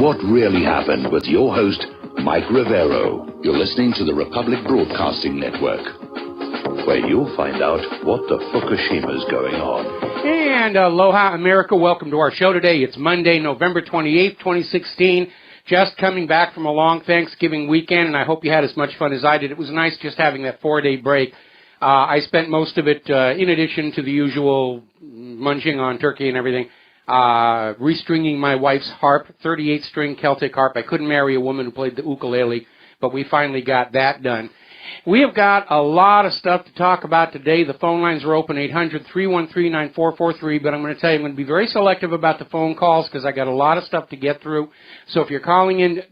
what really happened with your host, Mike Rivero. You're listening to the Republic Broadcasting Network, where you'll find out what the Fukushima's going on. And aloha, America. Welcome to our show today. It's Monday, November 28th, 2016. Just coming back from a long Thanksgiving weekend, and I hope you had as much fun as I did. It was nice just having that 4-day break. I spent most of it, in addition to the usual munching on turkey and everything, restringing my wife's harp, 38-string Celtic harp. I couldn't marry a woman who played the ukulele, but we finally got that done. We have got a lot of stuff to talk about today. The phone lines are open, 800-313-9443, but I'm going to tell you I'm going to be very selective about the phone calls because I got a lot of stuff to get through. So if you're calling in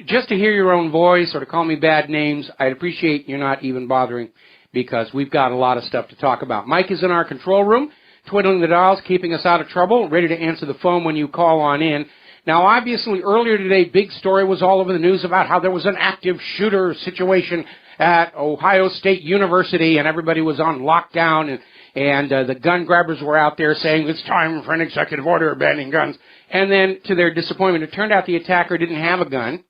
just to hear your own voice or to call me bad names, I'd appreciate you not even bothering because we've got a lot of stuff to talk about. Mike is in our control room, twiddling the dials, keeping us out of trouble, ready to answer the phone when you call on in. Now, obviously, earlier today, big story was all over the news about how there was an active shooter situation at Ohio State University, and everybody was on lockdown, and the gun grabbers were out there saying, it's time for an executive order banning guns. And then, to their disappointment, it turned out the attacker didn't have a gun.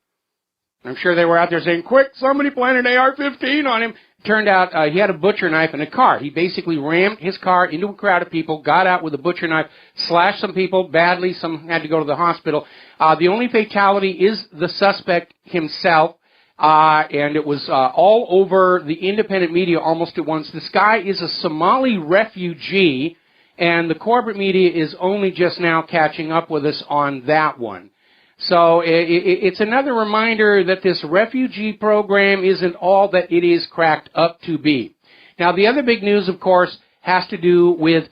I'm sure they were out there saying, quick, somebody plant an AR-15 on him. Turned out he had a butcher knife in a car. He basically rammed his car into a crowd of people, got out with a butcher knife, slashed some people badly. Some had to go to the hospital. The only fatality is the suspect himself, and it was all over the independent media almost at once. This guy is a Somali refugee, and the corporate media is only just now catching up with us on that one. So it's another reminder that this refugee program isn't all that it is cracked up to be. Now, the other big news, of course, has to do with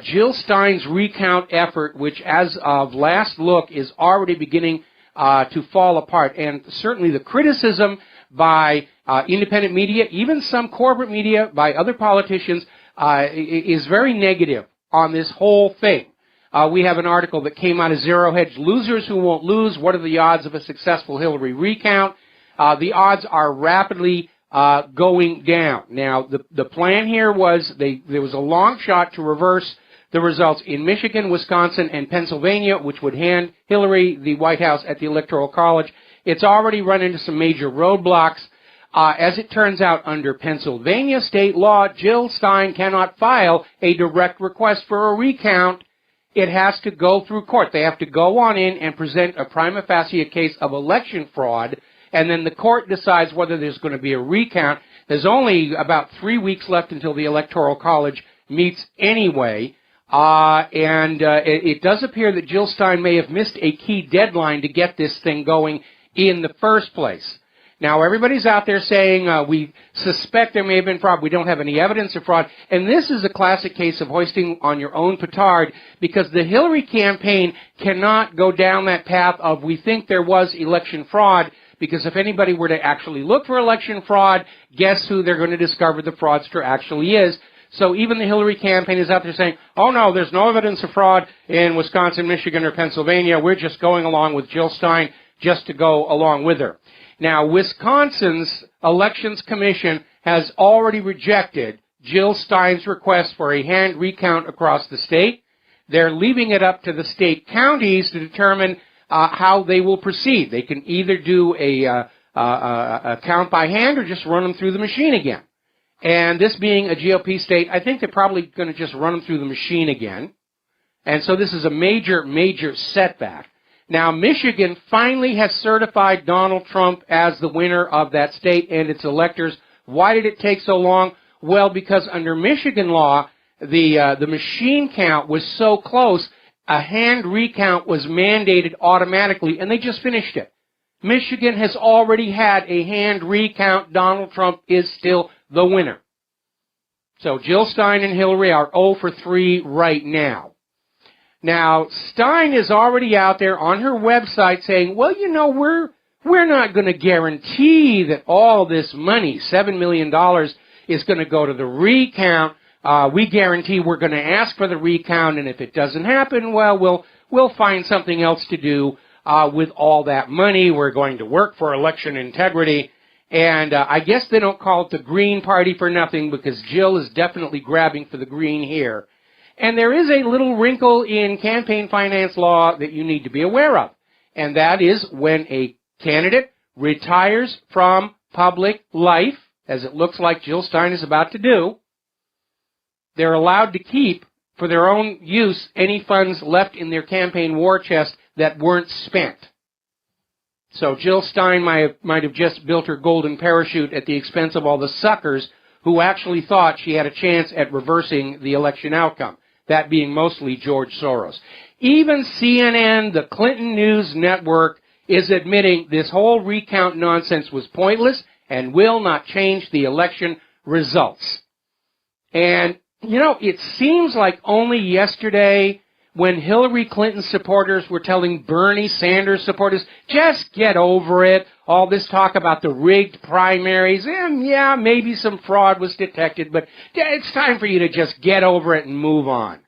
Jill Stein's recount effort, which as of last look is already beginning to fall apart. And certainly the criticism by independent media, even some corporate media, by other politicians, is very negative on this whole thing. We have an article that came out of Zero Hedge, Losers Who Won't Lose. What are the odds of a successful Hillary recount? The odds are rapidly going down. Now, the plan here was there was a long shot to reverse the results in Michigan, Wisconsin, and Pennsylvania, which would hand Hillary the White House at the Electoral College. It's already run into some major roadblocks. As it turns out, under Pennsylvania state law, Jill Stein cannot file a direct request for a recount. It has to go through court. They have to go on in and present a prima facie case of election fraud, and then the court decides whether there's going to be a recount. There's only about 3 weeks left until the Electoral College meets anyway, and it does appear that Jill Stein may have missed a key deadline to get this thing going in the first place. Now, everybody's out there saying we suspect there may have been fraud. We don't have any evidence of fraud. And this is a classic case of hoisting on your own petard because the Hillary campaign cannot go down that path of we think there was election fraud because if anybody were to actually look for election fraud, guess who they're going to discover the fraudster actually is. So even the Hillary campaign is out there saying, oh, no, there's no evidence of fraud in Wisconsin, Michigan, or Pennsylvania. We're just going along with Jill Stein just to go along with her. Now, Wisconsin's Elections Commission has already rejected Jill Stein's request for a hand recount across the state. They're leaving it up to the state counties to determine how they will proceed. They can either do a count by hand or just run them through the machine again. And this being a GOP state, I think they're probably going to just run them through the machine again. And so this is a major, major setback. Now, Michigan finally has certified Donald Trump as the winner of that state and its electors. Why did it take so long? Well, because under Michigan law, the machine count was so close, a hand recount was mandated automatically, and they just finished it. Michigan has already had a hand recount. Donald Trump is still the winner. So Jill Stein and Hillary are 0 for 3 right now. Now, Stein is already out there on her website saying, well, you know, we're not going to guarantee that all this money, $7 million, is going to go to the recount. We guarantee we're going to ask for the recount, and if it doesn't happen, well, we'll find something else to do with all that money. We're going to work for election integrity. And I guess they don't call it the Green Party for nothing because Jill is definitely grabbing for the green here. And there is a little wrinkle in campaign finance law that you need to be aware of. and that is when a candidate retires from public life, as it looks like Jill Stein is about to do, they're allowed to keep, for their own use, any funds left in their campaign war chest that weren't spent. So Jill Stein might have just built her golden parachute at the expense of all the suckers who actually thought she had a chance at reversing the election outcome, that being mostly George Soros. Even CNN, the Clinton News Network, is admitting this whole recount nonsense was pointless and will not change the election results. And, you know, it seems like only yesterday when Hillary Clinton supporters were telling Bernie Sanders supporters, just get over it, all this talk about the rigged primaries, and yeah, maybe some fraud was detected, but it's time for you to just get over it and move on.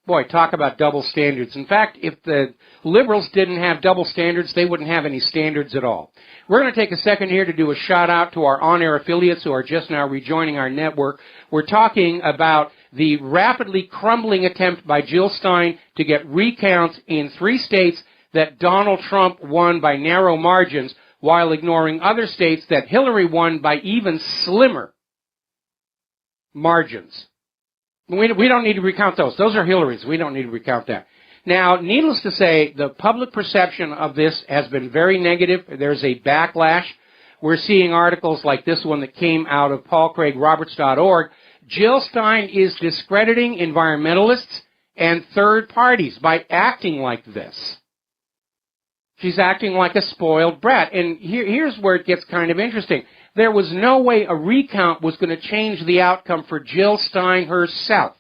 Boy, talk about double standards. In fact, if the liberals didn't have double standards, they wouldn't have any standards at all. We're going to take a second here to do a shout-out to our on-air affiliates who are just now rejoining our network. We're talking about the rapidly crumbling attempt by Jill Stein to get recounts in 3 states that Donald Trump won by narrow margins, while ignoring other states that Hillary won by even slimmer margins. We don't need to recount those. Those are Hillary's. We don't need to recount that. Now, needless to say, the public perception of this has been very negative. There's a backlash. We're seeing articles like this one that came out of paulcraigroberts.org. Jill Stein is discrediting environmentalists and third parties by acting like this. She's acting like a spoiled brat. And here's where it gets kind of interesting. There was no way a recount was going to change the outcome for Jill Stein herself.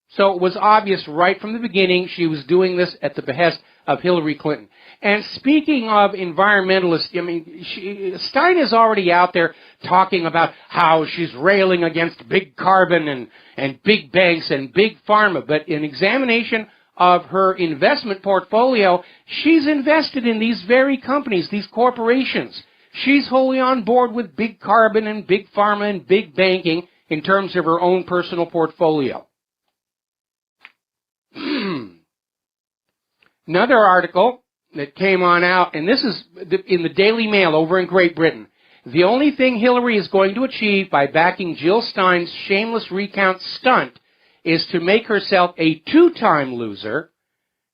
So it was obvious right from the beginning she was doing this at the behest of Hillary Clinton. And speaking of environmentalists, I mean, Stein is already out there talking about how she's railing against big carbon and big banks and big pharma. But in examination of her investment portfolio, she's invested in these very companies, these corporations. She's wholly on board with big carbon and big pharma and big banking in terms of her own personal portfolio. Another article that came on out, and this is in the Daily Mail over in Great Britain. The only thing Hillary is going to achieve by backing Jill Stein's shameless recount stunt is to make herself a 2-time loser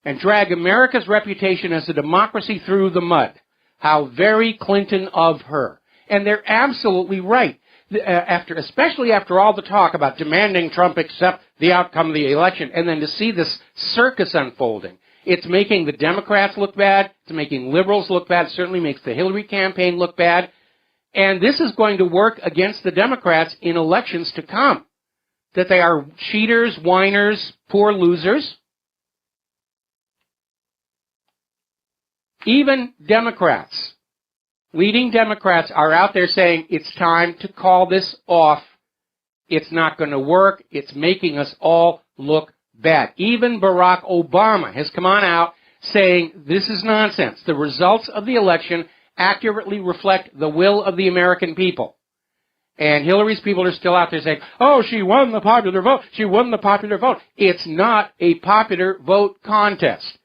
and drag America's reputation as a democracy through the mud. How very Clinton of her. And they're absolutely right. Especially after all the talk about demanding Trump accept the outcome of the election, and then to see this circus unfolding. It's making the Democrats look bad. It's making liberals look bad. It certainly makes the Hillary campaign look bad. And this is going to work against the Democrats in elections to come. That they are cheaters, whiners, poor losers. Even Democrats, leading Democrats, are out there saying it's time to call this off. It's not going to work. It's making us all look bad. Even Barack Obama has come on out saying this is nonsense. The results of the election accurately reflect the will of the American people. And Hillary's people are still out there saying, oh, she won the popular vote. She won the popular vote. It's not a popular vote contest.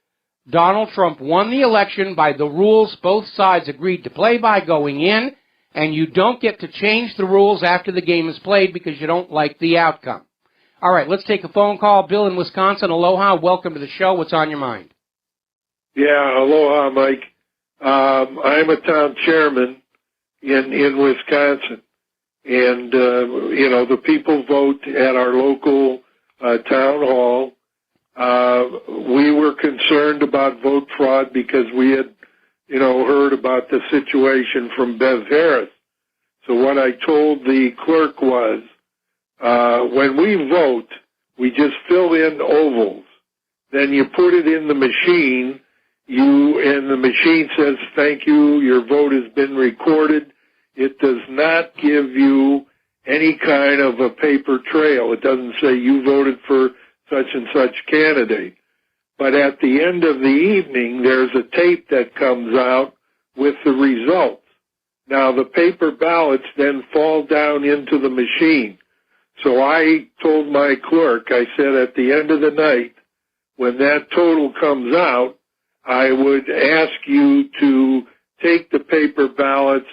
Donald Trump won the election by the rules both sides agreed to play by going in, and you don't get to change the rules after the game is played because you don't like the outcome. All right, let's take a phone call. Bill in Wisconsin, aloha. Welcome to the show. What's on your mind? Yeah, aloha, Mike. I'm a town chairman in Wisconsin, and, the people vote at our local town hall. We were concerned about vote fraud because we had, heard about the situation from Bev Harris. So what I told the clerk was, when we vote, we just fill in ovals. Then you put it in the machine, and the machine says, thank you, your vote has been recorded. It does not give you any kind of a paper trail. It doesn't say you voted for such and such candidate. But at the end of the evening, there's a tape that comes out with the results. Now, the paper ballots then fall down into the machine. So I told my clerk, I said, at the end of the night, when that total comes out, I would ask you to take the paper ballots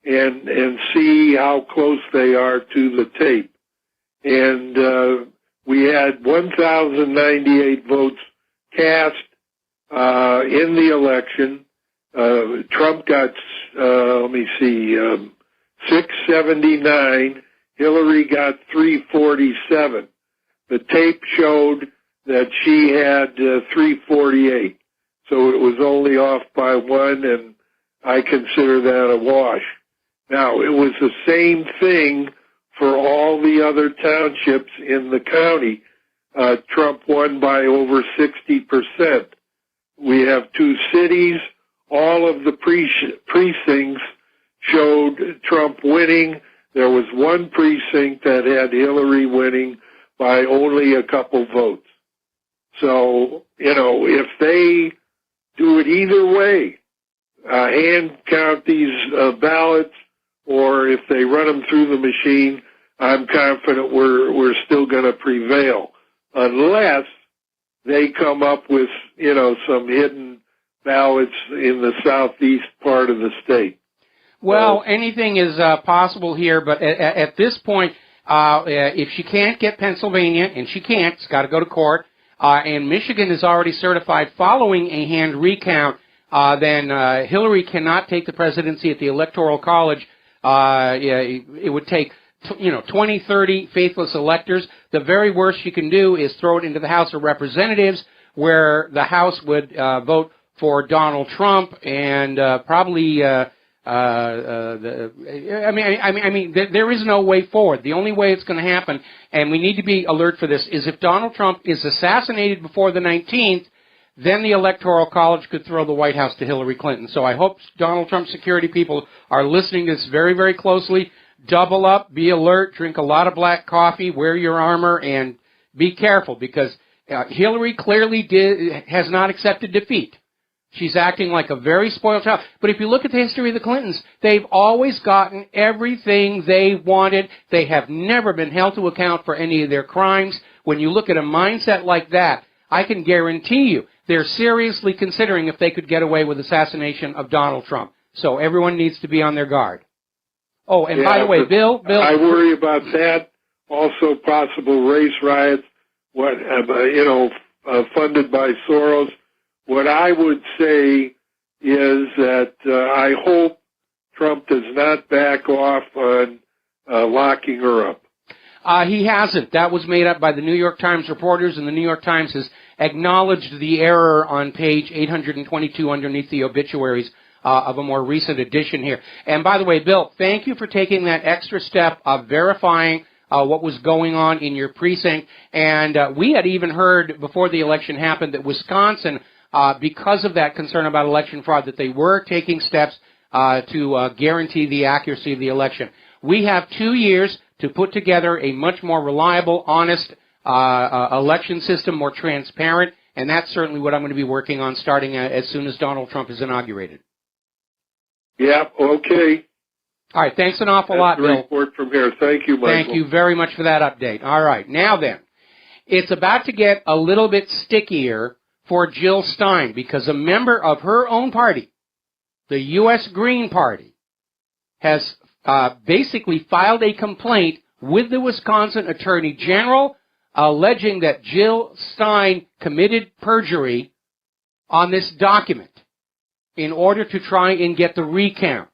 and see how close they are to the tape. And we had 1,098 votes cast in the election. Trump got, 679. Hillary got 347. The tape showed that she had 348. So it was only off by one, and I consider that a wash. Now, it was the same thing for all the other townships in the county. Trump won by over 60%. We have two cities. All of the precincts showed Trump winning. There was one precinct that had Hillary winning by only a couple votes. So, if they do it either way, hand count these ballots, or if they run them through the machine, I'm confident we're still going to prevail, unless they come up with, some hidden ballots in the southeast part of the state. Well, anything is possible here, but at this point, if she can't get Pennsylvania, and she can't, it's got to go to court, and Michigan is already certified following a hand recount, then Hillary cannot take the presidency at the Electoral College. It would take 20, 30 faithless electors. The very worst she can do is throw it into the House of Representatives, where the House would vote for Donald Trump, and probably. There is no way forward. The only way it's going to happen, and we need to be alert for this, is if Donald Trump is assassinated before the 19th, then the Electoral College could throw the White House to Hillary Clinton. So I hope Donald Trump's security people are listening to this very, very closely. Double up, be alert, drink a lot of black coffee, wear your armor, and be careful, because Hillary clearly has not accepted defeat. She's acting like a very spoiled child. But if you look at the history of the Clintons, they've always gotten everything they wanted. They have never been held to account for any of their crimes. When you look at a mindset like that, I can guarantee you they're seriously considering if they could get away with assassination of Donald Trump. So everyone needs to be on their guard. Oh, and by the way, Bill, I worry about that. Also, possible race riots, funded by Soros. What I would say is that I hope Trump does not back off on locking her up. He hasn't. That was made up by the New York Times reporters, and the New York Times has acknowledged the error on page 822 underneath the obituaries of a more recent edition here. And by the way, Bill, thank you for taking that extra step of verifying what was going on in your precinct. And we had even heard before the election happened that Wisconsin, because of that concern about election fraud, that they were taking steps to guarantee the accuracy of the election. We have 2 years to put together a much more reliable, honest election system, more transparent, and that's certainly what I'm going to be working on starting as soon as Donald Trump is inaugurated. Yeah, okay. All right, thanks an awful lot, Bill. Report from here. Thank you, Michael. Thank you very much for that update. All right, now then, it's about to get a little bit stickier for Jill Stein, because a member of her own party, the U.S. Green Party, has basically filed a complaint with the Wisconsin Attorney General alleging that Jill Stein committed perjury on this document in order to try and get the recount.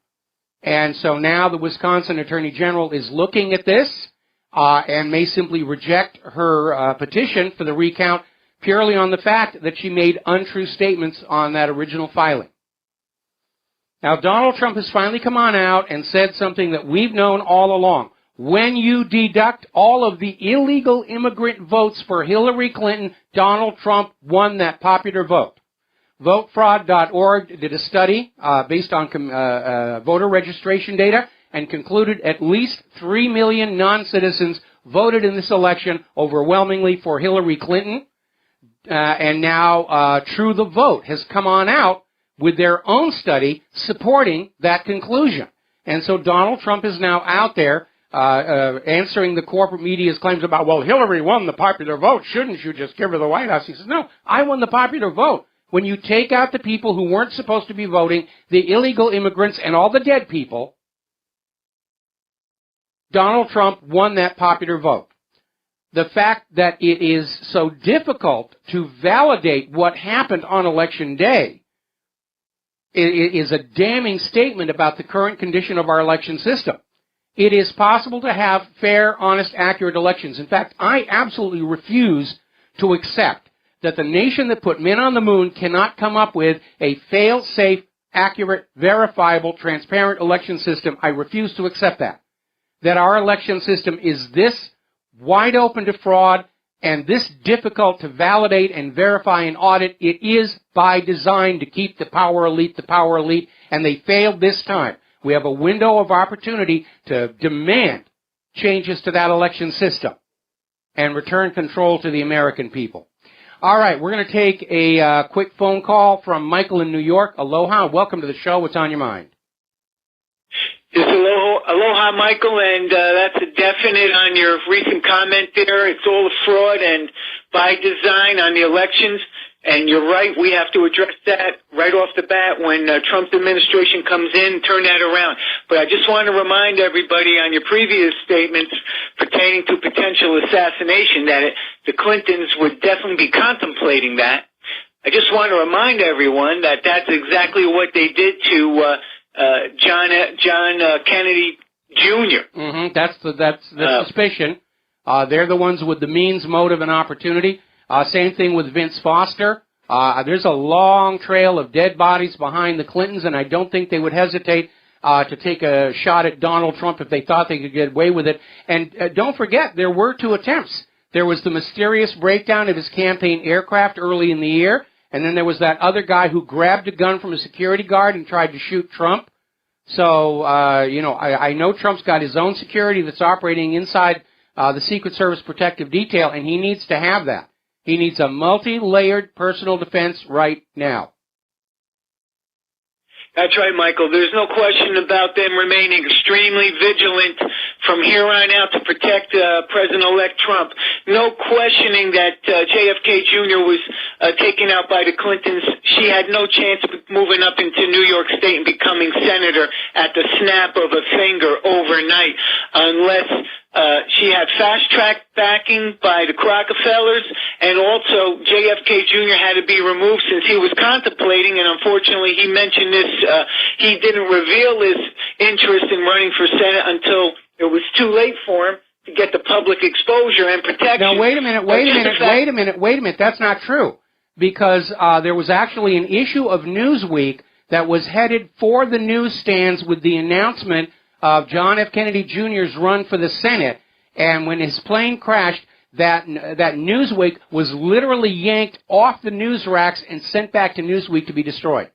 And so now the Wisconsin Attorney General is looking at this and may simply reject her petition for the recount purely on the fact that she made untrue statements on that original filing. Now, Donald Trump has finally come on out and said something that we've known all along. When you deduct all of the illegal immigrant votes for Hillary Clinton, Donald Trump won that popular vote. VoteFraud.org did a study based on voter registration data and concluded at least 3 million non-citizens voted in this election overwhelmingly for Hillary Clinton. And now True the Vote has come on out with their own study supporting that conclusion. And so Donald Trump is now out there answering the corporate media's claims about, well, Hillary won the popular vote. Shouldn't you just give her the White House? He says, no, I won the popular vote. when you take out the people who weren't supposed to be voting, the illegal immigrants and all the dead people, Donald Trump won that popular vote. The fact that it is so difficult to validate what happened on Election Day is a damning statement about the current condition of our election system. It is possible to have fair, honest, accurate elections. In fact, I absolutely refuse to accept that the nation that put men on the moon cannot come up with a fail-safe, accurate, verifiable, transparent election system. I refuse to accept that. That our election system is this wide open to fraud and this difficult to validate and verify and audit. It is by design to keep the power elite, and they failed this time. We have a window of opportunity to demand changes to that election system and return control to the American people. All right, we're going to take a quick phone call from Michael in New York. Aloha, welcome to the show. What's on your mind? Yes, aloha, Michael, and that's a definite on your recent comment there. It's all a fraud and by design on the elections. And you're right, we have to address that right off the bat when Trump's administration comes in, turn that around. But I just want to remind everybody on your previous statements pertaining to potential assassination that the Clintons would definitely be contemplating that. I just want to remind everyone that that's exactly what they did to John Kennedy Jr. Mm-hmm. That's the suspicion. They're the ones with the means, motive, and opportunity. Same thing with Vince Foster. There's a long trail of dead bodies behind the Clintons, and I don't think they would hesitate to take a shot at Donald Trump if they thought they could get away with it. And don't forget, there were 2 attempts. There was the mysterious breakdown of his campaign aircraft early in the year, and then there was that other guy who grabbed a gun from a security guard and tried to shoot Trump. So, I know Trump's got his own security that's operating inside the Secret Service protective detail, and he needs to have that. He needs a multi-layered personal defense right now. That's right, Michael. There's no question about them remaining extremely vigilant from here on out to protect President-elect Trump. No questioning that JFK Jr. was taken out by the Clintons. She had no chance of moving up into New York State and becoming senator at the snap of a finger overnight unless she had fast-track backing by the Rockefellers, and also JFK Jr. had to be removed since he was contemplating, and unfortunately he mentioned this, he didn't reveal his interest in running for Senate until it was too late for him to get the public exposure and protection. Now, wait a minute. That's not true, because there was actually an issue of Newsweek that was headed for the newsstands with the announcement of John F. Kennedy Jr.'s run for the Senate, and when his plane crashed, that Newsweek was literally yanked off the news racks and sent back to Newsweek to be destroyed.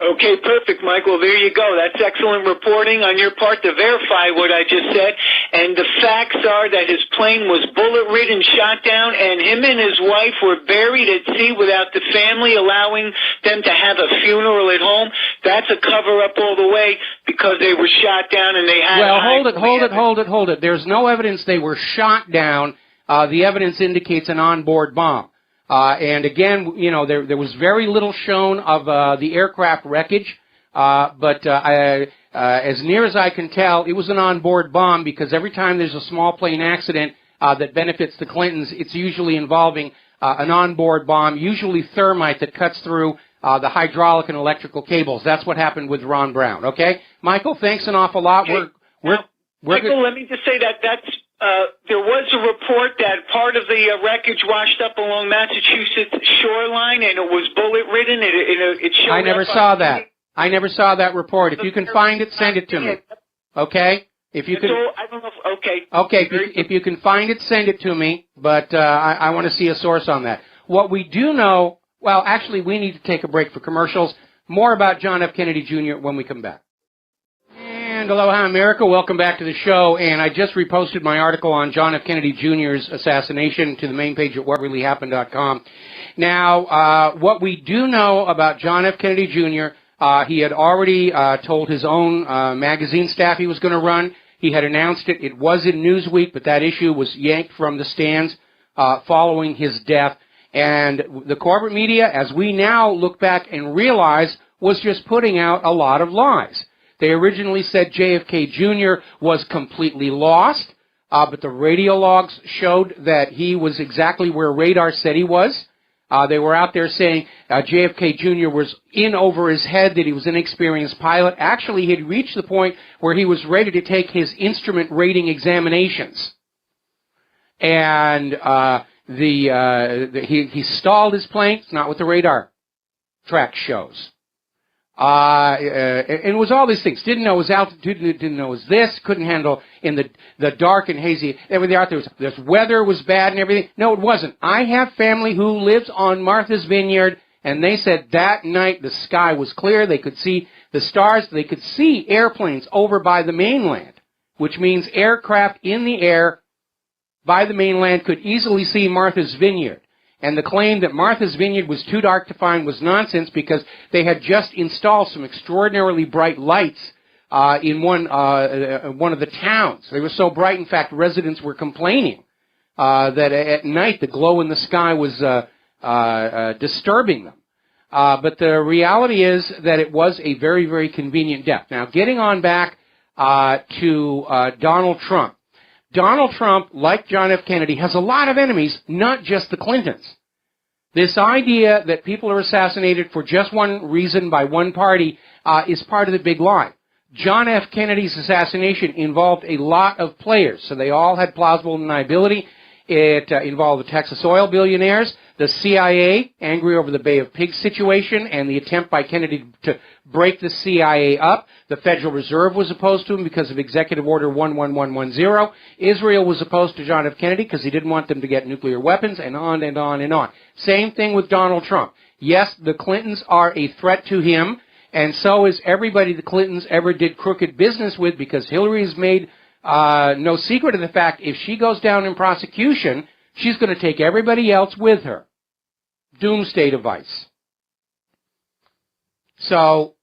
Okay, perfect, Michael. There you go. That's excellent reporting on your part to verify what I just said. And the facts are that his plane was bullet-ridden, shot down, and him and his wife were buried at sea without the family allowing them to have a funeral at home. That's a cover-up all the way because they were shot down and they had... Well, hold it. There's no evidence they were shot down. The evidence indicates an onboard bomb. And again, there was very little shown of the aircraft wreckage, but as near as I can tell, it was an onboard bomb because every time there's a small plane accident that benefits the Clintons, it's usually involving an onboard bomb, usually thermite that cuts through the hydraulic and electrical cables. That's what happened with Ron Brown. Okay, Michael, thanks an awful lot. Okay. Michael, let me just say that's. There was a report that part of the wreckage washed up along Massachusetts shoreline, and it was bullet-ridden. It showed I never saw that. I never saw that report. If you can find it, send it to me. Okay? If you can. I don't know. Okay. Okay. If you can find it, send it to me. But I want to see a source on that. What we do know. Well, actually, we need to take a break for commercials. More about John F. Kennedy Jr. when we come back. And aloha, America. Welcome back to the show. And I just reposted my article on John F. Kennedy Jr.'s assassination to the main page at whatreallyhappened.com. Now, what we do know about John F. Kennedy Jr., he had already told his own magazine staff he was going to run. He had announced it. It was in Newsweek, but that issue was yanked from the stands following his death. And the corporate media, as we now look back and realize, was just putting out a lot of lies. They originally said JFK Jr. was completely lost, but the radio logs showed that he was exactly where radar said he was. They were out there saying JFK Jr. was in over his head, that he was an inexperienced pilot. Actually, he had reached the point where he was ready to take his instrument rating examinations. And he stalled his plane. It's not what the radar track shows. And it was all these things. Didn't know his altitude, didn't know his this, couldn't handle in the dark and hazy. Everything out there this weather was bad and everything. No, it wasn't. I have family who lives on Martha's Vineyard, and they said that night the sky was clear. They could see the stars. They could see airplanes over by the mainland, which means aircraft in the air by the mainland could easily see Martha's Vineyard. And the claim that Martha's Vineyard was too dark to find was nonsense, because they had just installed some extraordinarily bright lights in one of the towns. They were so bright, in fact, residents were complaining that at night the glow in the sky was disturbing them. But the reality is that it was a very, very convenient death. Now, getting on back to Donald Trump. Donald Trump, like John F. Kennedy, has a lot of enemies, not just the Clintons. This idea that people are assassinated for just one reason by one party is part of the big lie. John F. Kennedy's assassination involved a lot of players, so they all had plausible deniability. It involved the Texas oil billionaires, the CIA, angry over the Bay of Pigs situation and the attempt by Kennedy to break the CIA up. The Federal Reserve was opposed to him because of Executive Order 11110. Israel was opposed to John F. Kennedy because he didn't want them to get nuclear weapons, and on and on and on. Same thing with Donald Trump. Yes, the Clintons are a threat to him, and so is everybody the Clintons ever did crooked business with, because Hillary's made no secret of the fact if she goes down in prosecution, she's going to take everybody else with her. Doomsday device. So,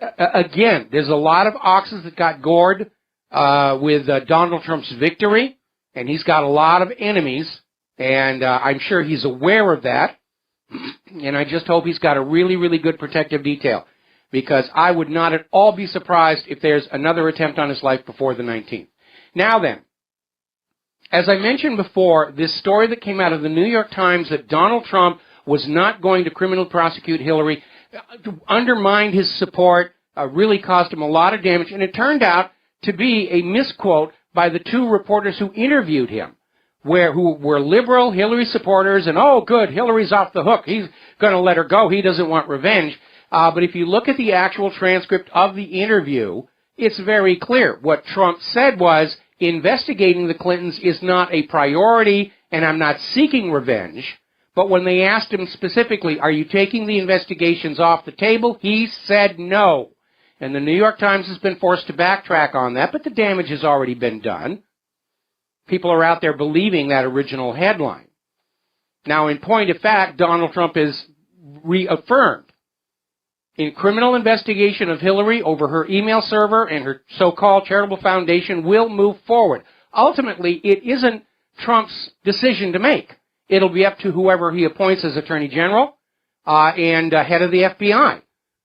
again, there's a lot of oxes that got gored with Donald Trump's victory, and he's got a lot of enemies, and I'm sure he's aware of that, and I just hope he's got a really, really good protective detail, because I would not at all be surprised if there's another attempt on his life before the 19th. Now then, as I mentioned before, this story that came out of the New York Times that Donald Trump was not going to criminally prosecute Hillary undermined his support, really caused him a lot of damage, and it turned out to be a misquote by the two reporters who interviewed him, who were liberal Hillary supporters, and, oh, good, Hillary's off the hook. He's going to let her go. He doesn't want revenge. But if you look at the actual transcript of the interview, it's very clear. What Trump said was, investigating the Clintons is not a priority, and I'm not seeking revenge. But when they asked him specifically, are you taking the investigations off the table, he said no. And the New York Times has been forced to backtrack on that, but the damage has already been done. People are out there believing that original headline. Now, in point of fact, Donald Trump has reaffirmed in criminal investigation of Hillary over her email server and her so-called charitable foundation will move forward. Ultimately, it isn't Trump's decision to make. It'll be up to whoever he appoints as Attorney General and head of the FBI.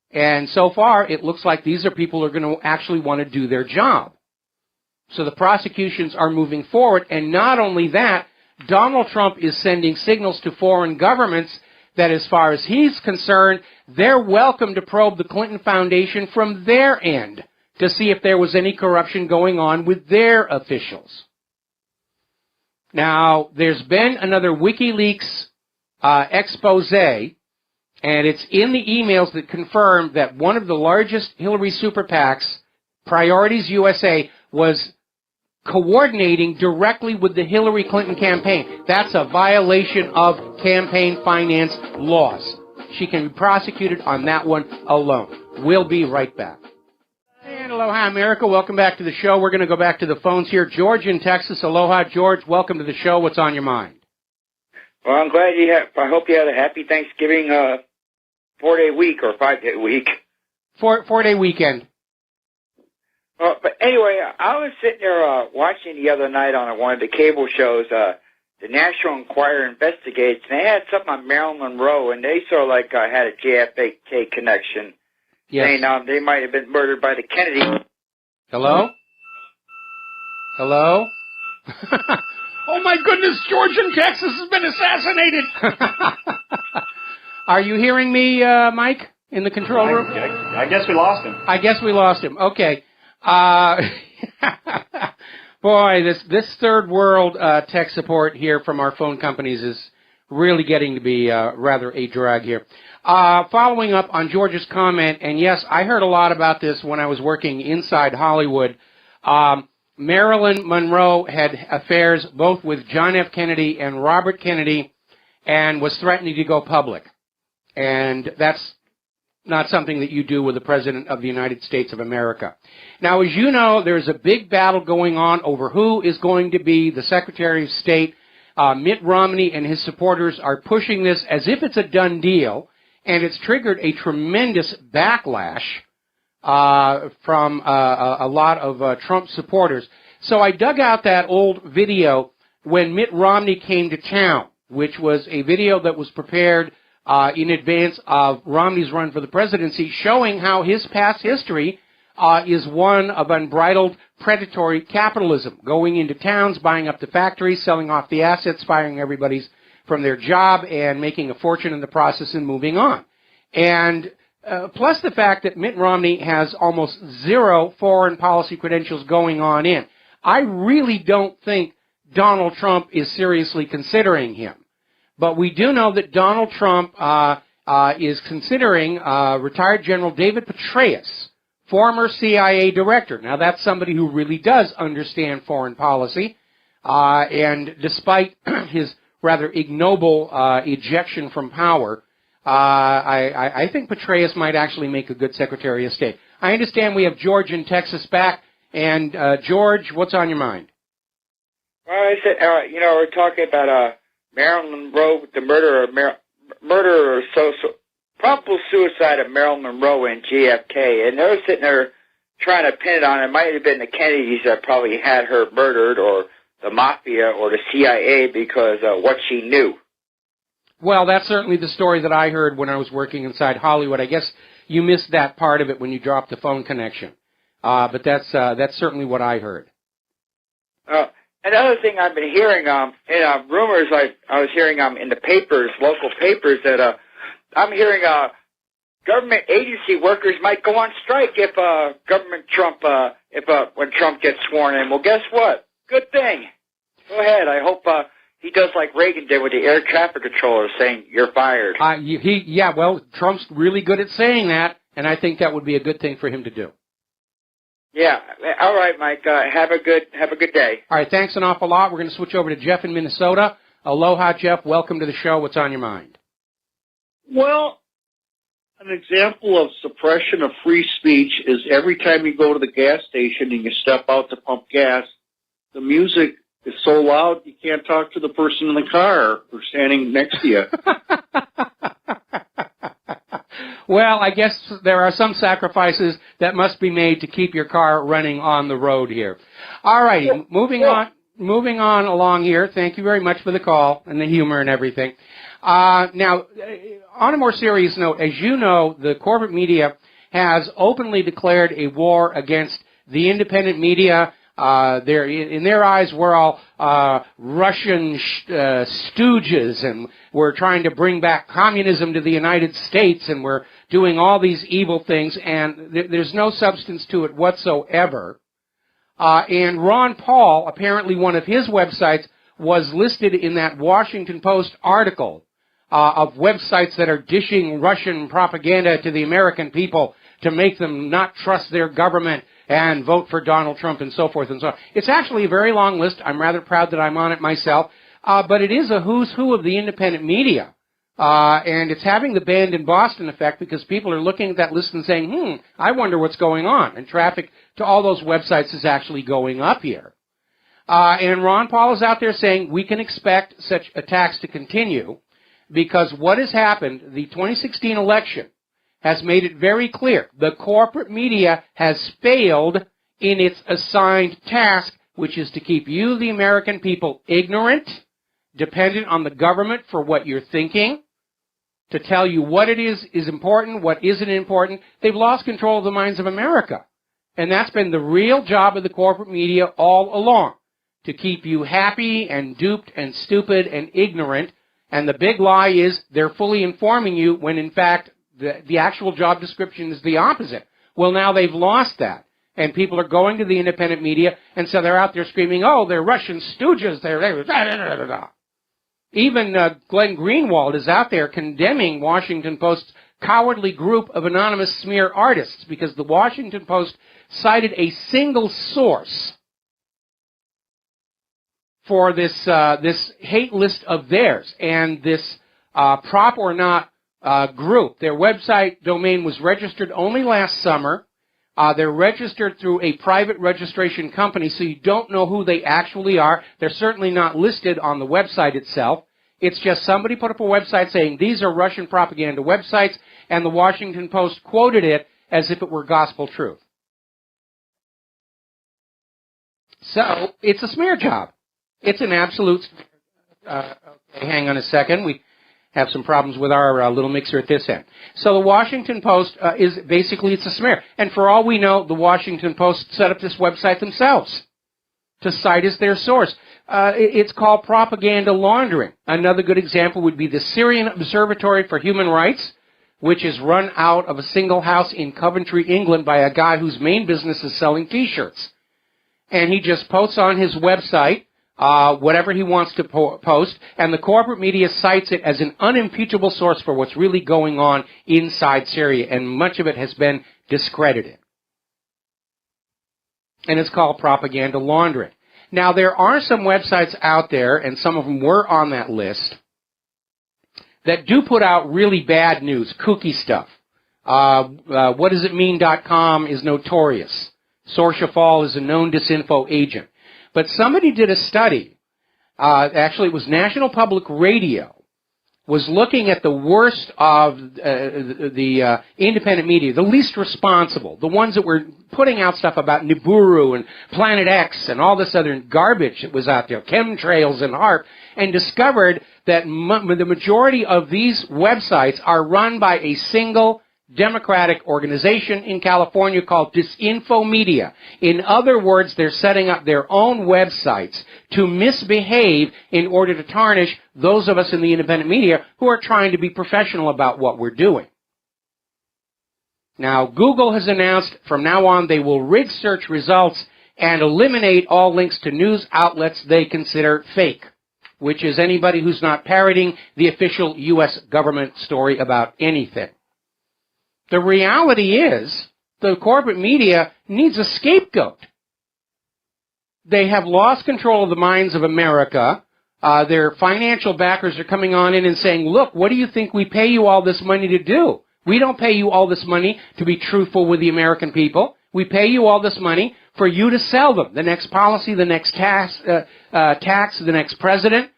And so far, it looks like these are people who are going to actually want to do their job. So the prosecutions are moving forward. And not only that, Donald Trump is sending signals to foreign governments that as far as he's concerned, they're welcome to probe the Clinton Foundation from their end to see if there was any corruption going on with their officials. Now, there's been another WikiLeaks expose, and it's in the emails that confirm that one of the largest Hillary super PACs, Priorities USA, was coordinating directly with the Hillary Clinton campaign. That's a violation of campaign finance laws. She can be prosecuted on that one alone. We'll be right back. And aloha, America. Welcome back to the show. We're going to go back to the phones here. George in Texas. Aloha, George. Welcome to the show. What's on your mind? Well, I'm glad I hope you had a happy Thanksgiving 4-day week or 5-day week. Four-day weekend. But anyway, I was sitting there watching the other night on one of the cable shows the National Enquirer investigates, and they had something on Marilyn Monroe, and they sort of like had a JFK connection, saying they might have been murdered by the Kennedy. Hello? Hello? Oh my goodness, George in Texas has been assassinated! Are you hearing me, Mike, in the control room? I guess we lost him. I guess we lost him. Okay. Boy, this third world tech support here from our phone companies is really getting to be rather a drag here. Following up on George's comment, and yes, I heard a lot about this when I was working inside Hollywood. Marilyn Monroe had affairs both with John F. Kennedy and Robert Kennedy and was threatening to go public. And that's not something that you do with the President of the United States of America. Now, as you know, there's a big battle going on over who is going to be the Secretary of State. Mitt Romney and his supporters are pushing this as if it's a done deal, and it's triggered a tremendous backlash from a lot of Trump supporters. So I dug out that old video when Mitt Romney came to town, which was a video that was prepared in advance of Romney's run for the presidency, showing how his past history is one of unbridled predatory capitalism, going into towns, buying up the factories, selling off the assets, firing everybody from their job, and making a fortune in the process and moving on. And plus the fact that Mitt Romney has almost zero foreign policy credentials going on in. I really don't think Donald Trump is seriously considering him. But we do know that Donald Trump is considering retired General David Petraeus, former CIA director. Now, that's somebody who really does understand foreign policy. And despite his rather ignoble ejection from power, I think Petraeus might actually make a good Secretary of State. I understand we have George in Texas back. And, George, what's on your mind? Well, I said, we're talking about Marilyn Monroe, the murder or probable suicide of Marilyn Monroe and JFK. And they're sitting there trying to pin it on. It might have been the Kennedys that probably had her murdered, or the mafia, or the CIA, because of what she knew. Well, that's certainly the story that I heard when I was working inside Hollywood. I guess you missed that part of it when you dropped the phone connection. But that's certainly what I heard. Another thing I've been hearing, in rumors I was hearing in the papers, local papers, that I'm hearing government agency workers might go on strike if when Trump gets sworn in. Well, guess what? Good thing. Go ahead. I hope he does like Reagan did with the air traffic controllers, saying you're fired. Well, Trump's really good at saying that, and I think that would be a good thing for him to do. Yeah. All right, Mike. Have a good day. All right. Thanks an awful lot. We're going to switch over to Jeff in Minnesota. Aloha, Jeff. Welcome to the show. What's on your mind? Well, an example of suppression of free speech is every time you go to the gas station and you step out to pump gas, the music is so loud you can't talk to the person in the car or standing next to you. Well, I guess there are some sacrifices that must be made to keep your car running on the road here. All righty, moving on along here. Thank you very much for the call and the humor and everything. Now, on a more serious note, as you know, the corporate media has openly declared a war against the independent media. In their eyes, we're all Russian stooges, and we're trying to bring back communism to the United States, and we're doing all these evil things, and there's no substance to it whatsoever. And Ron Paul, apparently one of his websites, was listed in that Washington Post article of websites that are dishing Russian propaganda to the American people to make them not trust their government and vote for Donald Trump and so forth and so on. It's actually a very long list. I'm rather proud that I'm on it myself. But it is a who's who of the independent media. And it's having the Banned in Boston effect because people are looking at that list and saying, I wonder what's going on. And traffic to all those websites is actually going up here. And Ron Paul is out there saying we can expect such attacks to continue because what has happened, the 2016 election, has made it very clear the corporate media has failed in its assigned task, which is to keep you, the American people, ignorant dependent on the government for what you're thinking, to tell you what it is important, what isn't important. They've lost control of the minds of America. And that's been the real job of the corporate media all along, to keep you happy and duped and stupid and ignorant. And the big lie is they're fully informing you when, in fact, the actual job description is the opposite. Well, now they've lost that. And people are going to the independent media, and so they're out there screaming, oh, they're Russian stooges. Even Glenn Greenwald is out there condemning Washington Post's cowardly group of anonymous smear artists, because the Washington Post cited a single source for this hate list of theirs, and this prop or not group. Their website domain was registered only last summer. They're registered through a private registration company, so you don't know who they actually are. They're certainly not listed on the website itself. It's just somebody put up a website saying these are Russian propaganda websites, and the Washington Post quoted it as if it were gospel truth. So, it's a smear job. It's an absolute okay, hang on a second. We have some problems with our little mixer at this end. So the Washington Post is basically, it's a smear. And for all we know, the Washington Post set up this website themselves to cite as their source. It's called propaganda laundering. Another good example would be the Syrian Observatory for Human Rights, which is run out of a single house in Coventry, England by a guy whose main business is selling T-shirts. And he just posts on his website whatever he wants to post, and the corporate media cites it as an unimpeachable source for what's really going on inside Syria, and much of it has been discredited. And it's called propaganda laundering. Now, there are some websites out there, and some of them were on that list, that do put out really bad news, kooky stuff. WhatDoesItMean.com is notorious. Sorshafal is a known disinfo agent. But somebody did a study, actually it was National Public Radio, was looking at the worst of the independent media, the least responsible, the ones that were putting out stuff about Nibiru and Planet X and all this other garbage that was out there, chemtrails and HAARP, and discovered that the majority of these websites are run by a single Democratic organization in California called Disinfo Media. In other words, they're setting up their own websites to misbehave in order to tarnish those of us in the independent media who are trying to be professional about what we're doing. Now, Google has announced from now on they will rig search results and eliminate all links to news outlets they consider fake, which is anybody who's not parroting the official U.S. government story about anything. The reality is, the corporate media needs a scapegoat. They have lost control of the minds of America. Their financial backers are coming on in and saying, look, what do you think we pay you all this money to do? We don't pay you all this money to be truthful with the American people. We pay you all this money for you to sell them. The next policy, the next tax, the next president,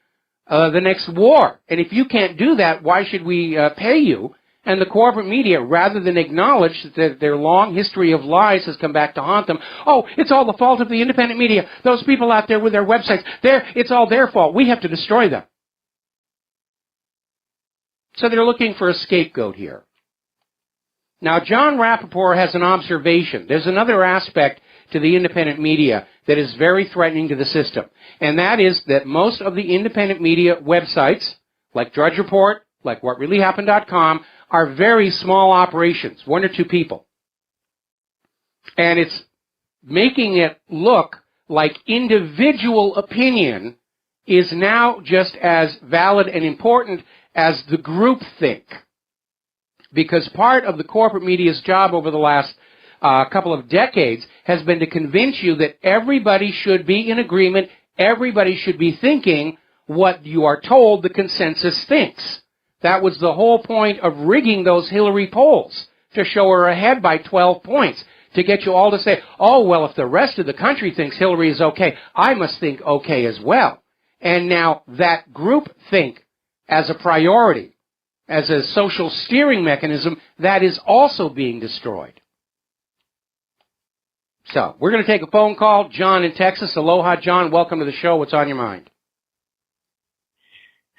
the next war. And if you can't do that, why should we pay you? And the corporate media, rather than acknowledge that their long history of lies has come back to haunt them, oh, it's all the fault of the independent media. Those people out there with their websites, it's all their fault. We have to destroy them. So they're looking for a scapegoat here. Now, John Rappaport has an observation. There's another aspect to the independent media that is very threatening to the system. And that is that most of the independent media websites, like Drudge Report, like WhatReallyHappened.com, are very small operations, 1 or 2 people. And it's making it look like individual opinion is now just as valid and important as the group think. Because part of the corporate media's job over the last couple of decades has been to convince you that everybody should be in agreement, everybody should be thinking what you are told the consensus thinks. That was the whole point of rigging those Hillary polls, to show her ahead by 12 points, to get you all to say, oh, well, if the rest of the country thinks Hillary is okay, I must think okay as well. And now that group think as a priority, as a social steering mechanism, that is also being destroyed. So, we're going to take a phone call. John in Texas. Aloha, John. Welcome to the show. What's on your mind?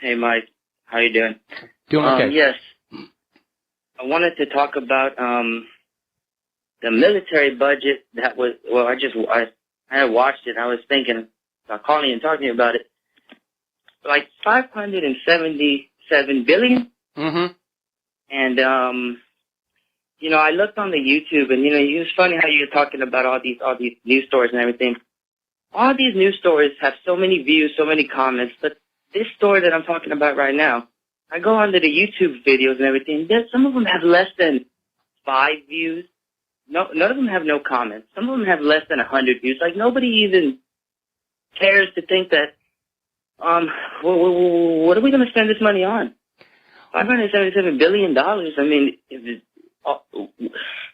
Hey, Mike. How you doing? Doing okay. Yes. I wanted to talk about the military budget that was, well, I had watched it. I was thinking about calling you and talking about it. Like $577 billion. Mm-hmm. And, you know, I looked on the YouTube and, you know, it's funny how you're talking about all these news stories and everything. All these news stories have so many views, so many comments, but this story that I'm talking about right now, I go onto the YouTube videos and everything. Some of them have less than 5 views. No, none of them have no comments. Some of them have less than 100 views. Like nobody even cares to think that. What are we going to spend this money on? $577 billion. I mean,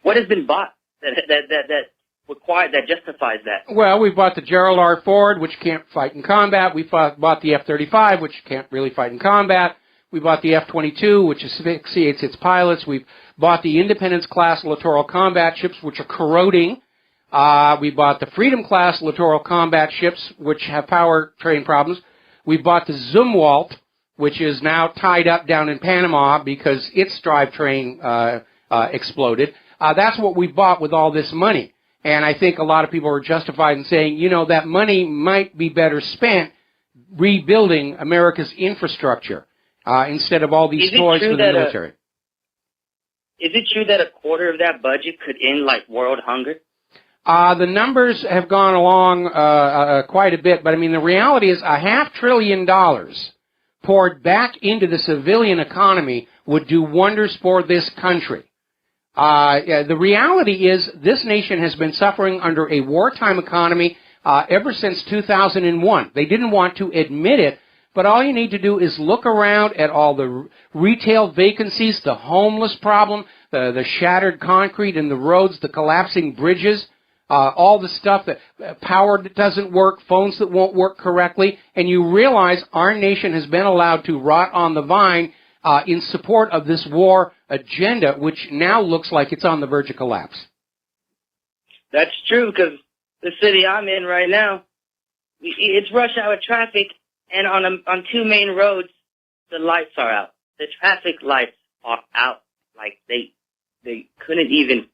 what has been bought that justifies that? Well, we bought the Gerald R. Ford, which can't fight in combat. We bought the F-35, which can't really fight in combat. We bought the F-22, which asphyxiates its pilots. We've bought the Independence-class littoral combat ships, which are corroding. We bought the Freedom-class littoral combat ships, which have powertrain problems. We bought the Zumwalt, which is now tied up down in Panama because its drivetrain exploded. That's what we bought with all this money. And I think a lot of people are justified in saying, you know, that money might be better spent rebuilding America's infrastructure instead of all these toys for the military. Is it true that a quarter of that budget could end, like, world hunger? The numbers have gone along quite a bit, but I mean, the reality is $500 billion poured back into the civilian economy would do wonders for this country. The reality is this nation has been suffering under a wartime economy ever since 2001. They didn't want to admit it, but all you need to do is look around at all the retail vacancies, the homeless problem, the shattered concrete in the roads, the collapsing bridges, all the stuff that power that doesn't work, phones that won't work correctly, and you realize our nation has been allowed to rot on the vine in support of this war agenda, which now looks like it's on the verge of collapse. That's true, because the city I'm in right now, it's rush hour traffic, and on 2 main roads, the lights are out. The traffic lights are out. Like, they couldn't even...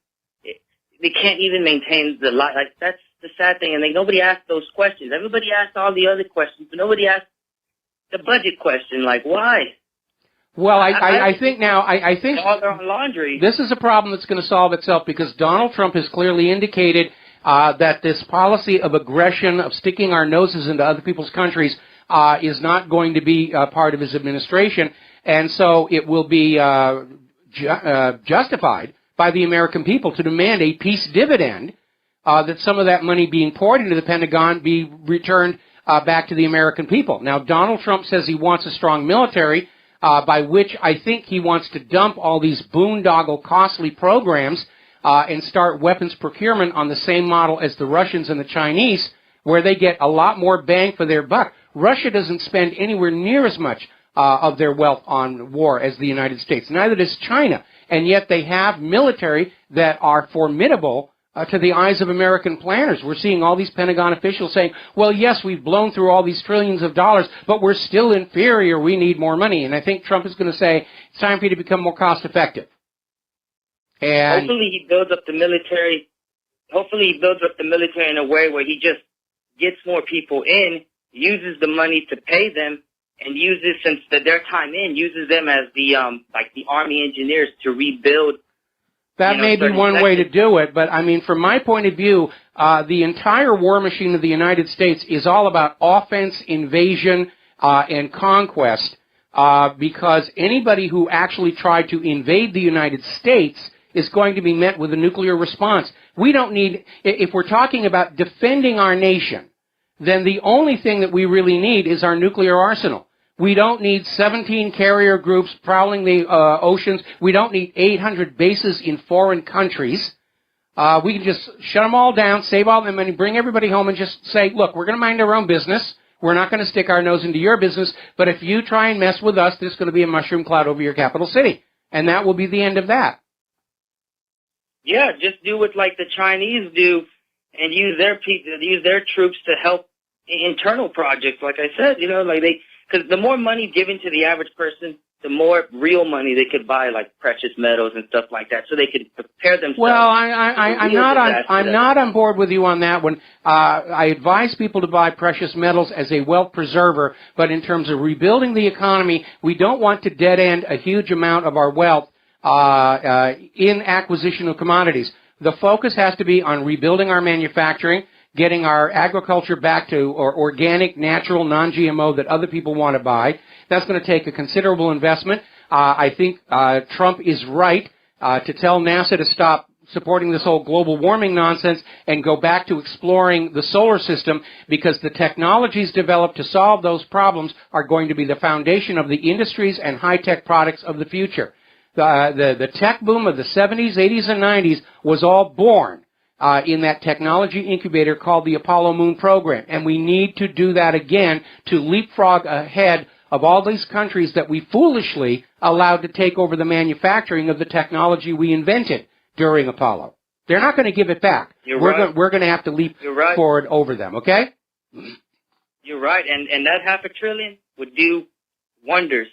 They can't even maintain the light. Like, that's the sad thing. And nobody asked those questions. Everybody asked all the other questions, but nobody asked the budget question. Like, why? Well, I think now, I think all their own laundry. This is a problem that's going to solve itself because Donald Trump has clearly indicated that this policy of aggression, of sticking our noses into other people's countries, is not going to be part of his administration. And so it will be justified by the American people to demand a peace dividend, that some of that money being poured into the Pentagon be returned back to the American people. Now, Donald Trump says he wants a strong military, by which I think he wants to dump all these boondoggle costly programs and start weapons procurement on the same model as the Russians and the Chinese, where they get a lot more bang for their buck. Russia doesn't spend anywhere near as much of their wealth on war as the United States. Neither does China. And yet they have military that are formidable to the eyes of American planners. We're seeing all these Pentagon officials saying, well, yes, we've blown through all these trillions of dollars, but we're still inferior. We need more money. And I think Trump is going to say, it's time for you to become more cost effective. And hopefully he builds up the military. Hopefully he builds up the military in a way where he just gets more people in, uses the money to pay them, and uses, since their time in, uses them as the Army engineers to rebuild. That may be one way to do it, but I mean, from my point of view, the entire war machine of the United States is all about offense, invasion, and conquest, because anybody who actually tried to invade the United States is going to be met with a nuclear response. We don't need, if we're talking about defending our nation, then the only thing that we really need is our nuclear arsenal. We don't need 17 carrier groups prowling the oceans. We don't need 800 bases in foreign countries. We can just shut them all down, save all the money, bring everybody home and just say, look, we're going to mind our own business. We're not going to stick our nose into your business. But if you try and mess with us, there's going to be a mushroom cloud over your capital city. And that will be the end of that. Yeah, just do what like the Chinese do and use their people, use their troops to help internal projects. Like I said, like because the more money given to the average person, the more real money they could buy, like precious metals and stuff like that, so they could prepare themselves. Well, I'm not on board with you on that one. I advise people to buy precious metals as a wealth preserver, but in terms of rebuilding the economy, we don't want to dead end a huge amount of our wealth in acquisition of commodities. The focus has to be on rebuilding our manufacturing, getting our agriculture back to organic, natural, non-GMO that other people want to buy. That's going to take a considerable investment. I think Trump is right to tell NASA to stop supporting this whole global warming nonsense and go back to exploring the solar system, because the technologies developed to solve those problems are going to be the foundation of the industries and high-tech products of the future. The tech boom of the 70s, 80s, and 90s was all born in that technology incubator called the Apollo Moon Program. And we need to do that again to leapfrog ahead of all these countries that we foolishly allowed to take over the manufacturing of the technology we invented during Apollo. They're not going to give it back. We're going to have to leap forward over them, okay? You're right, and that $500 billion would do wonders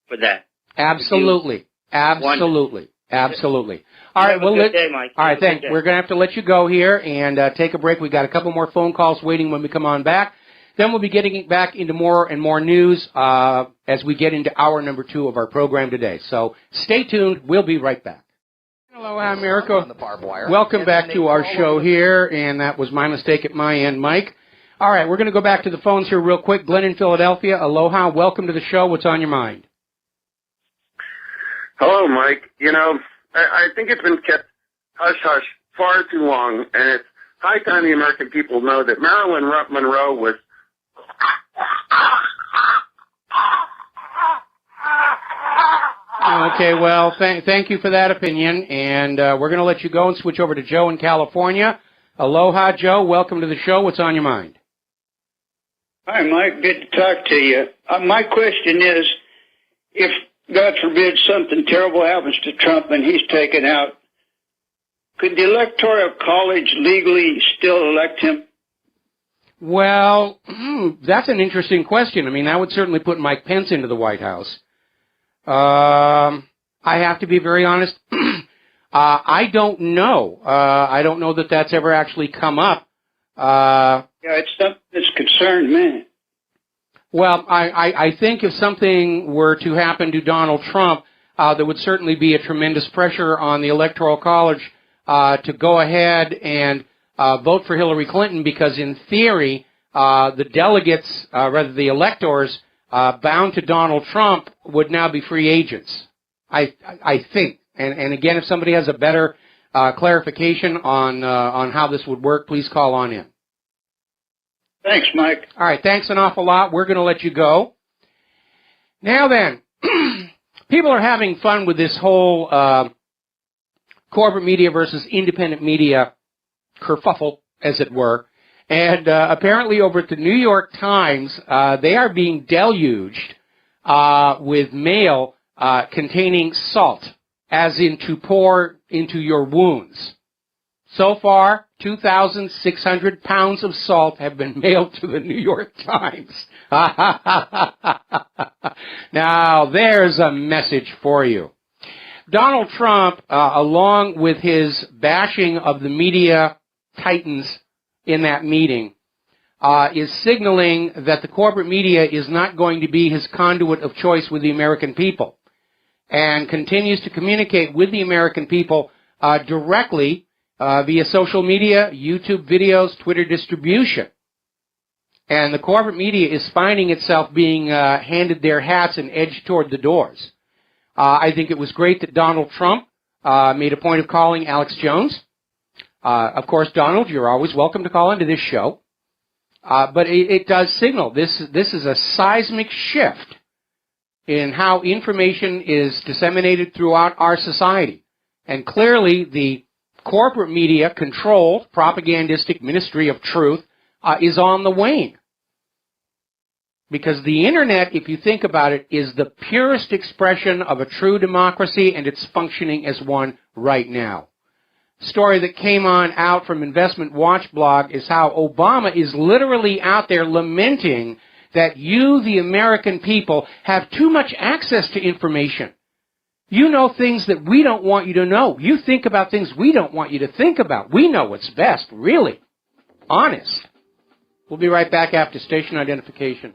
for that. Absolutely. Absolutely. Absolutely. All right, well, Mike. All right, thanks. We're going to have to let you go here and take a break. We've got a couple more phone calls waiting when we come on back. Then we'll be getting back into more and more news as we get into hour number 2 of our program today. So stay tuned. We'll be right back. Hello, America. Welcome back to our show here, and that was my mistake at my end, Mike. All right, we're going to go back to the phones here real quick. Glenn in Philadelphia, aloha. Welcome to the show. What's on your mind? Hello, Mike. You know, I think it's been kept hush-hush far too long, and it's high time the American people know that Marilyn Monroe was... Okay, well, thank you for that opinion, and we're going to let you go and switch over to Joe in California. Aloha, Joe. Welcome to the show. What's on your mind? Hi, Mike. Good to talk to you. My question is, if, God forbid, something terrible happens to Trump and he's taken out, could the Electoral College legally still elect him? Well, that's an interesting question. I mean, that would certainly put Mike Pence into the White House. I have to be very honest. I don't know. I don't know that that's ever actually come up. Yeah, it's something that's concerned me. Well, I think if something were to happen to Donald Trump, there would certainly be a tremendous pressure on the Electoral College to go ahead and vote for Hillary Clinton, because in theory, the delegates, rather the electors, bound to Donald Trump would now be free agents. I think. And again, if somebody has a better clarification on how this would work, please call on in. Thanks, Mike. All right, thanks an awful lot. We're going to let you go. Now then, people are having fun with this whole corporate media versus independent media kerfuffle, as it were. And apparently over at the New York Times, they are being deluged with mail containing salt, as in to pour into your wounds. So far, 2,600 pounds of salt have been mailed to the New York Times. Now, there's a message for you. Donald Trump, along with his bashing of the media titans in that meeting, is signaling that the corporate media is not going to be his conduit of choice with the American people, and continues to communicate with the American people directly via social media, YouTube videos, Twitter distribution. And the corporate media is finding itself being handed their hats and edged toward the doors. I think it was great that Donald Trump made a point of calling Alex Jones. Of course, Donald, you're always welcome to call into this show. But it does signal this is a seismic shift in how information is disseminated throughout our society. And clearly, the corporate media controlled propagandistic ministry of truth is on the wane. Because the internet, if you think about it, is the purest expression of a true democracy, and it's functioning as one right now. Story that came out from Investment Watch blog is how Obama is literally out there lamenting that you, the American people, have too much access to information. You know things that we don't want you to know. You think about things we don't want you to think about. We know what's best, really. Honest. We'll be right back after station identification.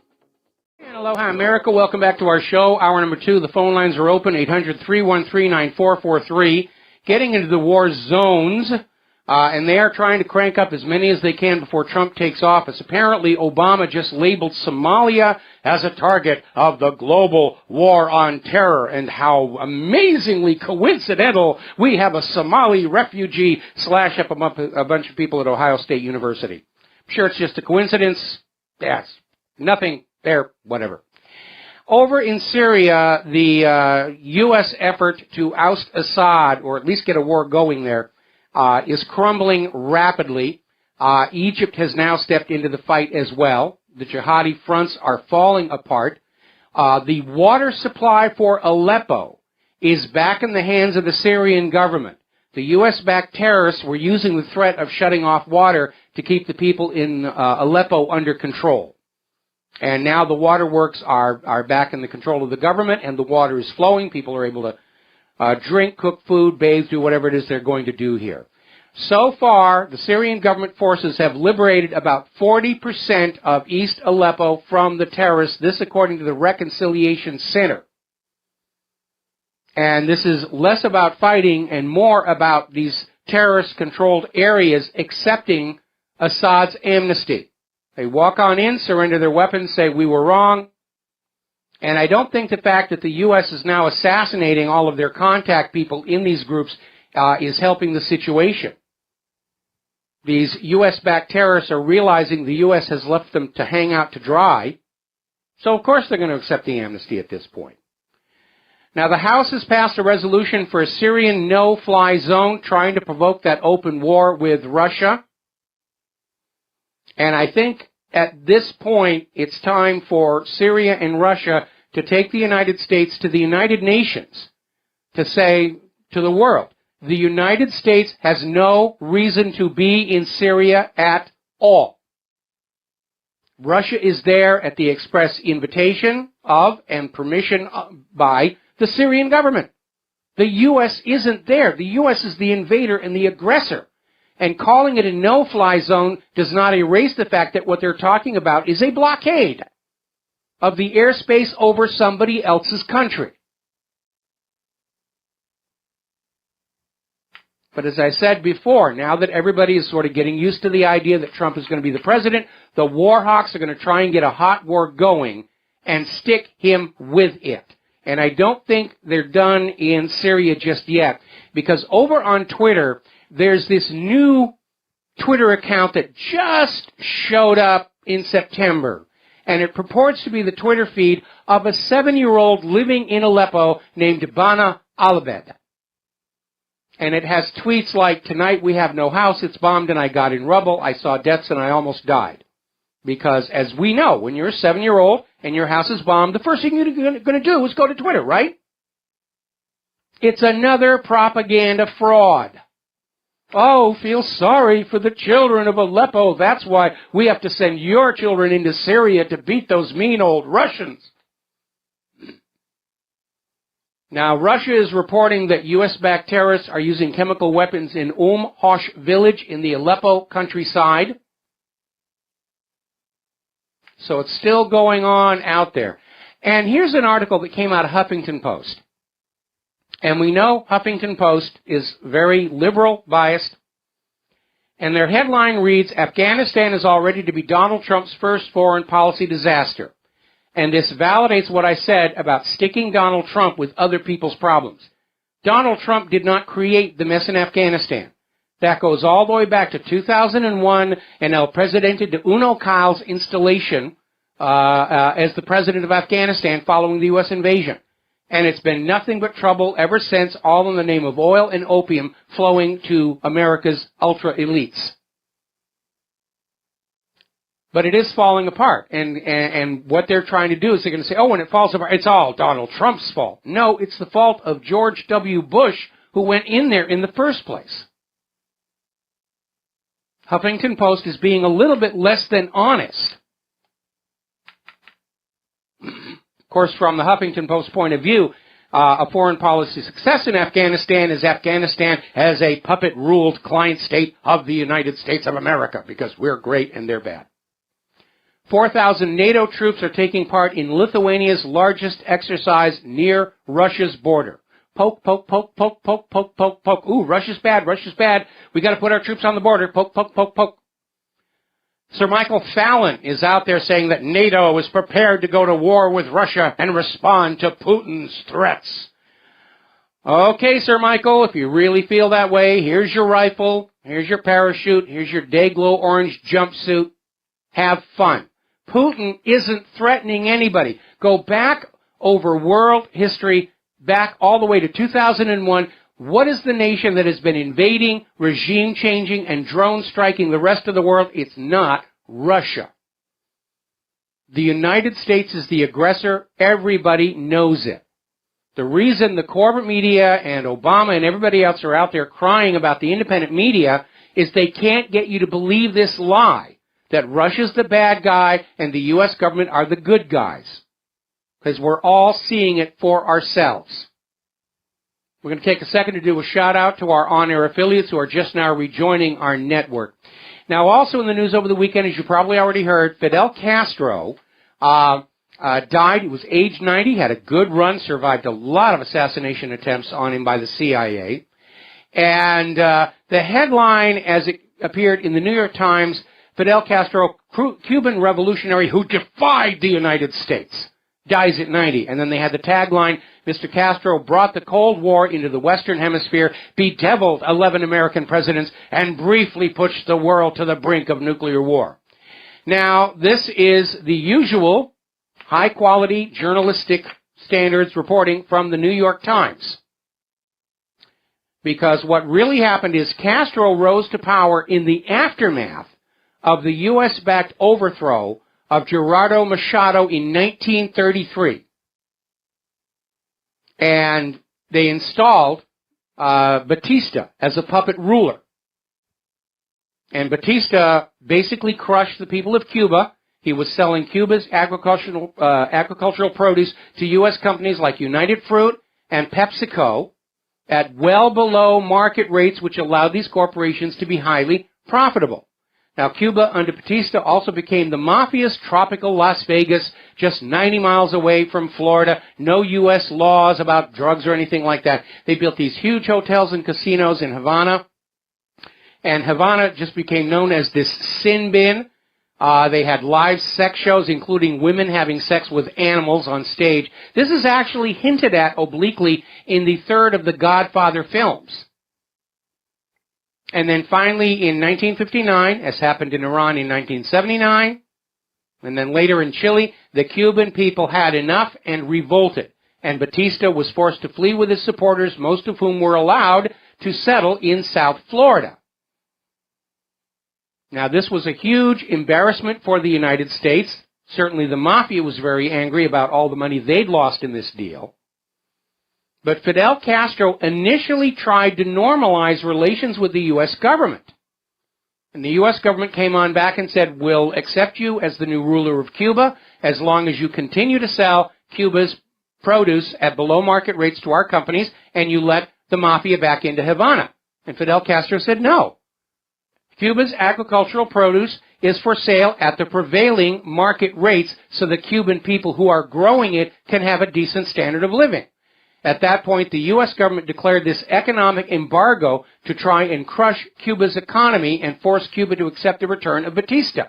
And aloha, America. Welcome back to our show. Hour number 2. The phone lines are open, 800-313-9443. Getting into the war zones, and they are trying to crank up as many as they can before Trump takes office. Apparently, Obama just labeled Somalia as a target of the global war on terror, and how amazingly coincidental we have a Somali refugee slash up a bunch of people at Ohio State University. I'm sure it's just a coincidence. Yes, nothing there, whatever. Over in Syria, the U.S. effort to oust Assad, or at least get a war going there, is crumbling rapidly. Egypt has now stepped into the fight as well. The jihadi fronts are falling apart. The water supply for Aleppo is back in the hands of the Syrian government. The U.S.-backed terrorists were using the threat of shutting off water to keep the people in Aleppo under control. And now the waterworks are back in the control of the government, and the water is flowing. People are able to drink, cook food, bathe, do whatever it is they're going to do here. So far, the Syrian government forces have liberated about 40% of East Aleppo from the terrorists, this according to the Reconciliation Center. And this is less about fighting and more about these terrorist-controlled areas accepting Assad's amnesty. They walk on in, surrender their weapons, say, we were wrong. And I don't think the fact that the U.S. is now assassinating all of their contact people in these groups is helping the situation. These U.S.-backed terrorists are realizing the U.S. has left them to hang out to dry. So, of course, they're going to accept the amnesty at this point. Now, the House has passed a resolution for a Syrian no-fly zone, trying to provoke that open war with Russia. And I think at this point, it's time for Syria and Russia to take the United States to the United Nations to say to the world, the United States has no reason to be in Syria at all. Russia is there at the express invitation of and permission by the Syrian government. The U.S. isn't there. The U.S. is the invader and the aggressor. And calling it a no-fly zone does not erase the fact that what they're talking about is a blockade of the airspace over somebody else's country. But as I said before, now that everybody is sort of getting used to the idea that Trump is going to be the president, the war hawks are going to try and get a hot war going and stick him with it. And I don't think they're done in Syria just yet, because over on Twitter, there's this new Twitter account that just showed up in September, and it purports to be the Twitter feed of a 7-year-old living in Aleppo named Bana Alabed. And it has tweets like, tonight we have no house, it's bombed and I got in rubble, I saw deaths and I almost died. Because as we know, when you're a 7-year-old and your house is bombed, the first thing you're going to do is go to Twitter, right? It's another propaganda fraud. Oh, feel sorry for the children of Aleppo. That's why we have to send your children into Syria to beat those mean old Russians. Now, Russia is reporting that U.S.-backed terrorists are using chemical weapons in Hosh village in the Aleppo countryside. So it's still going on out there. And here's an article that came out of Huffington Post. And we know Huffington Post is very liberal biased. And their headline reads, Afghanistan is already to be Donald Trump's first foreign policy disaster. And this validates what I said about sticking Donald Trump with other people's problems. Donald Trump did not create the mess in Afghanistan. That goes all the way back to 2001 and El Presidente de Uno Cal's installation as the president of Afghanistan following the U.S. invasion. And it's been nothing but trouble ever since, all in the name of oil and opium flowing to America's ultra-elites. But it is falling apart. And what they're trying to do is they're going to say, oh, when it falls apart, it's all Donald Trump's fault. No, it's the fault of George W. Bush, who went in there in the first place. Huffington Post is being a little bit less than honest. course, from the Huffington Post point of view, a foreign policy success in Afghanistan is Afghanistan as a puppet-ruled client state of the United States of America, because we're great and they're bad. 4,000 NATO troops are taking part in Lithuania's largest exercise near Russia's border. Poke, poke, poke, poke, poke, poke, poke, poke. Ooh, Russia's bad, Russia's bad. We got to put our troops on the border. Poke, poke, poke, poke. Sir Michael Fallon is out there saying that NATO is prepared to go to war with Russia and respond to Putin's threats. Okay, Sir Michael, if you really feel that way, here's your rifle, here's your parachute, here's your day-glow orange jumpsuit. Have fun. Putin isn't threatening anybody. Go back over world history, back all the way to 2001. What is the nation that has been invading, regime changing, and drone striking the rest of the world? It's not Russia. The United States is the aggressor. Everybody knows it. The reason the corporate media and Obama and everybody else are out there crying about the independent media is they can't get you to believe this lie that Russia's the bad guy and the U.S. government are the good guys. Because we're all seeing it for ourselves. We're going to take a second to do a shout-out to our on-air affiliates who are just now rejoining our network. Now, also in the news over the weekend, as you probably already heard, Fidel Castro died. He was age 90, had a good run, survived a lot of assassination attempts on him by the CIA. And the headline, as it appeared in the New York Times, Fidel Castro, Cuban revolutionary who defied the United States, dies at 90. And then they had the tagline, Mr. Castro brought the Cold War into the Western Hemisphere, bedeviled 11 American presidents, and briefly pushed the world to the brink of nuclear war. Now, this is the usual high-quality journalistic standards reporting from the New York Times. Because what really happened is Castro rose to power in the aftermath of the U.S.-backed overthrow of Gerardo Machado in 1933. And they installed Batista as a puppet ruler. And Batista basically crushed the people of Cuba. He was selling Cuba's agricultural produce to U.S. companies like United Fruit and PepsiCo at well below market rates, which allowed these corporations to be highly profitable. Now, Cuba under Batista also became the mafia's tropical Las Vegas, just 90 miles away from Florida. No U.S. laws about drugs or anything like that. They built these huge hotels and casinos in Havana. And Havana just became known as this sin bin. They had live sex shows, including women having sex with animals on stage. This is actually hinted at obliquely in the third of the Godfather films. And then finally, in 1959, as happened in Iran in 1979, and then later in Chile, the Cuban people had enough and revolted. And Batista was forced to flee with his supporters, most of whom were allowed to settle in South Florida. Now, this was a huge embarrassment for the United States. Certainly the mafia was very angry about all the money they'd lost in this deal. But Fidel Castro initially tried to normalize relations with the U.S. government. And the U.S. government came on back and said, we'll accept you as the new ruler of Cuba as long as you continue to sell Cuba's produce at below market rates to our companies and you let the mafia back into Havana. And Fidel Castro said no. Cuba's agricultural produce is for sale at the prevailing market rates so the Cuban people who are growing it can have a decent standard of living. At that point, the U.S. government declared this economic embargo to try and crush Cuba's economy and force Cuba to accept the return of Batista.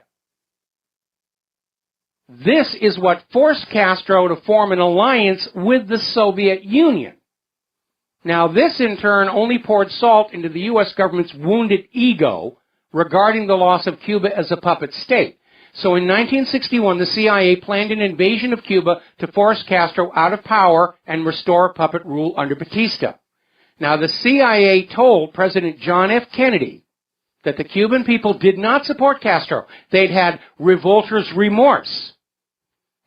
This is what forced Castro to form an alliance with the Soviet Union. Now, this in turn only poured salt into the U.S. government's wounded ego regarding the loss of Cuba as a puppet state. So in 1961, the CIA planned an invasion of Cuba to force Castro out of power and restore puppet rule under Batista. Now, the CIA told President John F. Kennedy that the Cuban people did not support Castro. They'd had revolters' remorse.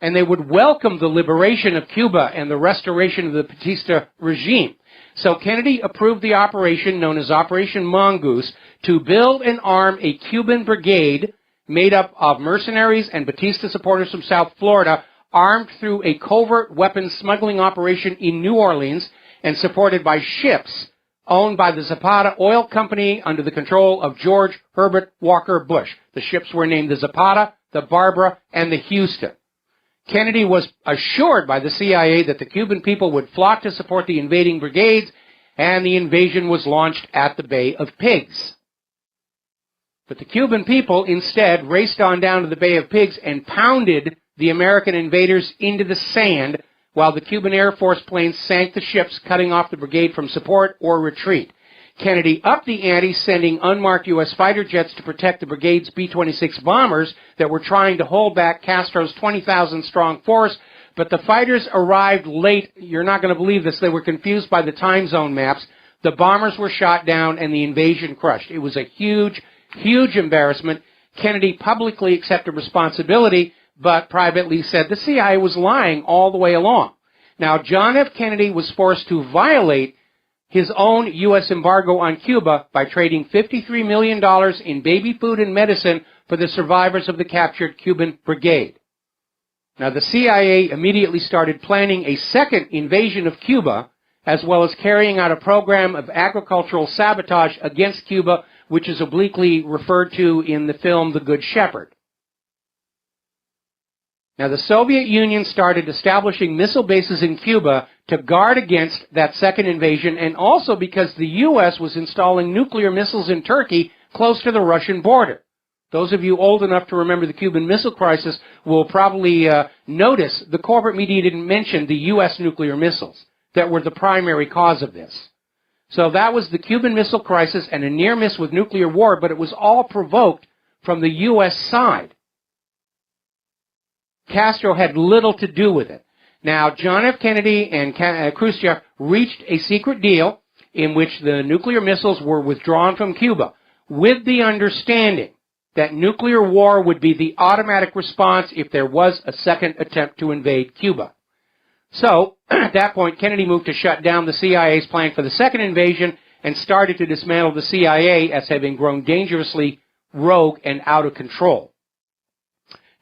And they would welcome the liberation of Cuba and the restoration of the Batista regime. So Kennedy approved the operation known as Operation Mongoose to build and arm a Cuban brigade made up of mercenaries and Batista supporters from South Florida, armed through a covert weapons smuggling operation in New Orleans and supported by ships owned by the Zapata Oil Company under the control of George Herbert Walker Bush. The ships were named the Zapata, the Barbara, and the Houston. Kennedy was assured by the CIA that the Cuban people would flock to support the invading brigades, and the invasion was launched at the Bay of Pigs. But the Cuban people instead raced on down to the Bay of Pigs and pounded the American invaders into the sand while the Cuban Air Force planes sank the ships, cutting off the brigade from support or retreat. Kennedy upped the ante, sending unmarked U.S. fighter jets to protect the brigade's B-26 bombers that were trying to hold back Castro's 20,000-strong force, but the fighters arrived late. You're not going to believe this. They were confused by the time zone maps. The bombers were shot down and the invasion crushed. It was a huge, huge embarrassment. Kennedy publicly accepted responsibility, but privately said the CIA was lying all the way along. Now, John F. Kennedy was forced to violate his own U.S. embargo on Cuba by trading $53 million in baby food and medicine for the survivors of the captured Cuban brigade. Now, the CIA immediately started planning a second invasion of Cuba, as well as carrying out a program of agricultural sabotage against Cuba, which is obliquely referred to in the film The Good Shepherd. Now, the Soviet Union started establishing missile bases in Cuba to guard against that second invasion, and also because the U.S. was installing nuclear missiles in Turkey close to the Russian border. Those of you old enough to remember the Cuban Missile Crisis will probably notice the corporate media didn't mention the U.S. nuclear missiles that were the primary cause of this. So that was the Cuban Missile Crisis and a near miss with nuclear war, but it was all provoked from the U.S. side. Castro had little to do with it. Now, John F. Kennedy and Khrushchev reached a secret deal in which the nuclear missiles were withdrawn from Cuba, with the understanding that nuclear war would be the automatic response if there was a second attempt to invade Cuba. So, at that point, Kennedy moved to shut down the CIA's plan for the second invasion and started to dismantle the CIA as having grown dangerously rogue and out of control.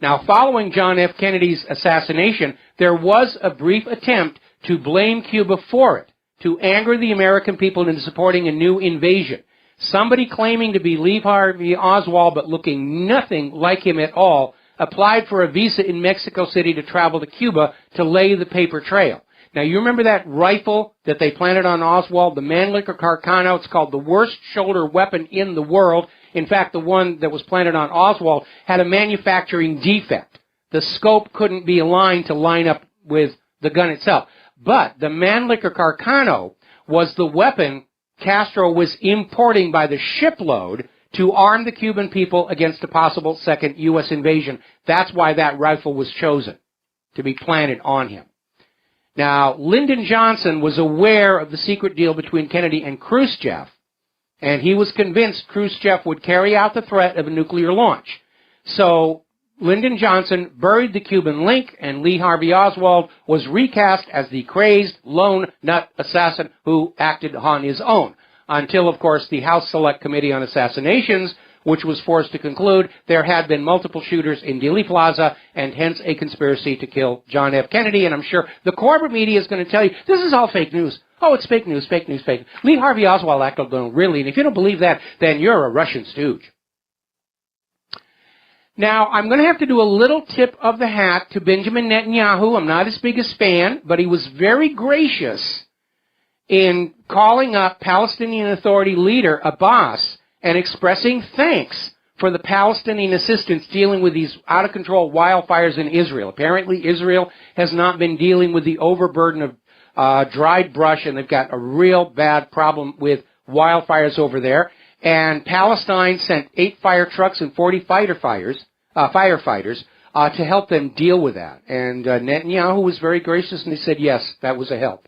Now, following John F. Kennedy's assassination, there was a brief attempt to blame Cuba for it, to anger the American people into supporting a new invasion. Somebody claiming to be Lee Harvey Oswald but looking nothing like him at all applied for a visa in Mexico City to travel to Cuba to lay the paper trail. Now, you remember that rifle that they planted on Oswald, the Mannlicher Carcano? It's called the worst shoulder weapon in the world. In fact, the one that was planted on Oswald had a manufacturing defect. The scope couldn't be aligned to line up with the gun itself. But the Mannlicher Carcano was the weapon Castro was importing by the shipload to arm the Cuban people against a possible second U.S. invasion. That's why that rifle was chosen, to be planted on him. Now, Lyndon Johnson was aware of the secret deal between Kennedy and Khrushchev, and he was convinced Khrushchev would carry out the threat of a nuclear launch. So Lyndon Johnson buried the Cuban link, and Lee Harvey Oswald was recast as the crazed, lone nut assassin who acted on his own, until, of course, the House Select Committee on Assassinations, which was forced to conclude there had been multiple shooters in Dealey Plaza, and hence a conspiracy to kill John F. Kennedy. And I'm sure the corporate media is going to tell you, this is all fake news. Oh, it's fake news, fake news, fake news. Lee Harvey Oswald acted alone, really, and if you don't believe that, then you're a Russian stooge. Now, I'm going to have to do a little tip of the hat to Benjamin Netanyahu. I'm not his biggest fan, but he was very gracious in calling up Palestinian Authority leader Abbas and expressing thanks for the Palestinian assistance dealing with these out-of-control wildfires in Israel. Apparently, Israel has not been dealing with the overburden of dried brush, and they've got a real bad problem with wildfires over there. And Palestine sent 8 fire trucks and 40 firefighters to help them deal with that. And Netanyahu was very gracious, and he said, yes, that was a help.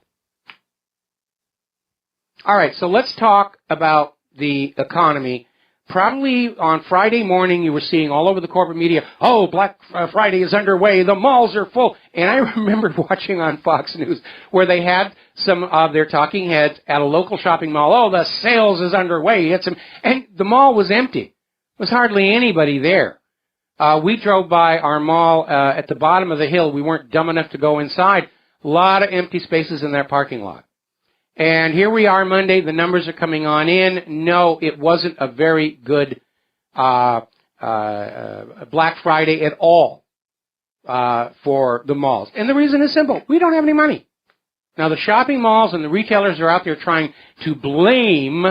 All right, so let's talk about the economy. Probably on Friday morning, you were seeing all over the corporate media, oh, Black Friday is underway, the malls are full. And I remember watching on Fox News where they had some of their talking heads at a local shopping mall. Oh, the sales is underway. And the mall was empty. There was hardly anybody there. We drove by our mall at the bottom of the hill. We weren't dumb enough to go inside. A lot of empty spaces in that parking lot. And here we are Monday. The numbers are coming on in. No, it wasn't a very good Black Friday at all for the malls. And the reason is simple. We don't have any money. Now, the shopping malls and the retailers are out there trying to blame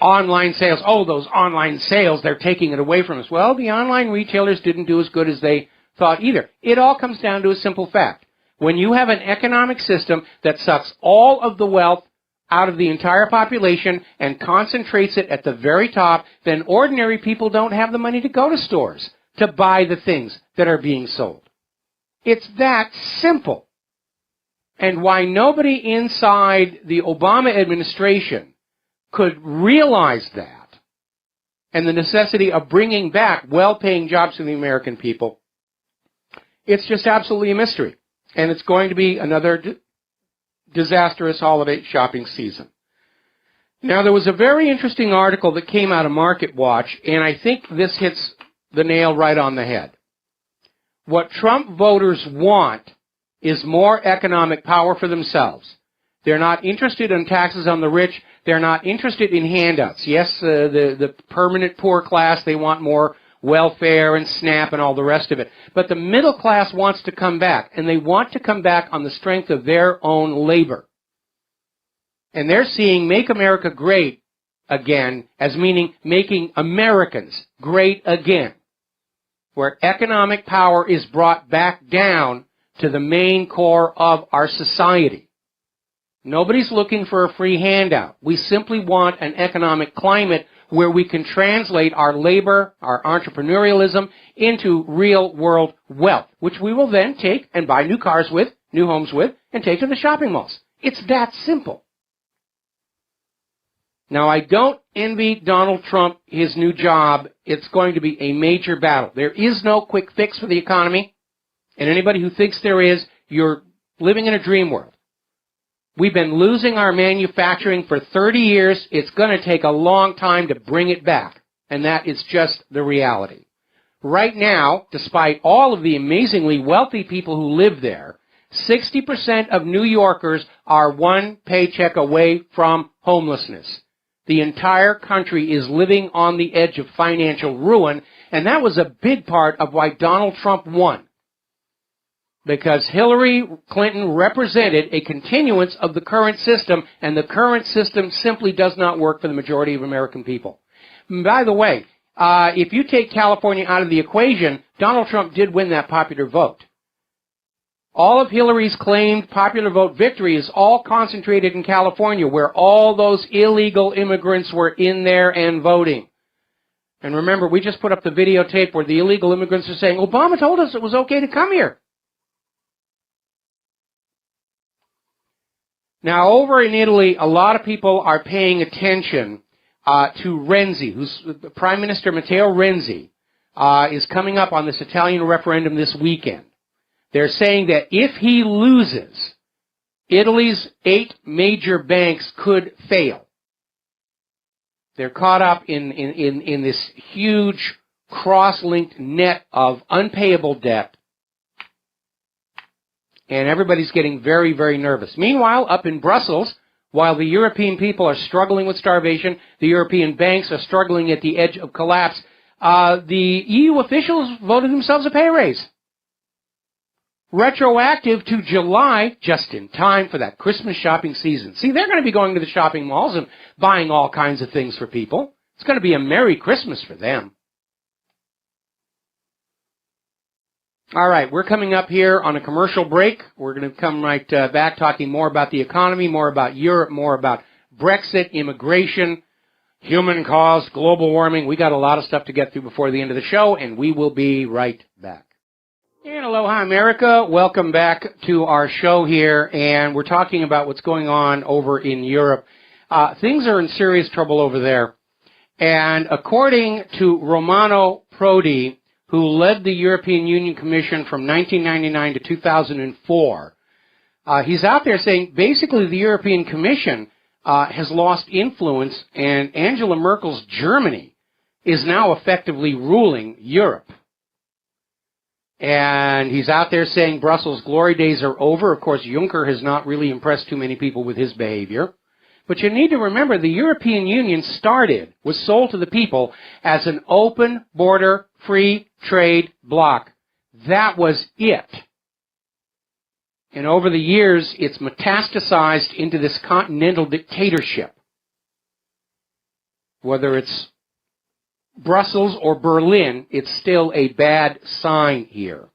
online sales. Oh, those online sales, they're taking it away from us. Well, the online retailers didn't do as good as they thought either. It all comes down to a simple fact. When you have an economic system that sucks all of the wealth out of the entire population and concentrates it at the very top, then ordinary people don't have the money to go to stores to buy the things that are being sold. It's that simple. And why nobody inside the Obama administration could realize that and the necessity of bringing back well-paying jobs to the American people, it's just absolutely a mystery. And it's going to be another disastrous holiday shopping season. Now, there was a very interesting article that came out of Market Watch, and I think this hits the nail right on the head. What Trump voters want is more economic power for themselves. They're not interested in taxes on the rich. They're not interested in handouts. Yes, the permanent poor class, they want more welfare and SNAP and all the rest of it. But the middle class wants to come back, and they want to come back on the strength of their own labor. And they're seeing Make America Great Again as meaning making Americans great again, where economic power is brought back down to the main core of our society. Nobody's looking for a free handout. We simply want an economic climate where we can translate our labor, our entrepreneurialism, into real-world wealth, which we will then take and buy new cars with, new homes with, and take to the shopping malls. It's that simple. Now, I don't envy Donald Trump his new job. It's going to be a major battle. There is no quick fix for the economy, and anybody who thinks there is, you're living in a dream world. We've been losing our manufacturing for 30 years. It's going to take a long time to bring it back, and that is just the reality. Right now, despite all of the amazingly wealthy people who live there, 60% of New Yorkers are one paycheck away from homelessness. The entire country is living on the edge of financial ruin, and that was a big part of why Donald Trump won. Because Hillary Clinton represented a continuance of the current system, and the current system simply does not work for the majority of American people. By the way, if you take California out of the equation, Donald Trump did win that popular vote. All of Hillary's claimed popular vote victory is all concentrated in California, where all those illegal immigrants were in there and voting. And remember, we just put up the videotape where the illegal immigrants are saying, Obama told us it was okay to come here. Now, over in Italy, a lot of people are paying attention to Renzi, who's Prime Minister Matteo Renzi, is coming up on this Italian referendum this weekend. They're saying that if he loses, Italy's 8 major banks could fail. They're caught up in this huge cross-linked net of unpayable debt. And everybody's getting very, very nervous. Meanwhile, up in Brussels, while the European people are struggling with starvation, the European banks are struggling at the edge of collapse, the EU officials voted themselves a pay raise. Retroactive to July, just in time for that Christmas shopping season. See, they're going to be going to the shopping malls and buying all kinds of things for people. It's going to be a Merry Christmas for them. All right, we're coming up here on a commercial break. We're going to come right back talking more about the economy, more about Europe, more about Brexit, immigration, human caused global warming. We got a lot of stuff to get through before the end of the show, and we will be right back. And aloha, America. Welcome back to our show here, and we're talking about what's going on over in Europe. Things are in serious trouble over there, and according to Romano Prodi, who led the European Union Commission from 1999 to 2004, he's out there saying basically the European Commission has lost influence, and Angela Merkel's Germany is now effectively ruling Europe. And he's out there saying Brussels' glory days are over. Of course, Juncker has not really impressed too many people with his behavior. But you need to remember the European Union was sold to the people as an open border, free trade bloc. That was it. And over the years, it's metastasized into this continental dictatorship. Whether it's Brussels or Berlin, it's still a bad sign here.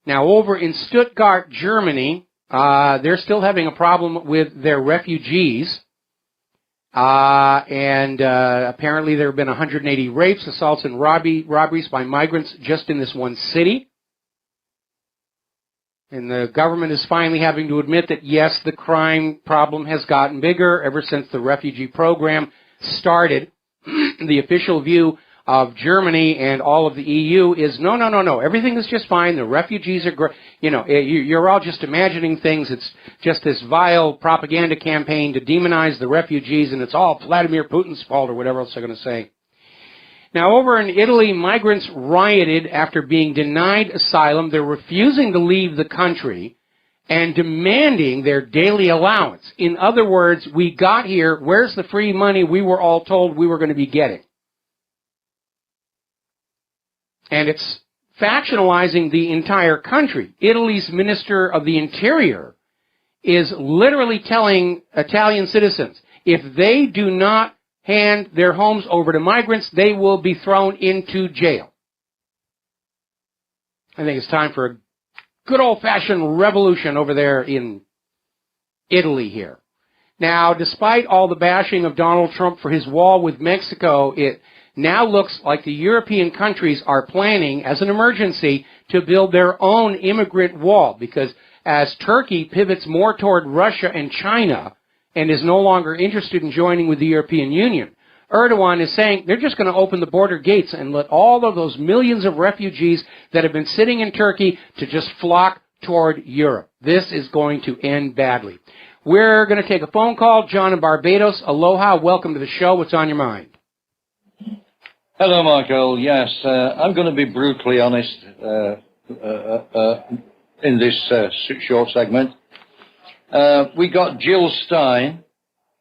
Now, over in Stuttgart, Germany, they're still having a problem with their refugees. Apparently there have been 180 rapes, assaults, and robberies by migrants just in this one city. And the government is finally having to admit that, yes, the crime problem has gotten bigger ever since the refugee program started. The official view of Germany and all of the EU is no. Everything is just fine. The refugees are great. You're all just imagining things. It's just this vile propaganda campaign to demonize the refugees, and it's all Vladimir Putin's fault or whatever else they're going to say. Now, over in Italy, migrants rioted after being denied asylum. They're refusing to leave the country and demanding their daily allowance. In other words, we got here. Where's the free money we were all told we were going to be getting? And it's factionalizing the entire country. Italy's Minister of the Interior is literally telling Italian citizens, if they do not hand their homes over to migrants, they will be thrown into jail. I think it's time for a good old-fashioned revolution over there in Italy here. Now, despite all the bashing of Donald Trump for his wall with Mexico, it now looks like the European countries are planning, as an emergency, to build their own immigrant wall, because as Turkey pivots more toward Russia and China and is no longer interested in joining with the European Union, Erdogan is saying they're just going to open the border gates and let all of those millions of refugees that have been sitting in Turkey to just flock toward Europe. This is going to end badly. We're going to take a phone call. John in Barbados, aloha, welcome to the show. What's on your mind? Hello, Michael. Yes, I'm going to be brutally honest in this short segment. We got Jill Stein,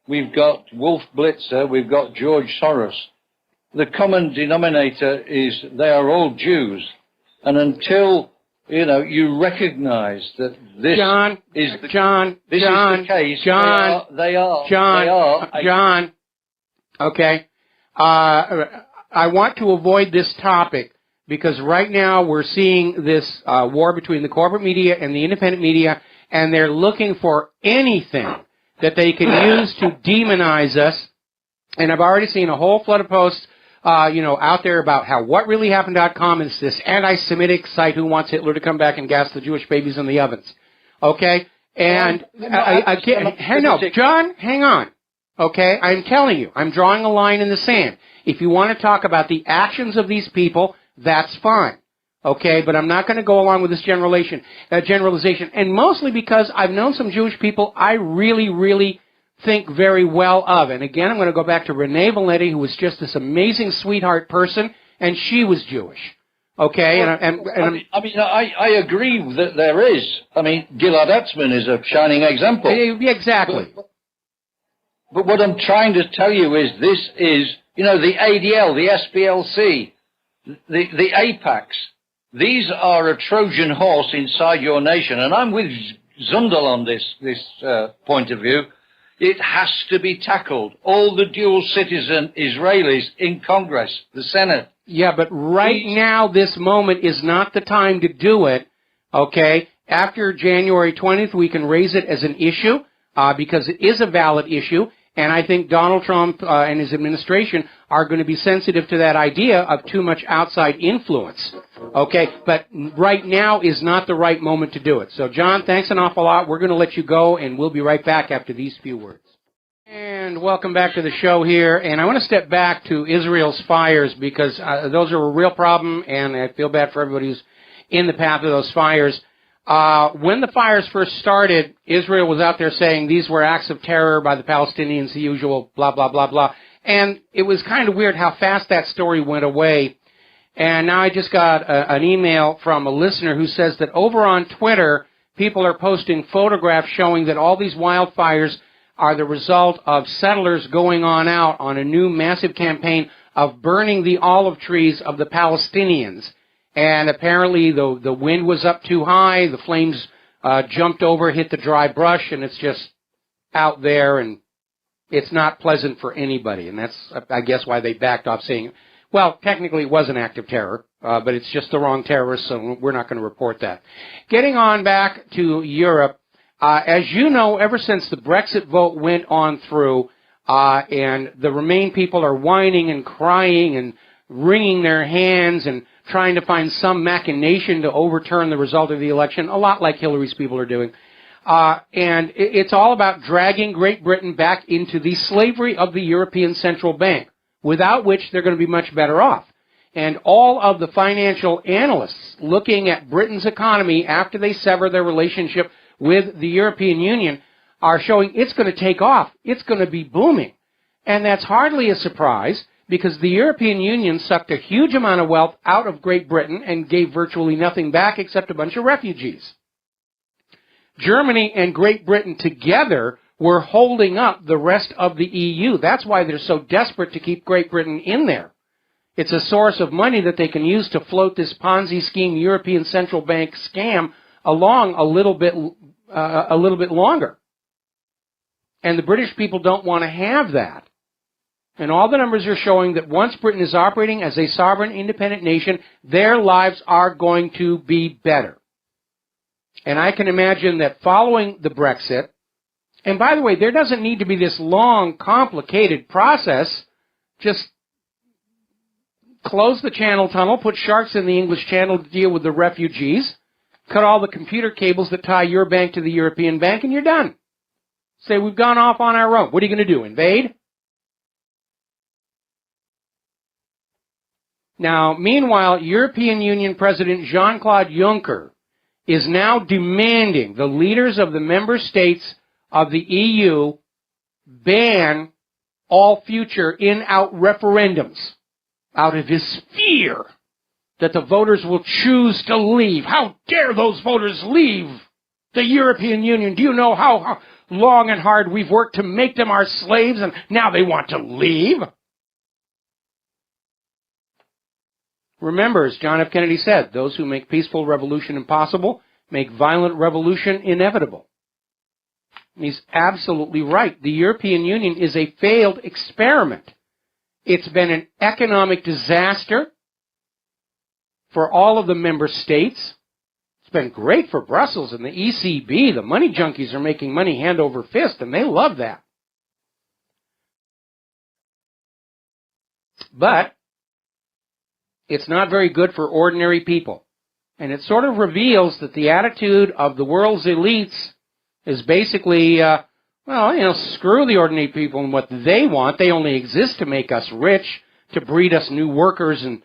we've got Wolf Blitzer, we've got George Soros. The common denominator is they are all Jews. And until, you recognize that this is the case, they are. Okay. I want to avoid this topic because right now we're seeing this war between the corporate media and the independent media, and they're looking for anything that they can use to demonize us. And I've already seen a whole flood of posts, out there about how whatreallyhappened.com is this anti-Semitic site who wants Hitler to come back and gas the Jewish babies in the ovens. Okay? And John, hang on. Okay? I'm telling you, I'm drawing a line in the sand. If you want to talk about the actions of these people, that's fine. Okay, but I'm not going to go along with this generalization, and mostly because I've known some Jewish people I really, really think very well of. And again, I'm going to go back to Renee Valetti, who was just this amazing sweetheart person, and she was Jewish. Okay, I agree that there is. Gilad Atzmon is a shining example. Exactly. But what I'm trying to tell you is this is, the ADL, the SPLC, the APACs. These are a Trojan horse inside your nation, and I'm with Zundel on this point of view. It has to be tackled. All the dual citizen Israelis in Congress, the Senate. Yeah, but now, this moment is not the time to do it, okay? After January 20th, we can raise it as an issue, because it is a valid issue. And I think Donald Trump and his administration are going to be sensitive to that idea of too much outside influence. Okay, but right now is not the right moment to do it. So, John, thanks an awful lot. We're going to let you go, and we'll be right back after these few words. And welcome back to the show here. And I want to step back to Israel's fires because those are a real problem, and I feel bad for everybody who's in the path of those fires. When the fires first started, Israel was out there saying these were acts of terror by the Palestinians, the usual blah, blah, blah, blah. And it was kind of weird how fast that story went away. And now I just got an email from a listener who says that over on Twitter, people are posting photographs showing that all these wildfires are the result of settlers going out on a new massive campaign of burning the olive trees of the Palestinians. And apparently the wind was up too high, the flames jumped over, hit the dry brush, and it's just out there, and it's not pleasant for anybody. And that's, I guess, why they backed off saying, well, technically it was an act of terror, but it's just the wrong terrorists, so we're not going to report that. Getting on back to Europe, as you know, ever since the Brexit vote went on through, and the Remain people are whining and crying and wringing their hands and trying to find some machination to overturn the result of the election, a lot like Hillary's people are doing. And it's all about dragging Great Britain back into the slavery of the European Central Bank, without which they're going to be much better off. And all of the financial analysts looking at Britain's economy after they sever their relationship with the European Union are showing it's going to take off. It's going to be booming. And that's hardly a surprise, because the European Union sucked a huge amount of wealth out of Great Britain and gave virtually nothing back except a bunch of refugees. Germany and Great Britain together were holding up the rest of the EU. That's why they're so desperate to keep Great Britain in there. It's a source of money that they can use to float this Ponzi scheme European Central Bank scam along a little bit longer. And the British people don't want to have that. And all the numbers are showing that once Britain is operating as a sovereign, independent nation, their lives are going to be better. And I can imagine that following the Brexit, and by the way, there doesn't need to be this long, complicated process. Just close the Channel Tunnel, put sharks in the English Channel to deal with the refugees, cut all the computer cables that tie your bank to the European bank, and you're done. Say, we've gone off on our own. What are you going to do, invade? Now, meanwhile, European Union President Jean-Claude Juncker is now demanding the leaders of the member states of the EU ban all future in-out referendums out of his fear that the voters will choose to leave. How dare those voters leave the European Union? Do you know how long and hard we've worked to make them our slaves, and now they want to leave? Remember, as John F. Kennedy said, those who make peaceful revolution impossible make violent revolution inevitable. And he's absolutely right. The European Union is a failed experiment. It's been an economic disaster for all of the member states. It's been great for Brussels and the ECB. The money junkies are making money hand over fist, and they love that. But it's not very good for ordinary people. And it sort of reveals that the attitude of the world's elites is basically, screw the ordinary people and what they want. They only exist to make us rich, to breed us new workers and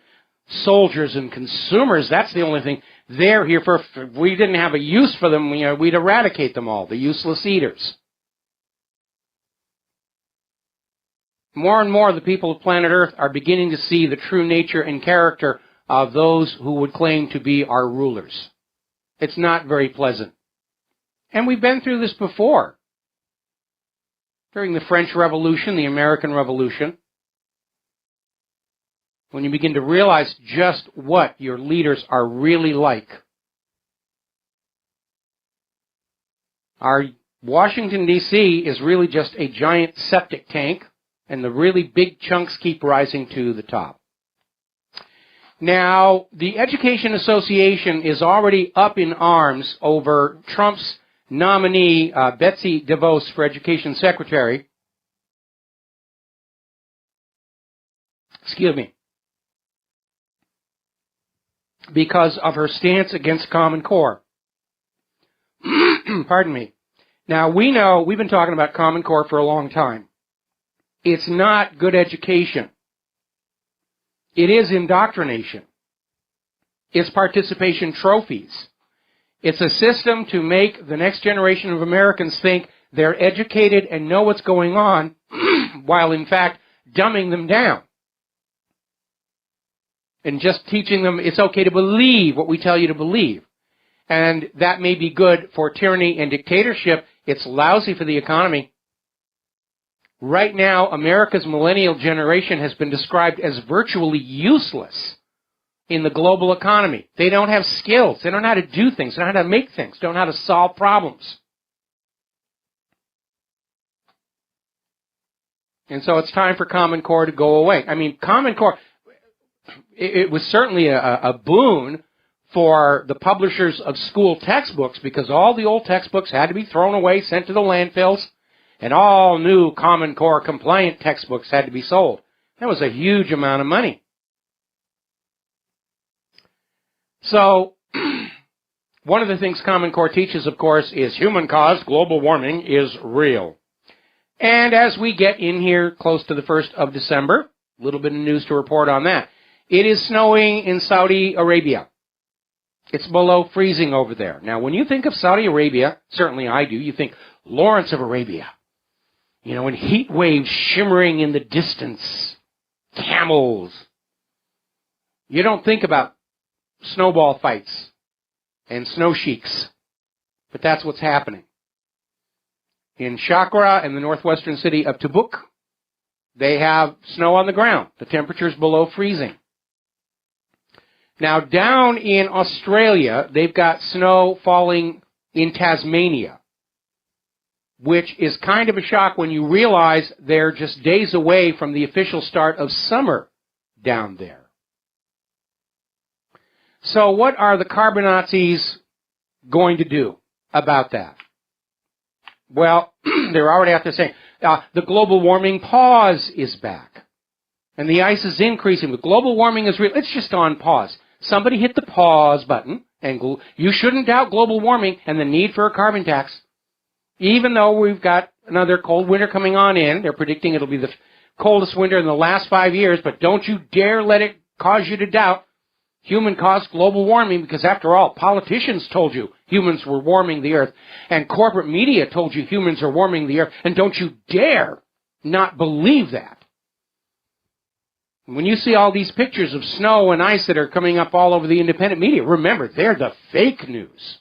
soldiers and consumers. That's the only thing they're here for. If we didn't have a use for them, we'd eradicate them all, the useless eaters. More and more, the people of planet Earth are beginning to see the true nature and character of those who would claim to be our rulers. It's not very pleasant. And we've been through this before. During the French Revolution, the American Revolution, when you begin to realize just what your leaders are really like. Our Washington, D.C. is really just a giant septic tank, and the really big chunks keep rising to the top. Now, the Education Association is already up in arms over Trump's nominee, Betsy DeVos, for Education Secretary. Excuse me. Because of her stance against Common Core. Pardon me. Now, we know, we've been talking about Common Core for a long time. It's not good education. It is indoctrination. It's participation trophies. It's a system to make the next generation of Americans think they're educated and know what's going on, while in fact dumbing them down. and just teaching them it's okay to believe what we tell you to believe. And that may be good for tyranny and dictatorship. It's lousy for the economy. Right now, America's millennial generation has been described as virtually useless in the global economy. They don't have skills. They don't know how to do things. They don't know how to make things. They don't know how to solve problems. And so it's time for Common Core to go away. I mean, Common Core, it was certainly a boon for the publishers of school textbooks because all the old textbooks had to be thrown away, sent to the landfills, and all new Common Core compliant textbooks had to be sold. That was a huge amount of money. So, one of the things Common Core teaches, of course, is human-caused global warming is real. And as we get in here close to the 1st of December, a little bit of news to report on that. It is snowing in Saudi Arabia. It's below freezing over there. Now, when you think of Saudi Arabia, certainly I do, you think Lawrence of Arabia. You know, and heat waves shimmering in the distance, camels. You don't think about snowball fights and snow sheiks, but that's what's happening. In Shakra and the northwestern city of Tabuk, they have snow on the ground. The temperature's below freezing. Now, down in Australia, they've got snow falling in Tasmania, which is kind of a shock when you realize they're just days away from the official start of summer down there. So what are the carbon-Nazis going to do about that? Well, they're already out there saying, the global warming pause is back. And the ice is increasing. The global warming is real. It's just on pause. Somebody hit the pause button, and you shouldn't doubt global warming and the need for a carbon tax. Even though we've got another cold winter coming on in, they're predicting it'll be the coldest winter in the last 5 years, but don't you dare let it cause you to doubt human-caused global warming, because after all, politicians told you humans were warming the earth, and corporate media told you humans are warming the earth, and don't you dare not believe that. When you see all these pictures of snow and ice that are coming up all over the independent media, remember, they're the fake news.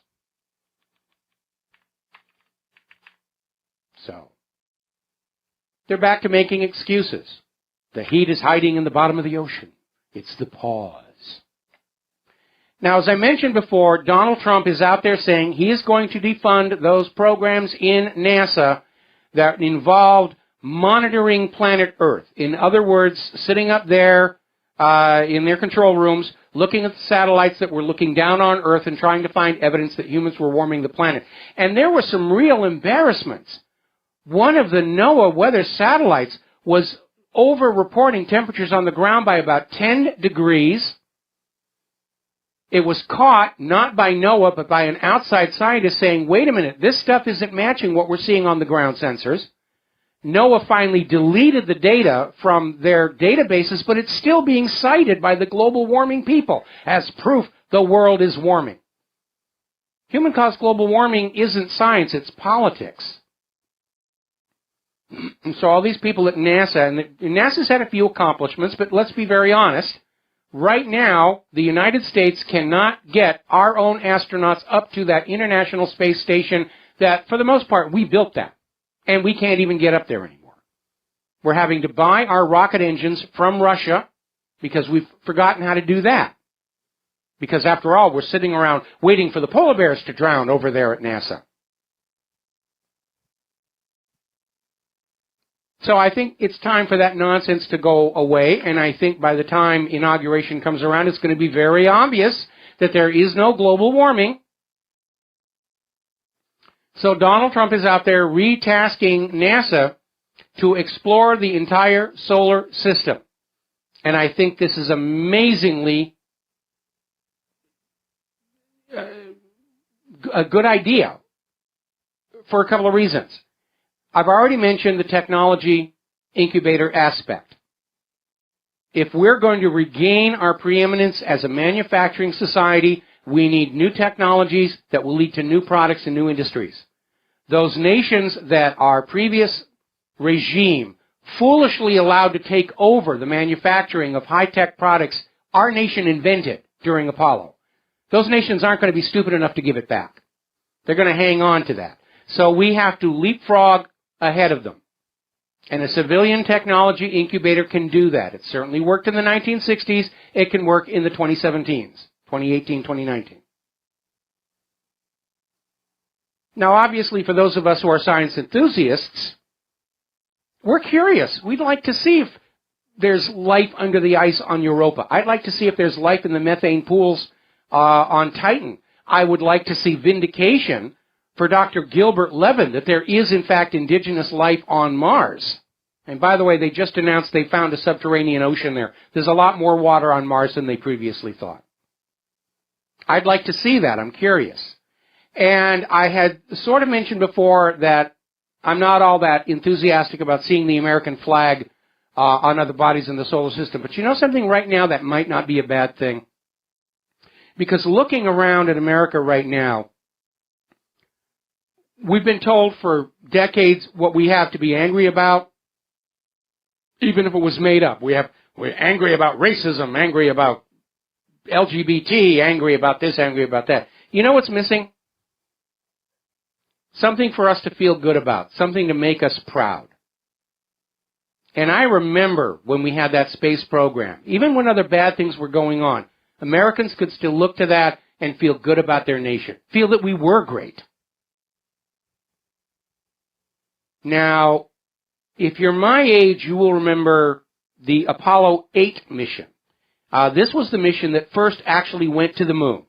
So, they're back to making excuses. The heat is hiding in the bottom of the ocean. It's the pause. Now, as I mentioned before, Donald Trump is out there saying he is going to defund those programs in NASA that involved monitoring planet Earth. In other words, sitting up there in their control rooms, looking at the satellites that were looking down on Earth and trying to find evidence that humans were warming the planet. And there were some real embarrassments. One of the NOAA weather satellites was over-reporting temperatures on the ground by about 10 degrees. It was caught, not by NOAA, but by an outside scientist saying, wait a minute, this stuff isn't matching what we're seeing on the ground sensors. NOAA finally deleted the data from their databases, but it's still being cited by the global warming people as proof the world is warming. Human-caused global warming isn't science, it's politics. And so all these people at NASA, and NASA's had a few accomplishments, but let's be very honest. Right now, the United States cannot get our own astronauts up to that International Space Station that, for the most part, we built that. And we can't even get up there anymore. We're having to buy our rocket engines from Russia because we've forgotten how to do that. Because after all, we're sitting around waiting for the polar bears to drown over there at NASA. So I think it's time for that nonsense to go away, and I think by the time inauguration comes around, it's going to be very obvious that there is no global warming. So Donald Trump is out there retasking NASA to explore the entire solar system. And I think this is amazingly a good idea for a couple of reasons. I've already mentioned the technology incubator aspect. If we're going to regain our preeminence as a manufacturing society, we need new technologies that will lead to new products and new industries. Those nations that our previous regime foolishly allowed to take over the manufacturing of high-tech products our nation invented during Apollo. Those nations aren't going to be stupid enough to give it back. They're going to hang on to that. So we have to leapfrog ahead of them. And a civilian technology incubator can do that. It certainly worked in the 1960s. It can work in the 2017s, 2018, 2019. Now, obviously, for those of us who are science enthusiasts, we're curious. We'd like to see if there's life under the ice on Europa. I'd like to see if there's life in the methane pools on Titan. I would like to see vindication for Dr. Gilbert Levin that there is, in fact, indigenous life on Mars. And by the way, they just announced they found a subterranean ocean there. There's a lot more water on Mars than they previously thought. I'd like to see that. I'm curious. And I had sort of mentioned before that I'm not all that enthusiastic about seeing the American flag on other bodies in the solar system. But you know something right now that might not be a bad thing? Because looking around at America right now, we've been told for decades what we have to be angry about, even if it was made up. We're angry about racism, angry about LGBT, angry about this, angry about that. You know what's missing? Something for us to feel good about, something to make us proud. And I remember when we had that space program, even when other bad things were going on, Americans could still look to that and feel good about their nation, feel that we were great. Now, if you're my age, you will remember the Apollo 8 mission. This was the mission that first actually went to the moon.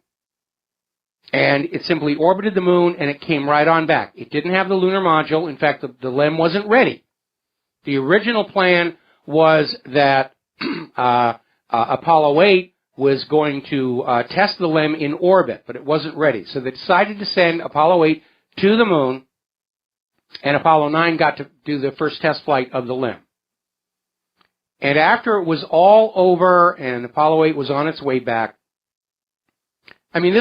And it simply orbited the moon, and it came right on back. It didn't have the lunar module. In fact, the LEM wasn't ready. The original plan was that Apollo 8 was going to test the LEM in orbit, but it wasn't ready. So they decided to send Apollo 8 to the moon, and Apollo 9 got to do the first test flight of the LEM. And after it was all over and Apollo 8 was on its way back, I mean,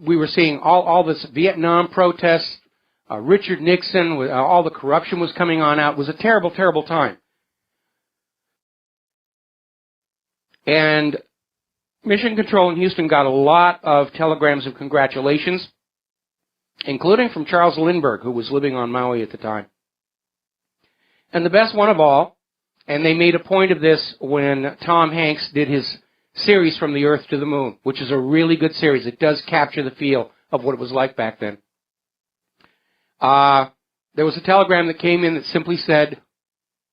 we were seeing all this Vietnam protests, Richard Nixon, all the corruption was coming on out. It was a terrible, terrible time. And Mission Control in Houston got a lot of telegrams of congratulations, including from Charles Lindbergh, who was living on Maui at the time. And the best one of all, and they made a point of this when Tom Hanks did his series From the Earth to the Moon, which is a really good series. It does capture the feel of what it was like back then. There was a telegram that came in that simply said,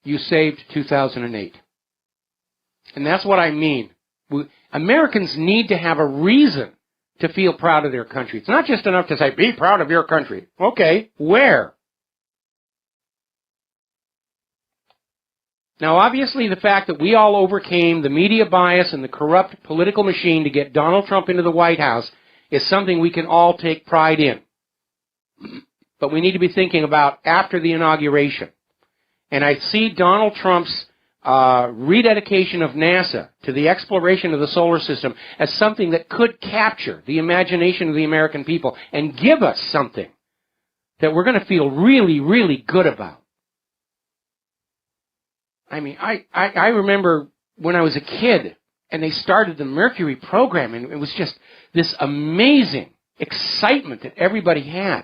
"You saved 2008. And that's what I mean. Americans need to have a reason to feel proud of their country. It's not just enough to say, be proud of your country. Okay, where? Now, obviously, the fact that we all overcame the media bias and the corrupt political machine to get Donald Trump into the White House is something we can all take pride in. But we need to be thinking about after the inauguration. And I see Donald Trump's rededication of NASA to the exploration of the solar system as something that could capture the imagination of the American people and give us something that we're going to feel really, really good about. I mean, I remember when I was a kid and they started the Mercury program, and it was just this amazing excitement that everybody had.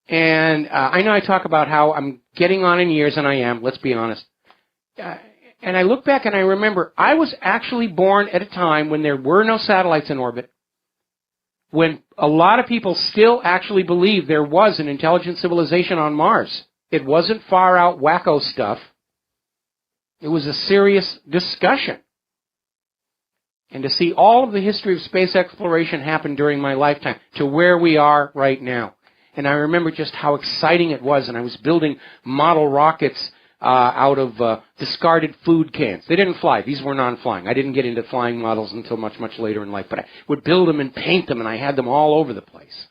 And I know I talk about how I'm getting on in years, and I am, let's be honest. And I look back and I remember I was actually born at a time when there were no satellites in orbit, when a lot of people still actually believed there was an intelligent civilization on Mars. It wasn't far out wacko stuff. It was a serious discussion. And to see all of the history of space exploration happen during my lifetime to where we are right now. And I remember just how exciting it was. And I was building model rockets out of discarded food cans. They didn't fly. These were non-flying. I didn't get into flying models until much, much later in life. But I would build them and paint them, and I had them all over the place.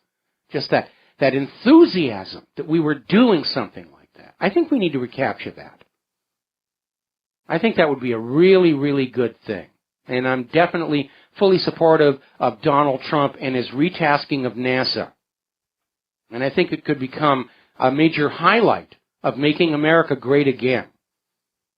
Just that enthusiasm that we were doing something like that. I think we need to recapture that. I think that would be a really, really good thing. And I'm definitely fully supportive of Donald Trump and his retasking of NASA. And I think it could become a major highlight of making America great again.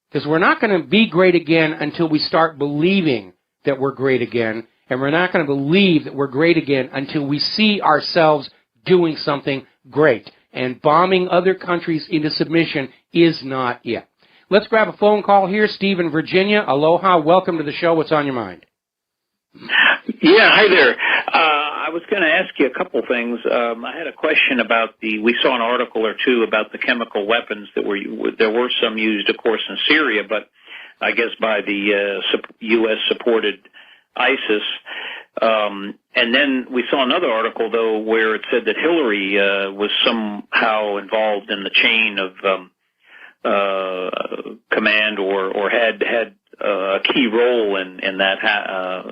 Because we're not going to be great again until we start believing that we're great again, and we're not going to believe that we're great again until we see ourselves doing something great. And bombing other countries into submission is not it. Let's grab a phone call here. Steve in Virginia. Aloha. Welcome to the show. What's on your mind? Yeah, hi there. I was going to ask you a couple things. I had a question about we saw an article or two about the chemical weapons there were some used, of course, in Syria, but I guess by the U.S.-supported ISIS. And then we saw another article, though, where it said that Hillary was somehow involved in the chain of command or had a key role in that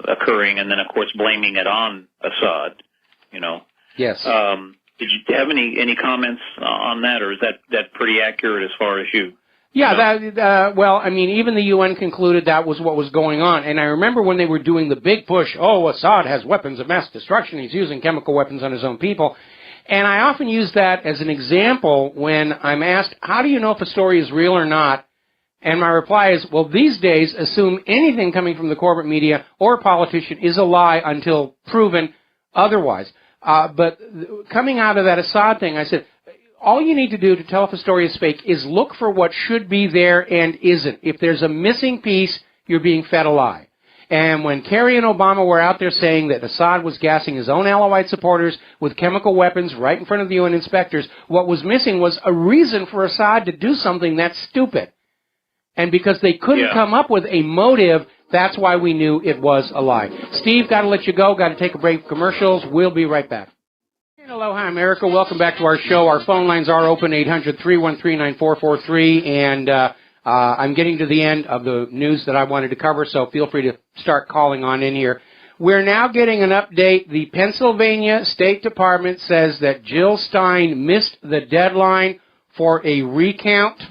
occurring, and then, of course, blaming it on Assad, you know. Yes. Did you have any comments on that, or is that pretty accurate as far as you? Yeah, well, I mean, even the UN concluded that was what was going on. And I remember when they were doing the big push, Assad has weapons of mass destruction. He's using chemical weapons on his own people. And I often use that as an example when I'm asked, how do you know if a story is real or not? And my reply is, well, these days, assume anything coming from the corporate media or politician is a lie until proven otherwise. But coming out of that Assad thing, I said, all you need to do to tell if a story is fake is look for what should be there and isn't. If there's a missing piece, you're being fed a lie. And when Kerry and Obama were out there saying that Assad was gassing his own Alawite supporters with chemical weapons right in front of the UN inspectors, what was missing was a reason for Assad to do something that stupid. And because they couldn't come up with a motive, that's why we knew it was a lie. Steve, got to let you go. Got to take a break for commercials. We'll be right back. Aloha, America. Welcome back to our show. Our phone lines are open, 800-313-9443, and I'm getting to the end of the news that I wanted to cover, so feel free to start calling on in here. We're now getting an update. The Pennsylvania State Department says that Jill Stein missed the deadline for a recount,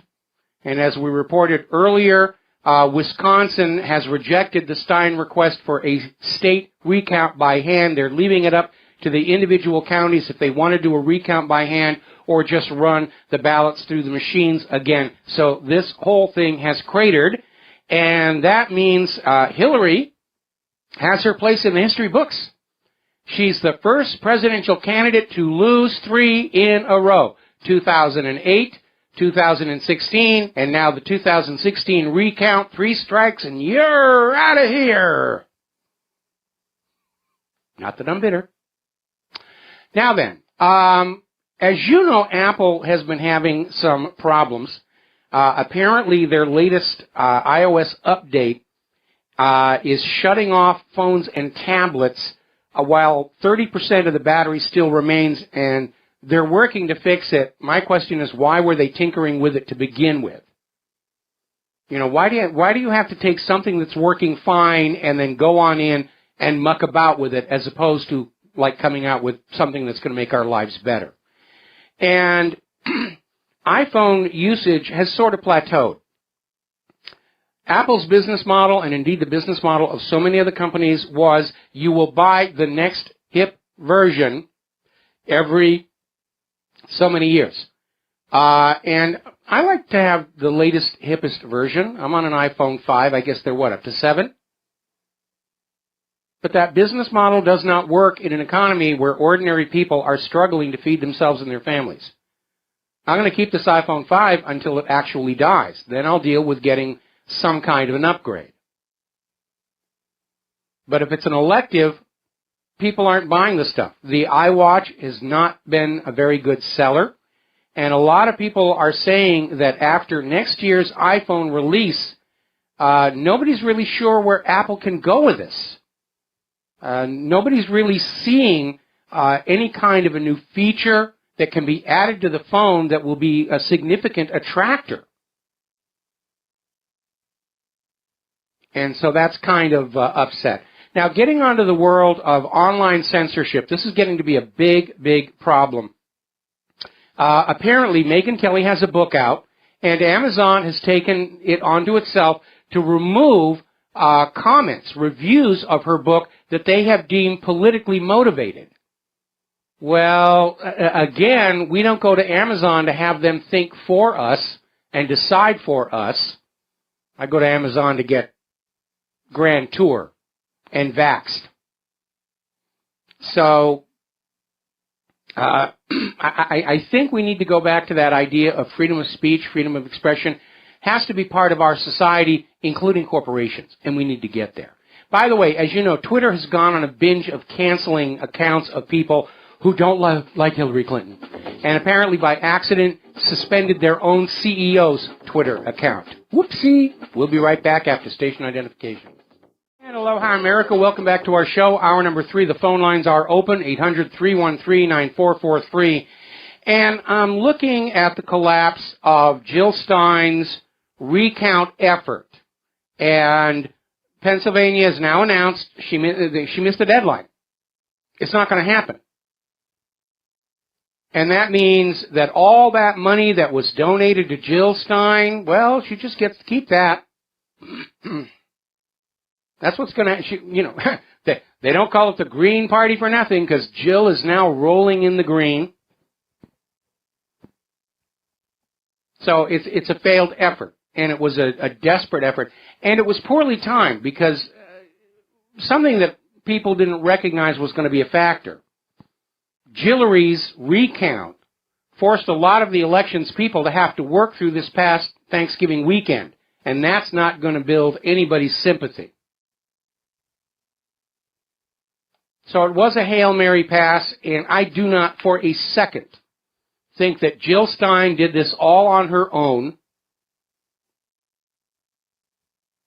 and as we reported earlier, Wisconsin has rejected the Stein request for a state recount by hand. They're leaving it up to the individual counties if they want to do a recount by hand or just run the ballots through the machines again. So this whole thing has cratered, and that means Hillary has her place in the history books. She's the first presidential candidate to lose 3 in a row, 2008, 2016, and now the 2016 recount, 3 strikes, and you're out of here. Not that I'm bitter. Now then, as you know, Apple has been having some problems. Apparently, their latest iOS update is shutting off phones and tablets while 30% of the battery still remains, and they're working to fix it. My question is, why were they tinkering with it to begin with? You know, why do you have to take something that's working fine and then go on in and muck about with it as opposed to like coming out with something that's going to make our lives better? And iPhone usage has sort of plateaued. Apple's business model, and indeed the business model of so many other companies, was you will buy the next hip version every so many years. And I like to have the latest, hippest version. I'm on an iPhone 5. I guess they're up to 7? But that business model does not work in an economy where ordinary people are struggling to feed themselves and their families. I'm going to keep this iPhone 5 until it actually dies. Then I'll deal with getting some kind of an upgrade. But if it's an elective, people aren't buying the stuff. The iWatch has not been a very good seller. And a lot of people are saying that after next year's iPhone release, nobody's really sure where Apple can go with this. Nobody's really seeing any kind of a new feature that can be added to the phone that will be a significant attractor. And so that's kind of upset. Now, getting onto the world of online censorship, this is getting to be a big, big problem. Apparently, Megyn Kelly has a book out, and Amazon has taken it onto itself to remove comments, reviews of her book that they have deemed politically motivated. Well, again, we don't go to Amazon to have them think for us and decide for us. I go to Amazon to get Grand Tour and vaxxed. So I think we need to go back to that idea of freedom of speech, freedom of expression has to be part of our society, including corporations, and we need to get there. By the way, as you know, Twitter has gone on a binge of canceling accounts of people who don't like Hillary Clinton, and apparently by accident suspended their own CEO's Twitter account. Whoopsie! We'll be right back after station identification. And aloha, America. Welcome back to our show. Hour number 3. The phone lines are open, 800-313-9443. And I'm looking at the collapse of Jill Stein's recount effort. And Pennsylvania has now announced she missed the deadline. It's not going to happen. And that means that all that money that was donated to Jill Stein, well, she just gets to keep that. That's what's going to, they don't call it the Green Party for nothing because Jill is now rolling in the green. So it's a failed effort, and it was a desperate effort. And it was poorly timed because something that people didn't recognize was going to be a factor. Hillary's recount forced a lot of the election's people to have to work through this past Thanksgiving weekend, and that's not going to build anybody's sympathy. So it was a Hail Mary pass, and I do not for a second think that Jill Stein did this all on her own,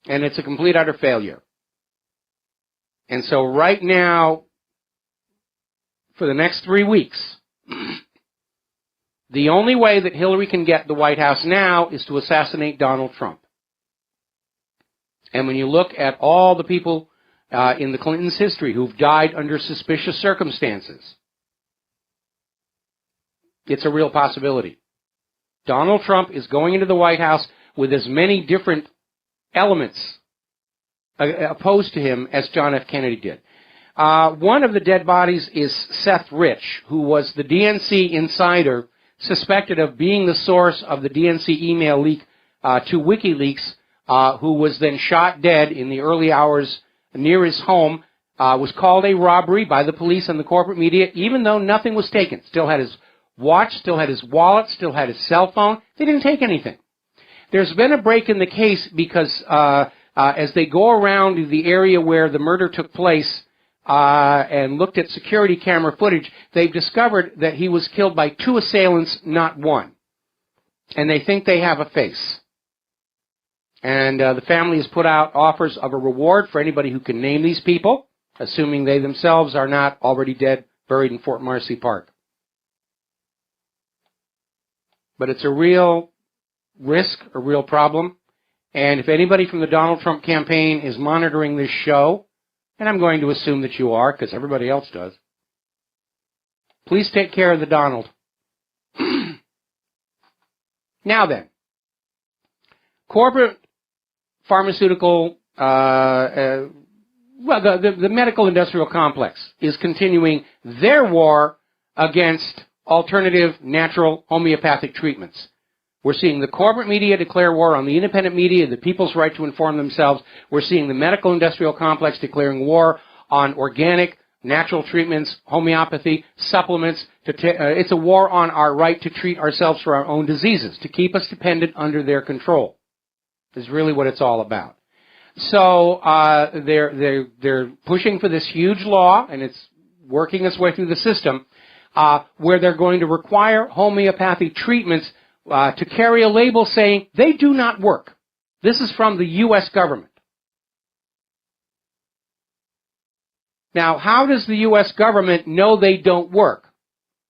and it's a complete utter failure. And so right now, for the next 3 weeks, the only way that Hillary can get the White House now is to assassinate Donald Trump. And when you look at all the people in the Clintons' history who've died under suspicious circumstances, it's a real possibility. Donald Trump is going into the White House with as many different elements opposed to him as John F. Kennedy did. One of the dead bodies is Seth Rich, who was the DNC insider suspected of being the source of the DNC email leak to WikiLeaks, who was then shot dead in the early hours near his home, was called a robbery by the police and the corporate media, even though nothing was taken. Still had his watch, still had his wallet, still had his cell phone. They didn't take anything. There's been a break in the case because as they go around the area where the murder took place, and looked at security camera footage, they've discovered that he was killed by 2 assailants, not 1. And they think they have a face. And the family has put out offers of a reward for anybody who can name these people, assuming they themselves are not already dead, buried in Fort Marcy Park. But it's a real risk, a real problem. And if anybody from the Donald Trump campaign is monitoring this show, and I'm going to assume that you are, because everybody else does, please take care of the Donald. Now then, corporate pharmaceutical, the medical industrial complex is continuing their war against alternative natural homeopathic treatments. We're seeing the corporate media declare war on the independent media, the people's right to inform themselves. We're seeing the medical industrial complex declaring war on organic, natural treatments, homeopathy, supplements. It's a war on our right to treat ourselves for our own diseases, to keep us dependent under their control, is really what it's all about. So they're pushing for this huge law, and it's working its way through the system, where they're going to require homeopathic treatments to carry a label saying they do not work. This is from the U.S. government. Now, how does the U.S. government know they don't work?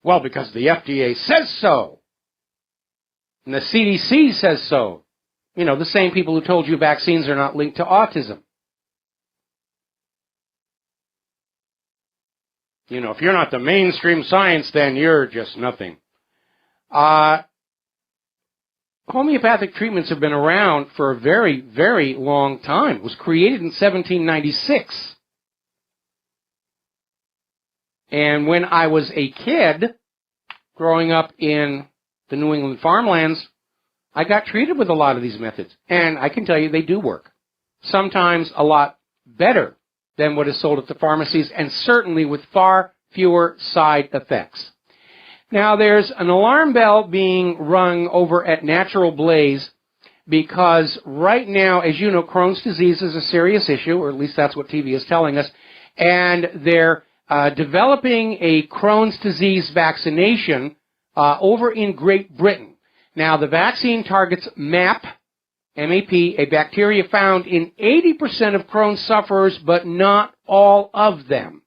Well, because the FDA says so. And the CDC says so. You know, the same people who told you vaccines are not linked to autism. You know, if you're not the mainstream science, then you're just nothing. Homeopathic treatments have been around for a very, very long time. It was created in 1796. And when I was a kid, growing up in the New England farmlands, I got treated with a lot of these methods. And I can tell you they do work. Sometimes a lot better than what is sold at the pharmacies, and certainly with far fewer side effects. Now, there's an alarm bell being rung over at Natural Blaze because right now, as you know, Crohn's disease is a serious issue, or at least that's what TV is telling us, and they're developing a Crohn's disease vaccination over in Great Britain. Now, the vaccine targets MAP, M-A-P, a bacteria found in 80% of Crohn's sufferers, but not all of them,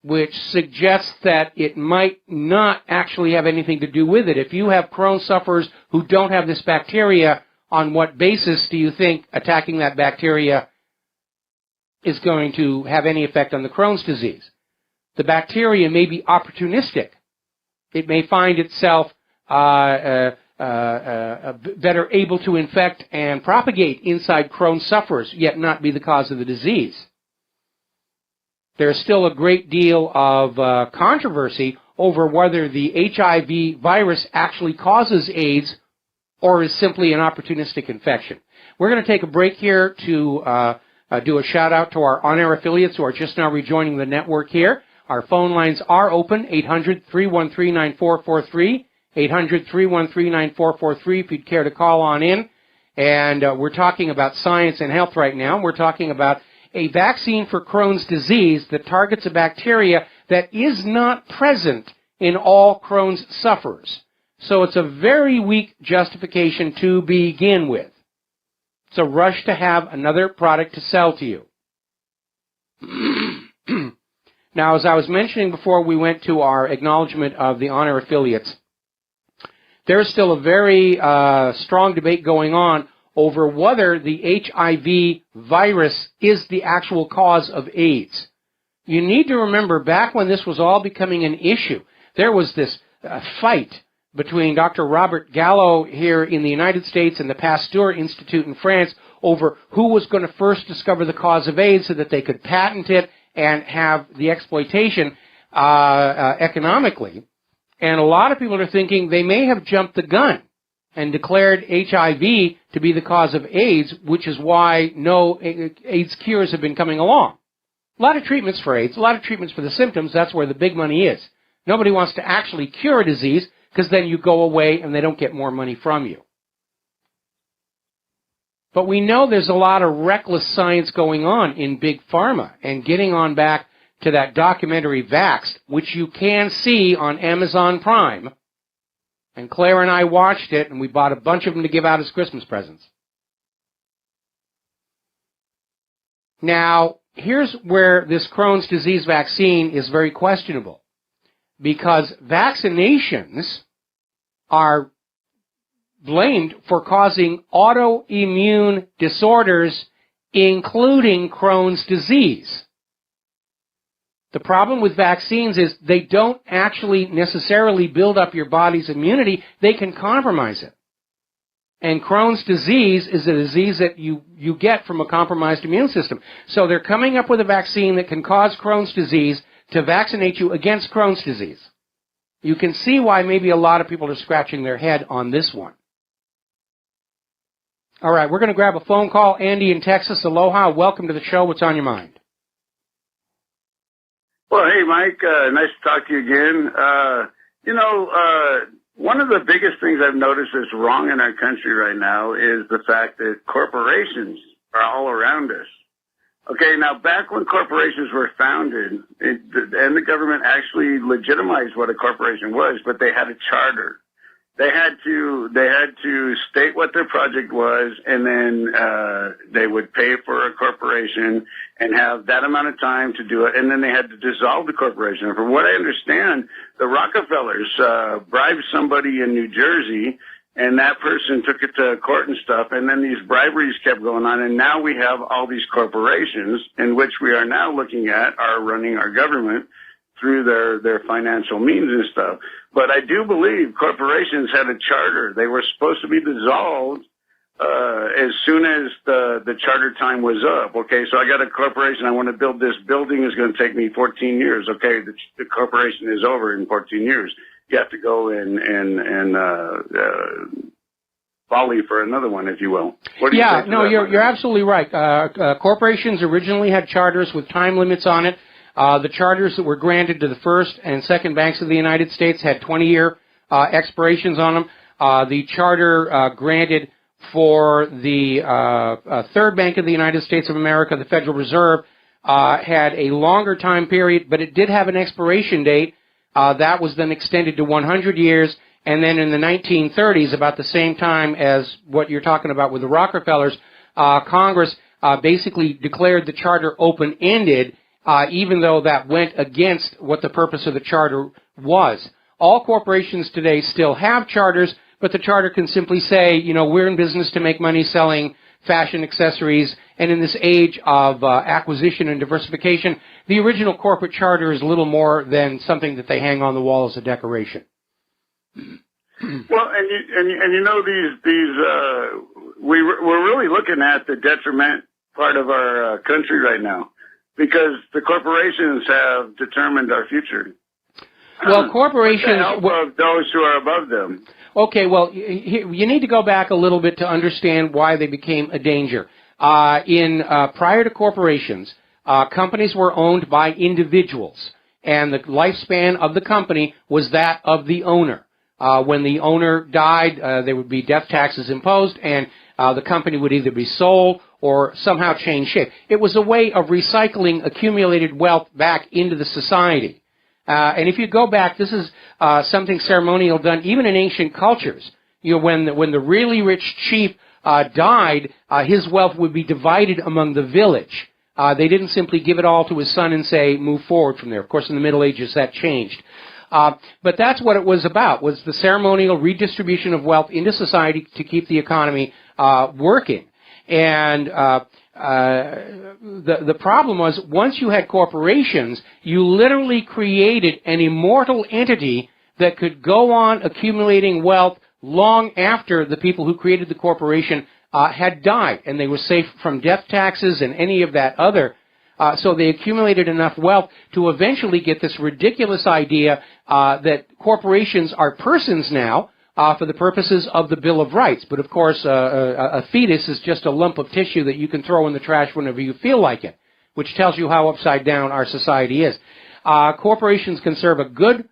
which suggests that it might not actually have anything to do with it. If you have Crohn's sufferers who don't have this bacteria, on what basis do you think attacking that bacteria is going to have any effect on the Crohn's disease? The bacteria may be opportunistic. It may find itself better able to infect and propagate inside Crohn's sufferers, yet not be the cause of the disease. There's still a great deal of controversy over whether the HIV virus actually causes AIDS or is simply an opportunistic infection. We're going to take a break here to do a shout-out to our on-air affiliates who are just now rejoining the network here. Our phone lines are open, 800-313-9443, 800-313-9443 if you'd care to call on in. And we're talking about science and health right now. We're talking about a vaccine for Crohn's disease that targets a bacteria that is not present in all Crohn's sufferers. So it's a very weak justification to begin with. It's a rush to have another product to sell to you. Now, as I was mentioning before we went to our acknowledgement of the on-air affiliates, there's still a very strong debate going on over whether the HIV virus is the actual cause of AIDS. You need to remember, back when this was all becoming an issue, there was this fight between Dr. Robert Gallo here in the United States and the Pasteur Institute in France over who was going to first discover the cause of AIDS so that they could patent it and have the exploitation economically. And a lot of people are thinking they may have jumped the gun and declared HIV to be the cause of AIDS, which is why no AIDS cures have been coming along. A lot of treatments for AIDS, a lot of treatments for the symptoms, that's where the big money is. Nobody wants to actually cure a disease because then you go away and they don't get more money from you. But we know there's a lot of reckless science going on in big pharma, and getting on back to that documentary Vaxxed, which you can see on Amazon Prime. And Claire and I watched it, and we bought a bunch of them to give out as Christmas presents. Now, here's where this Crohn's disease vaccine is very questionable, because vaccinations are blamed for causing autoimmune disorders, including Crohn's disease. The problem with vaccines is they don't actually necessarily build up your body's immunity. They can compromise it. And Crohn's disease is a disease that you get from a compromised immune system. So they're coming up with a vaccine that can cause Crohn's disease to vaccinate you against Crohn's disease. You can see why maybe a lot of people are scratching their head on this one. All right, we're going to grab a phone call. Andy in Texas, aloha. Welcome to the show. What's on your mind? Well, hey, Mike, nice to talk to you again. One of the biggest things I've noticed is wrong in our country right now is the fact that corporations are all around us. Okay, now back when corporations were founded, and the government actually legitimized what a corporation was, but they had a charter. They had to state what their project was, and then they would pay for a corporation and have that amount of time to do it, and then they had to dissolve the corporation. And from what I understand, the Rockefellers bribed somebody in New Jersey, and that person took it to court and stuff, and then these briberies kept going on, and now we have all these corporations in which we are now looking at are running our government through their financial means and stuff. But I do believe corporations had a charter. They were supposed to be dissolved as soon as the charter time was up. Okay, so I got a corporation. I want to build this building. It's going to take me 14 years. Okay, the corporation is over in 14 years. You have to go and folly for another one, if you will. What do you Yeah, say to no, that, you're absolutely right. Corporations originally had charters with time limits on it. The charters that were granted to the first and second banks of the United States had 20-year expirations on them. The charter granted for the third bank of the United States of America, the Federal Reserve, had a longer time period, but it did have an expiration date. That was then extended to 100 years. And then in the 1930s, about the same time as what you're talking about with the Rockefellers, Congress basically declared the charter open-ended, even though that went against what the purpose of the charter was. All corporations today still have charters, but the charter can simply say, you know, we're in business to make money selling fashion accessories, and in this age of acquisition and diversification, the original corporate charter is little more than something that they hang on the wall as a decoration. Well, and you know we're really looking at the detriment part of our country right now, because the corporations have determined our future. Well, corporations with the help of those who are above them. Okay, well, you need to go back a little bit to understand why they became a danger. Prior to corporations, companies were owned by individuals, and the lifespan of the company was that of the owner. When the owner died, there would be death taxes imposed, and the company would either be sold or somehow change shape. It was a way of recycling accumulated wealth back into the society. And if you go back, this is something ceremonial done even in ancient cultures. You know, when the really rich chief died, his wealth would be divided among the village. They didn't simply give it all to his son and say, move forward from there. Of course, in the Middle Ages, that changed. But that's what it was about, was the ceremonial redistribution of wealth into society to keep the economy working. And the problem was, once you had corporations, you literally created an immortal entity that could go on accumulating wealth long after the people who created the corporation had died, and they were safe from death taxes and any of that other. So they accumulated enough wealth to eventually get this ridiculous idea that corporations are persons now for the purposes of the Bill of Rights. But of course, a fetus is just a lump of tissue that you can throw in the trash whenever you feel like it, which tells you how upside down our society is. Corporations can serve a good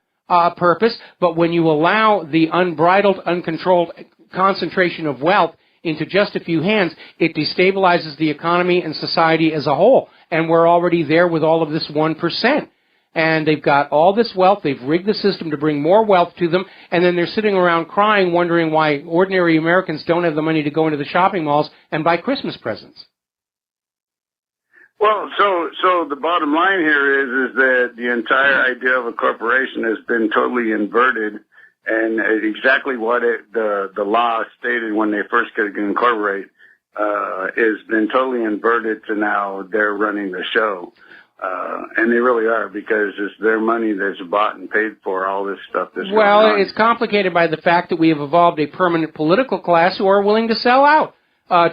purpose, but when you allow the unbridled, uncontrolled concentration of wealth into just a few hands, it destabilizes the economy and society as a whole. And we're already there with all of this 1%. And they've got all this wealth, they've rigged the system to bring more wealth to them, and then they're sitting around crying, wondering why ordinary Americans don't have the money to go into the shopping malls and buy Christmas presents. Well, so the bottom line here is that the entire idea of a corporation has been totally inverted, and exactly what the law stated when they first could incorporate has been totally inverted to now they're running the show. And they really are, because it's their money that's bought and paid for all this stuff. Well, it's complicated by the fact that we have evolved a permanent political class who are willing to sell out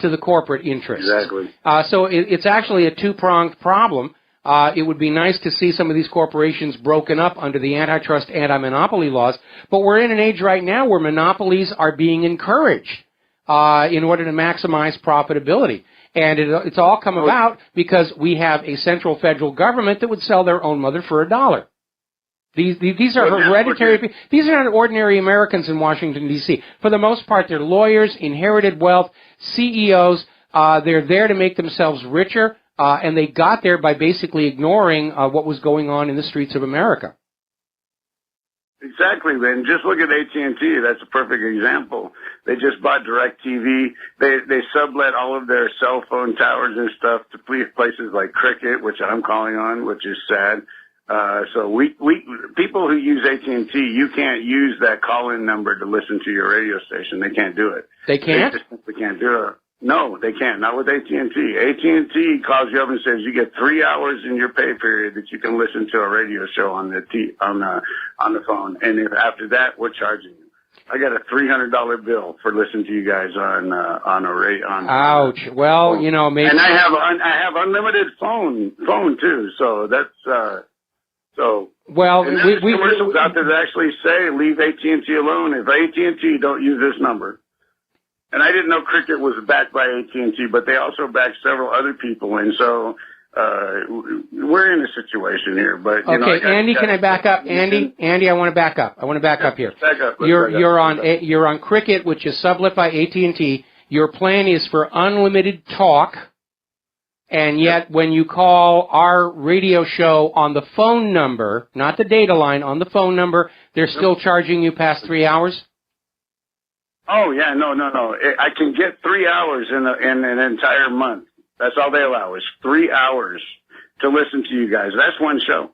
to the corporate interests. Exactly. So it's actually a two-pronged problem. It would be nice to see some of these corporations broken up under the antitrust, anti-monopoly laws, but we're in an age right now where monopolies are being encouraged in order to maximize profitability. And it's all come about because we have a central federal government that would sell their own mother for $1. These are hereditary. These are not ordinary Americans in Washington, D.C. For the most part, they're lawyers, inherited wealth, CEOs. They're there to make themselves richer, and they got there by basically ignoring what was going on in the streets of America. Exactly, man. Just look at AT&T. That's a perfect example. They just bought DirecTV. They sublet all of their cell phone towers and stuff to places like Cricket, which I'm calling on, which is sad. So we people who use AT&T, you can't use that call-in number to listen to your radio station. They can't do it. They can't? They just simply can't do it. No, they can't. Not with AT&T. AT&T calls you up and says you get 3 hours in your pay period that you can listen to a radio show on the phone, and if after that we're charging you. I got a $300 bill for listening to you guys on a radio. Ouch. Well, phone. You know, maybe. And I have unlimited phone too. So that's so. Well, and there's commercials out there that actually say leave AT&T alone. If AT&T don't use this number. And I didn't know Cricket was backed by AT&T, but they also backed several other people. And so, we're in a situation here, but you know, Andy, can I back up? Andy, I want to back up. Up here. Back up. You're on Cricket, which is sublet by AT&T. Your plan is for unlimited talk, and yet when you call our radio show on the phone number, not the data line, on the phone number, they're still charging you past 3 hours? Oh yeah, no. I can get 3 hours in an entire month. That's all they allow is 3 hours to listen to you guys. That's one show.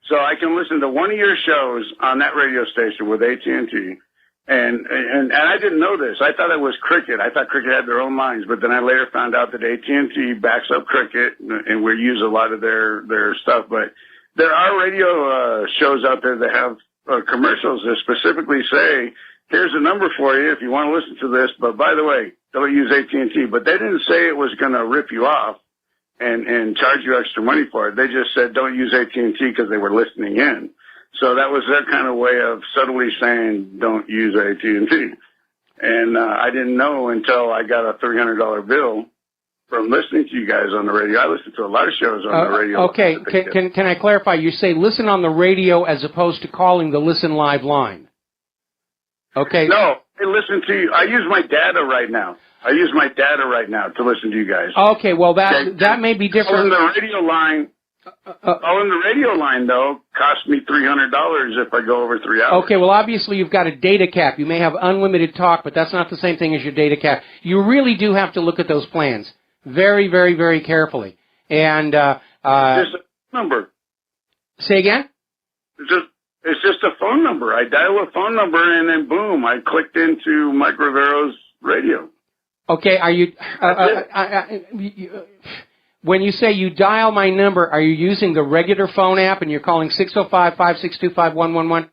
So I can listen to one of your shows on that radio station with AT&T. And I didn't know this. I thought it was Cricket. I thought Cricket had their own lines, but then I later found out that AT&T backs up Cricket, and we use a lot of their stuff. But there are radio shows out there that have commercials that specifically say, here's a number for you if you want to listen to this, but by the way, don't use AT&T. But they didn't say it was going to rip you off and charge you extra money for it. They just said don't use AT&T because they were listening in. So that was their kind of way of subtly saying don't use AT&T. And I didn't know until I got a $300 bill from listening to you guys on the radio. I listened to a lot of shows on the radio. Okay, can I clarify? You say listen on the radio as opposed to calling the Listen Live line. Okay. No, I listen to you. I use my data right now. to listen to you guys. Okay, well that may be different. Calling the radio line, though, cost me $300 if I go over 3 hours. Okay, well obviously you've got a data cap. You may have unlimited talk, but that's not the same thing as your data cap. You really do have to look at those plans very, very, very carefully. And just a number. Say again? It's just a phone number. I dial a phone number, and then boom, I clicked into Mike Rivero's radio. Okay, are you... when you say you dial my number, are you using the regular phone app and you're calling 605-562-5111?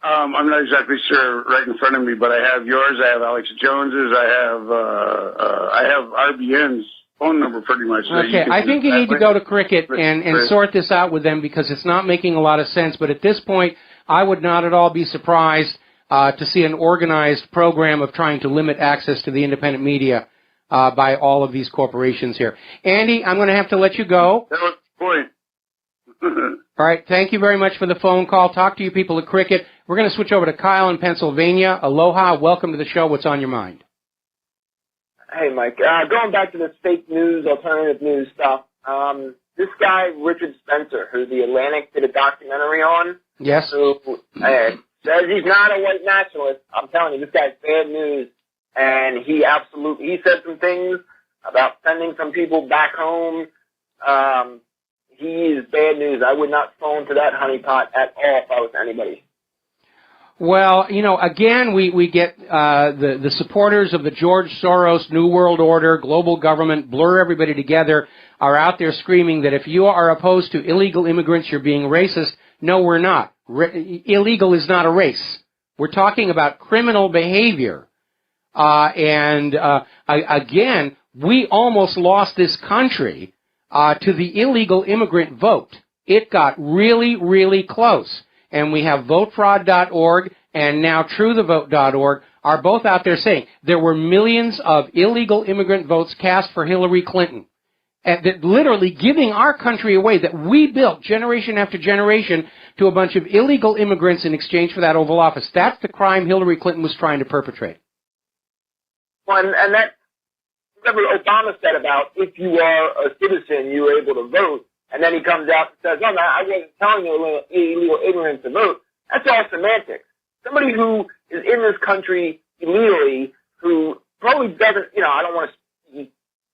I'm not exactly sure right in front of me, but I have yours. I have Alex Jones's. I have RBN's phone number pretty much. Okay, I think you need to go to Cricket and sort this out with them because it's not making a lot of sense. But at this point, I would not at all be surprised to see an organized program of trying to limit access to the independent media by all of these corporations here. Andy, I'm going to have to let you go. That was the point. All right, thank you very much for the phone call. Talk to you people at Cricket. We're going to switch over to Kyle in Pennsylvania. Aloha, welcome to the show. What's on your mind? Hey, Mike. Going back to this fake news, alternative news stuff, this guy, Richard Spencer, who the Atlantic did a documentary on, yes, who says he's not a white nationalist. I'm telling you, this guy's bad news. And he said some things about sending some people back home. He is bad news. I would not phone to that honeypot at all if I was anybody. Well, again, we get the supporters of the George Soros New World Order, global government, blur everybody together, are out there screaming that if you are opposed to illegal immigrants, you're being racist. No, we're not. Illegal is not a race. We're talking about criminal behavior. Again, we almost lost this country to the illegal immigrant vote. It got really, really close. And we have votefraud.org and now truethevote.org are both out there saying there were millions of illegal immigrant votes cast for Hillary Clinton. That literally giving our country away that we built generation after generation to a bunch of illegal immigrants in exchange for that Oval Office. That's the crime Hillary Clinton was trying to perpetrate. Well, and that, remember Obama said about if you are a citizen, you are able to vote. And then he comes out and says, oh, no, I wasn't telling you illegal immigrants to vote. That's all semantics. Somebody who is in this country illegally, who probably doesn't, I don't want to be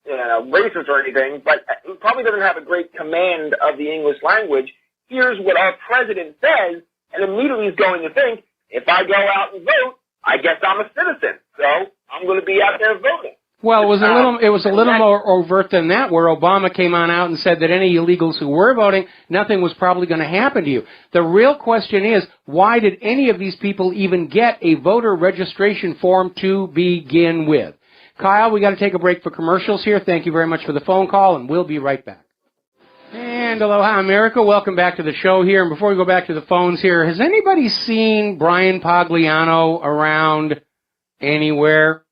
racist or anything, but who probably doesn't have a great command of the English language, hears what our president says, and immediately is going to think, if I go out and vote, I guess I'm a citizen. So I'm going to be out there voting. Well, it was a little more overt than that, where Obama came on out and said that any illegals who were voting, nothing was probably going to happen to you. The real question is, why did any of these people even get a voter registration form to begin with? Kyle, we got to take a break for commercials here. Thank you very much for the phone call, and we'll be right back. And aloha, America. Welcome back to the show here. And before we go back to the phones here, has anybody seen Brian Pagliano around anywhere.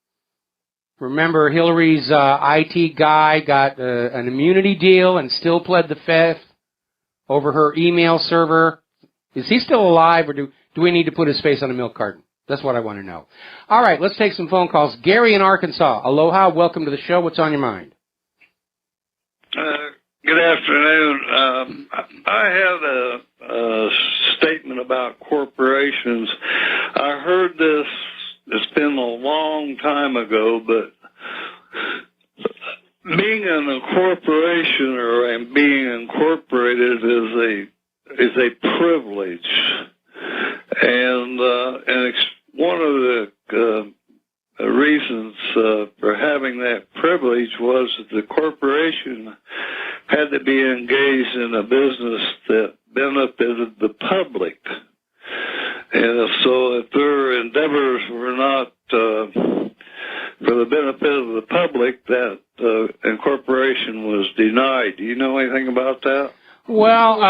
Remember, Hillary's IT guy got an immunity deal and still pled the fifth over her email server. Is he still alive, or do we need to put his face on a milk carton? That's what I want to know. All right, let's take some phone calls. Gary in Arkansas. Aloha, welcome to the show. What's on your mind? Good afternoon. I had a statement about corporations. I heard this, it's been a long time ago, but being in a corporation or being incorporated is a privilege. And one of the reasons for having that privilege was that the corporation had to be engaged in a business that benefited the public. And so if their endeavors were not for the benefit of the public, that incorporation was denied. Do you know anything about that? Well,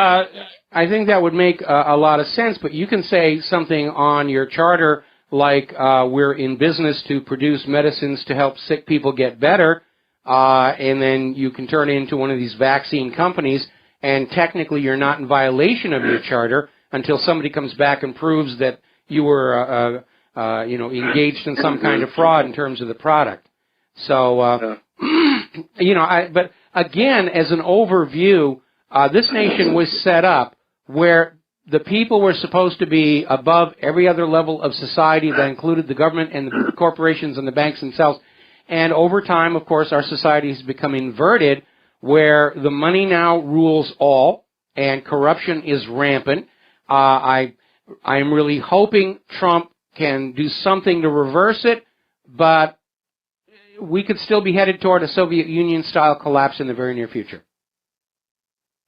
I think that would make a lot of sense, but you can say something on your charter like we're in business to produce medicines to help sick people get better, and then you can turn it into one of these vaccine companies, and technically you're not in violation of your charter until somebody comes back and proves that you were engaged in some kind of fraud in terms of the product. So, but again, as an overview, this nation was set up where the people were supposed to be above every other level of society that included the government and the corporations and the banks themselves. And over time, of course, our society has become inverted where the money now rules all and corruption is rampant. I am really hoping Trump can do something to reverse it, but we could still be headed toward a Soviet Union-style collapse in the very near future.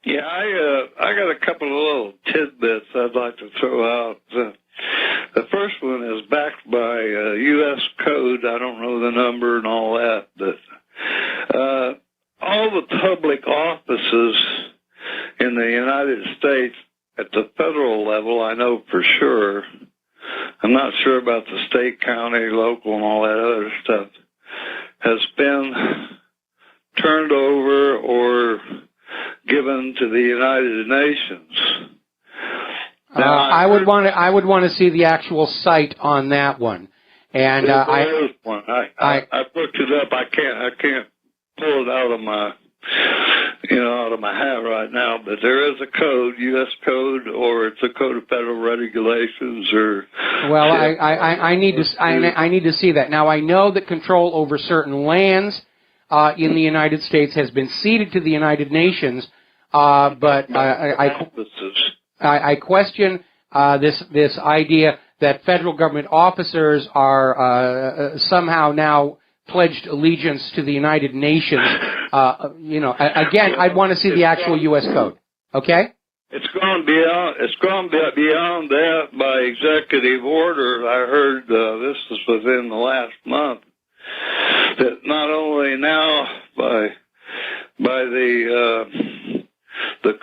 Yeah, I got a couple of little tidbits I'd like to throw out. The first one is backed by U.S. code. I don't know the number and all that, but all the public offices in the United States at the federal level, I know for sure. I'm not sure about the state, county, local, and all that other stuff, has been turned over or given to the United Nations. Now, I would want to see the actual site on that one. And there is one. I looked it up. I can't pull it out of my hat right now. But there is a code, U.S. code, or it's a code of federal regulations, or. Well, I need to see that. Now I know that control over certain lands in the United States has been ceded to the United Nations, but I question this idea that federal government officers are somehow now pledged allegiance to the United Nations. Again, I'd want to see the actual U.S. code. Okay. It's gone beyond that by executive order. I heard this was within the last month. That not only now by the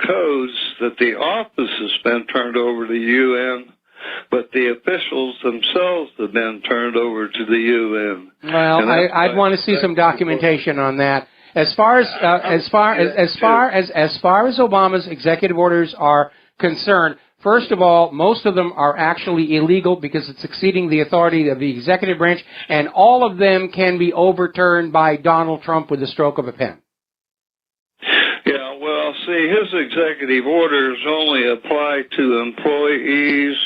codes that the office has been turned over to the UN, but the officials themselves have been turned over to the UN. Well, I'd want to see some documentation on that. As far as Obama's executive orders are concerned, first of all, most of them are actually illegal because it's exceeding the authority of the executive branch, and all of them can be overturned by Donald Trump with the stroke of a pen. Yeah, well, see, his executive orders only apply to employees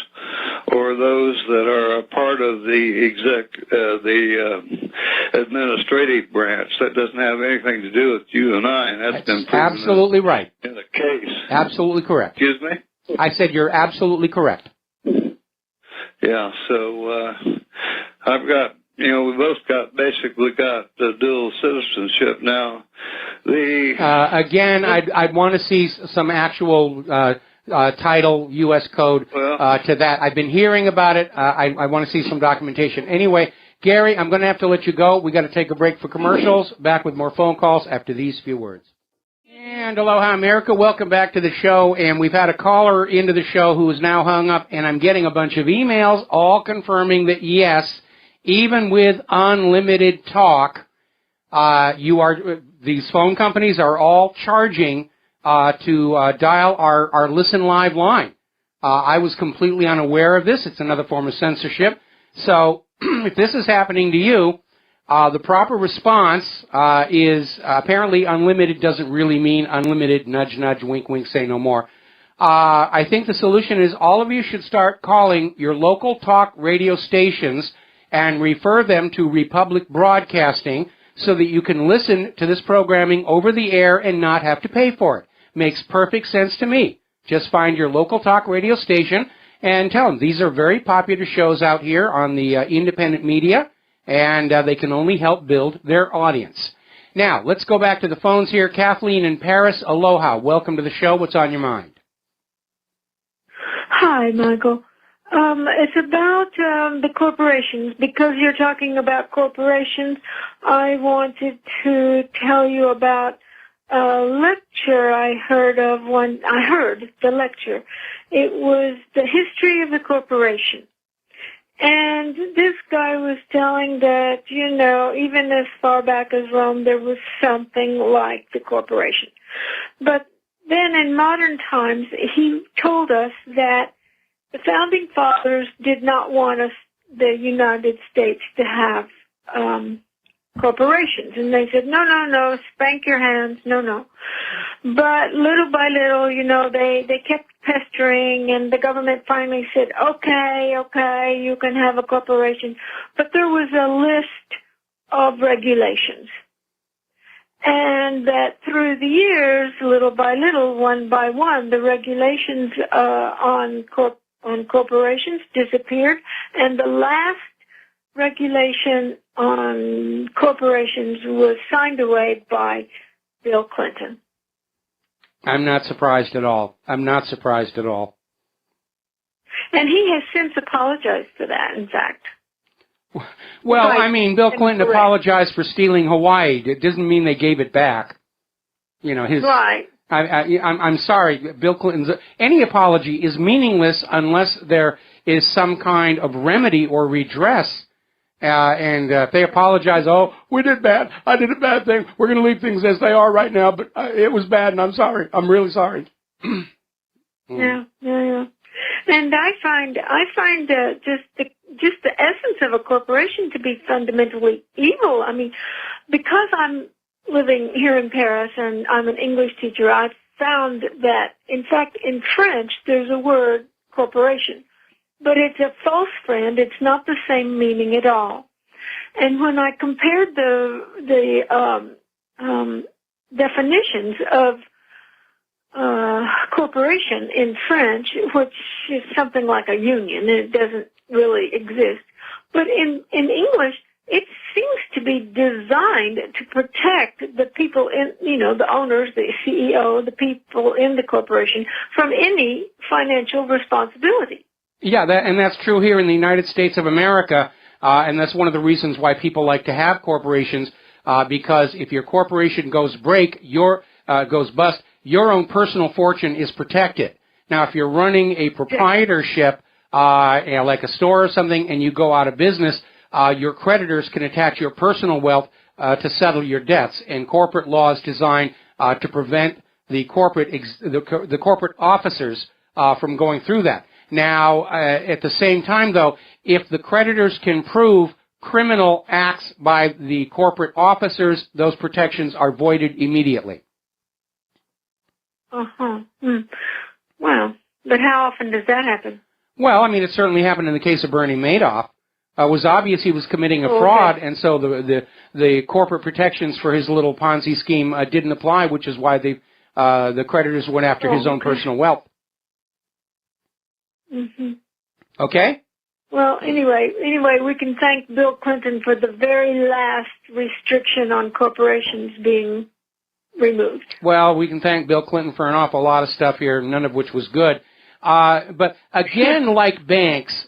or those that are a part of the administrative branch. That doesn't have anything to do with you and I, and that's been proven absolutely right in the case. Absolutely correct. Excuse me? I said you're absolutely correct. Yeah, so I've got, we both basically got dual citizenship now. Again, I'd want to see some actual title, U.S. code to that. I've been hearing about it. I want to see some documentation. Anyway, Gary, I'm going to have to let you go. We got to take a break for commercials. Back with more phone calls after these few words. And aloha, America. Welcome back to the show. And we've had a caller into the show who is now hung up, and I'm getting a bunch of emails all confirming that, yes, even with unlimited talk, these phone companies are all charging to dial our Listen Live line. I was completely unaware of this. It's another form of censorship. So if this is happening to you, the proper response is apparently unlimited doesn't really mean unlimited, nudge, nudge, wink, wink, say no more. I think the solution is all of you should start calling your local talk radio stations and refer them to Republic Broadcasting so that you can listen to this programming over the air and not have to pay for it. Makes perfect sense to me. Just find your local talk radio station and tell them these are very popular shows out here on the independent media, and they can only help build their audience. Now, let's go back to the phones here. Kathleen in Paris, aloha. Welcome to the show. What's on your mind? Hi, Michael. It's about the corporations. Because you're talking about corporations, I wanted to tell you about a lecture I heard of one. I heard the lecture. It was the history of the corporation. And this guy was telling that, even as far back as Rome, there was something like the corporation. But then in modern times, he told us that the founding fathers did not want the United States to have corporations. And they said, no, spank your hands, no. But little by little, they kept pestering, and the government finally said, okay, you can have a corporation. But there was a list of regulations. And that through the years, little by little, one by one, the regulations on corporations disappeared, and the last regulation on corporations was signed away by Bill Clinton. I'm not surprised at all. And he has since apologized for that, in fact. Well, Bill Clinton apologized for stealing Hawaii. It doesn't mean they gave it back. Right. I'm sorry, Bill Clinton's any apology is meaningless unless there is some kind of remedy or redress. And if they apologize, we did bad. I did a bad thing. We're going to leave things as they are right now, but it was bad, and I'm sorry. I'm really sorry. Yeah. And I find just the essence of a corporation to be fundamentally evil. Because I'm living here in Paris and I'm an English teacher, I've found that, in fact, in French, there's a word, corporation. But it's a false friend. It's not the same meaning at all. And when I compared the definitions of corporation in French, which is something like a union, and it doesn't really exist, but in English, it seems to be designed to protect the people in, the owners, the CEO, the people in the corporation from any financial responsibility. Yeah, and that's true here in the United States of America, and that's one of the reasons why people like to have corporations, because if your corporation goes goes bust, your own personal fortune is protected. Now, if you're running a proprietorship, like a store or something, and you go out of business, your creditors can attach your personal wealth to settle your debts, and corporate law is designed to prevent the corporate officers from going through that. Now, at the same time, though, if the creditors can prove criminal acts by the corporate officers, those protections are voided immediately. Wow. But how often does that happen? Well, it certainly happened in the case of Bernie Madoff. It was obvious he was committing a fraud, and so the corporate protections for his little Ponzi scheme didn't apply, which is why the creditors went after his own personal wealth. Mm-hmm. Okay? Well, anyway, we can thank Bill Clinton for the very last restriction on corporations being removed. Well, we can thank Bill Clinton for an awful lot of stuff here, none of which was good. But again, like banks,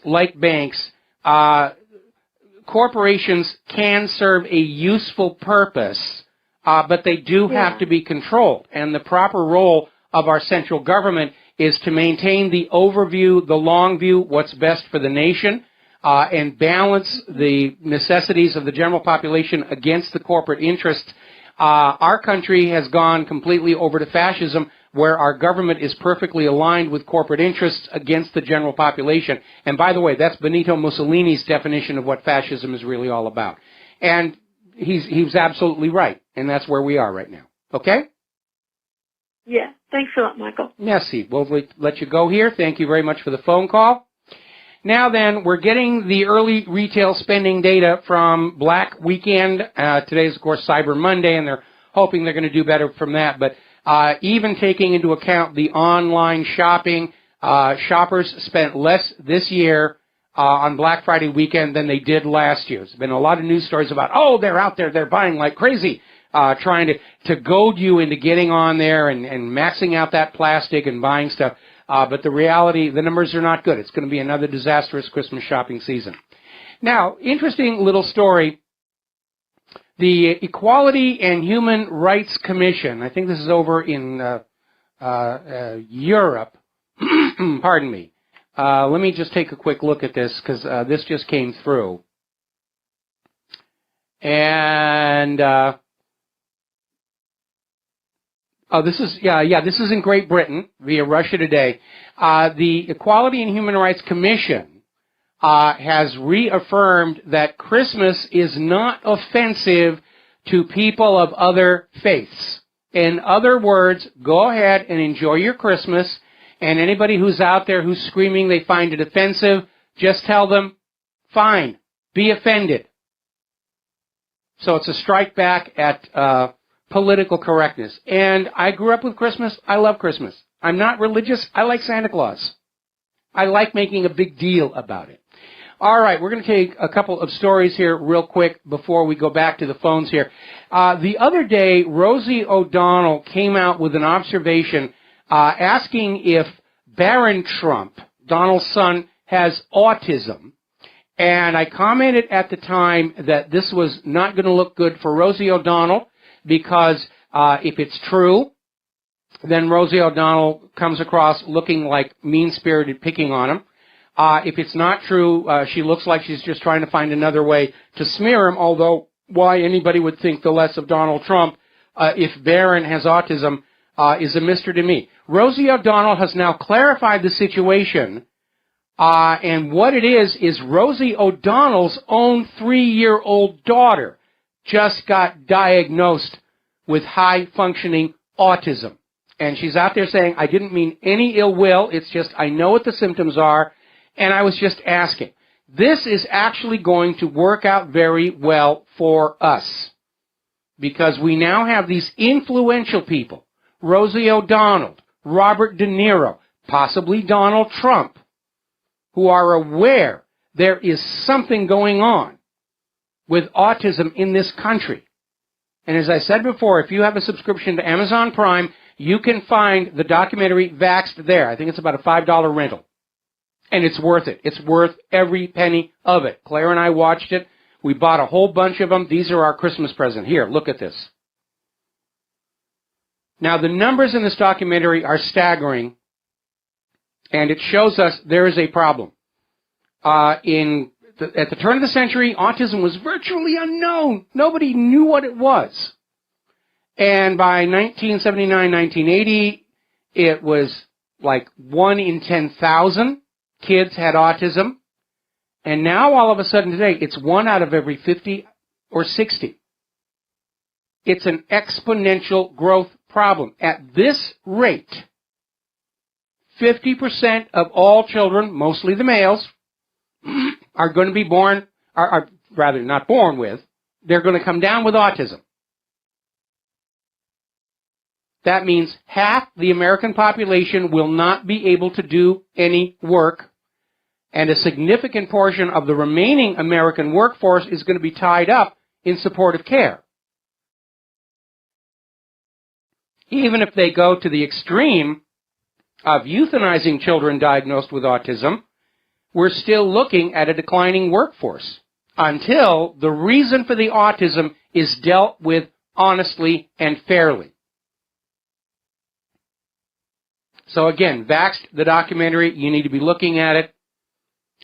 corporations can serve a useful purpose, but they do have to be controlled. And the proper role of our central government is to maintain the overview, the long view, what's best for the nation. and balance the necessities of the general population against the corporate interests, our country has gone completely over to fascism, where our government is perfectly aligned with corporate interests against the general population. And by the way, that's Benito Mussolini's definition of what fascism is really all about. And he's absolutely right, and that's where we are right now. Okay? Yeah. Thanks a lot, Michael. Merci. We'll let you go here. Thank you very much for the phone call. Now then, we're getting the early retail spending data from Black Weekend. Today is, of course, Cyber Monday, and they're hoping they're going to do better from that. But even taking into account the online shopping, shoppers spent less this year on Black Friday weekend than they did last year. There's been a lot of news stories about, oh, they're out there, they're buying like crazy, trying to goad you into getting on there and maxing out that plastic and buying stuff. But the reality, the numbers are not good. It's going to be another disastrous Christmas shopping season. Now, interesting little story. The Equality and Human Rights Commission, I think this is over in Europe, pardon me. Let me just take a quick look at this, because this just came through. And this is in Great Britain via Russia Today. The Equality and Human Rights Commission has reaffirmed that Christmas is not offensive to people of other faiths. In other words, go ahead and enjoy your Christmas, and anybody who's out there who's screaming they find it offensive, just tell them, fine, be offended. So it's a strike back at political correctness. And I grew up with Christmas. I love Christmas. I'm not religious. I like Santa Claus. I like making a big deal about it. All right, we're going to take a couple of stories here real quick before we go back to the phones here. The other day, Rosie O'Donnell came out with an observation asking if Barron Trump, Donald's son, has autism. And I commented at the time that this was not going to look good for Rosie O'Donnell, because if it's true, then Rosie O'Donnell comes across looking like mean-spirited picking on him. If it's not true, she looks like she's just trying to find another way to smear him, although why anybody would think the less of Donald Trump if Barron has autism is a mystery to me. Rosie O'Donnell has now clarified the situation, and what it is Rosie O'Donnell's own 3-year-old daughter just got diagnosed with high-functioning autism. And she's out there saying, I didn't mean any ill will, it's just I know what the symptoms are, and I was just asking. This is actually going to work out very well for us, because we now have these influential people, Rosie O'Donnell, Robert De Niro, possibly Donald Trump, who are aware there is something going on with autism in this country. And as I said before, if you have a subscription to Amazon Prime, you can find the documentary Vaxxed there. I think it's about a $5 rental. And it's worth it. It's worth every penny of it. Claire and I watched it. We bought a whole bunch of them. These are our Christmas present. Here, look at this. Now, the numbers in this documentary are staggering, and it shows us there is a problem. At the turn of the century, autism was virtually unknown. Nobody knew what it was. And by 1979, 1980, it was like 1 in 10,000 kids had autism. And now, all of a sudden today, it's 1 out of every 50 or 60. It's an exponential growth problem. At this rate, 50% of all children, mostly the males, are going to be born, are rather not born with, they're going to come down with autism. That means half the American population will not be able to do any work, and a significant portion of the remaining American workforce is going to be tied up in supportive care. Even if they go to the extreme of euthanizing children diagnosed with autism, we're still looking at a declining workforce until the reason for the autism is dealt with honestly and fairly. So again, Vaxxed, the documentary, you need to be looking at it.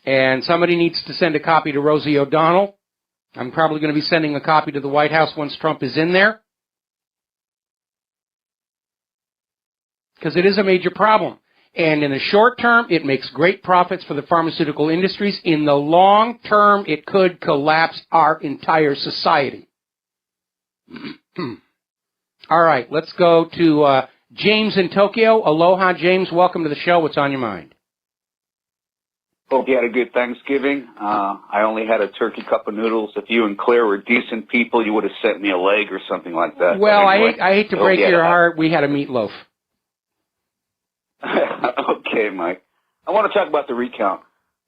And somebody needs to send a copy to Rosie O'Donnell. I'm probably going to be sending a copy to the White House once Trump is in there. Because it is a major problem. And in the short term, it makes great profits for the pharmaceutical industries. In the long term, it could collapse our entire society. All right, let's go to James in Tokyo. Aloha, James. Welcome to the show. What's on your mind? Hope you had a good Thanksgiving. I only had a turkey cup of noodles. If you and Claire were decent people, you would have sent me a leg or something like that. Well, anyway, I hate to break your heart. We had a meatloaf. Okay, Mike. I want to talk about the recount.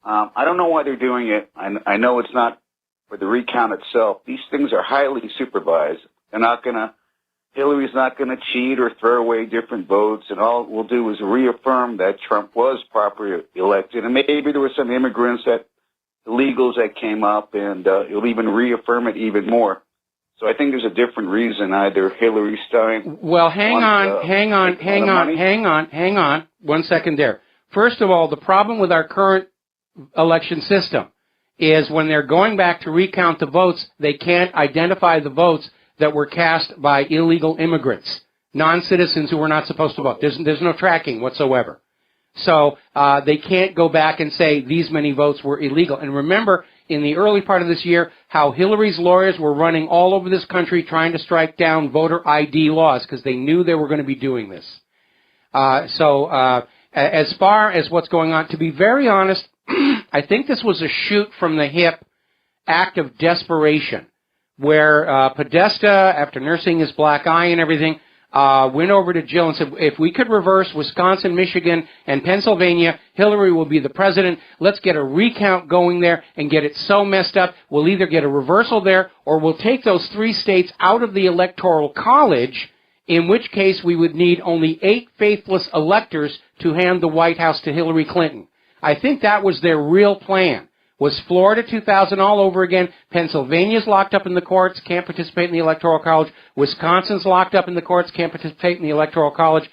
I don't know why they're doing it. I know it's not for the recount itself. These things are highly supervised. Hillary's not going to cheat or throw away different votes, and all it will do is reaffirm that Trump was properly elected. And maybe there were some immigrants, illegals that came up, and it'll even reaffirm it even more. So I think there's a different reason. Either Hillary Stein. Well, hang on. 1 second there. First of all, the problem with our current election system is when they're going back to recount the votes, they can't identify the votes that were cast by illegal immigrants, non-citizens who were not supposed to vote. There's no tracking whatsoever. So they can't go back and say these many votes were illegal. And remember, in the early part of this year, how Hillary's lawyers were running all over this country trying to strike down voter ID laws because they knew they were going to be doing this. So as far as what's going on, to be very honest, I think this was a shoot from the hip act of desperation, where Podesta, after nursing his black eye and everything, went over to Jill and said, if we could reverse Wisconsin, Michigan, and Pennsylvania, Hillary will be the president. Let's get a recount going there and get it so messed up, we'll either get a reversal there or we'll take those 3 states out of the Electoral College, in which case we would need only 8 faithless electors to hand the White House to Hillary Clinton. I think that was their real plan. Was Florida 2000 all over again? Pennsylvania's locked up in the courts, can't participate in the Electoral College. Wisconsin's locked up in the courts, can't participate in the Electoral College.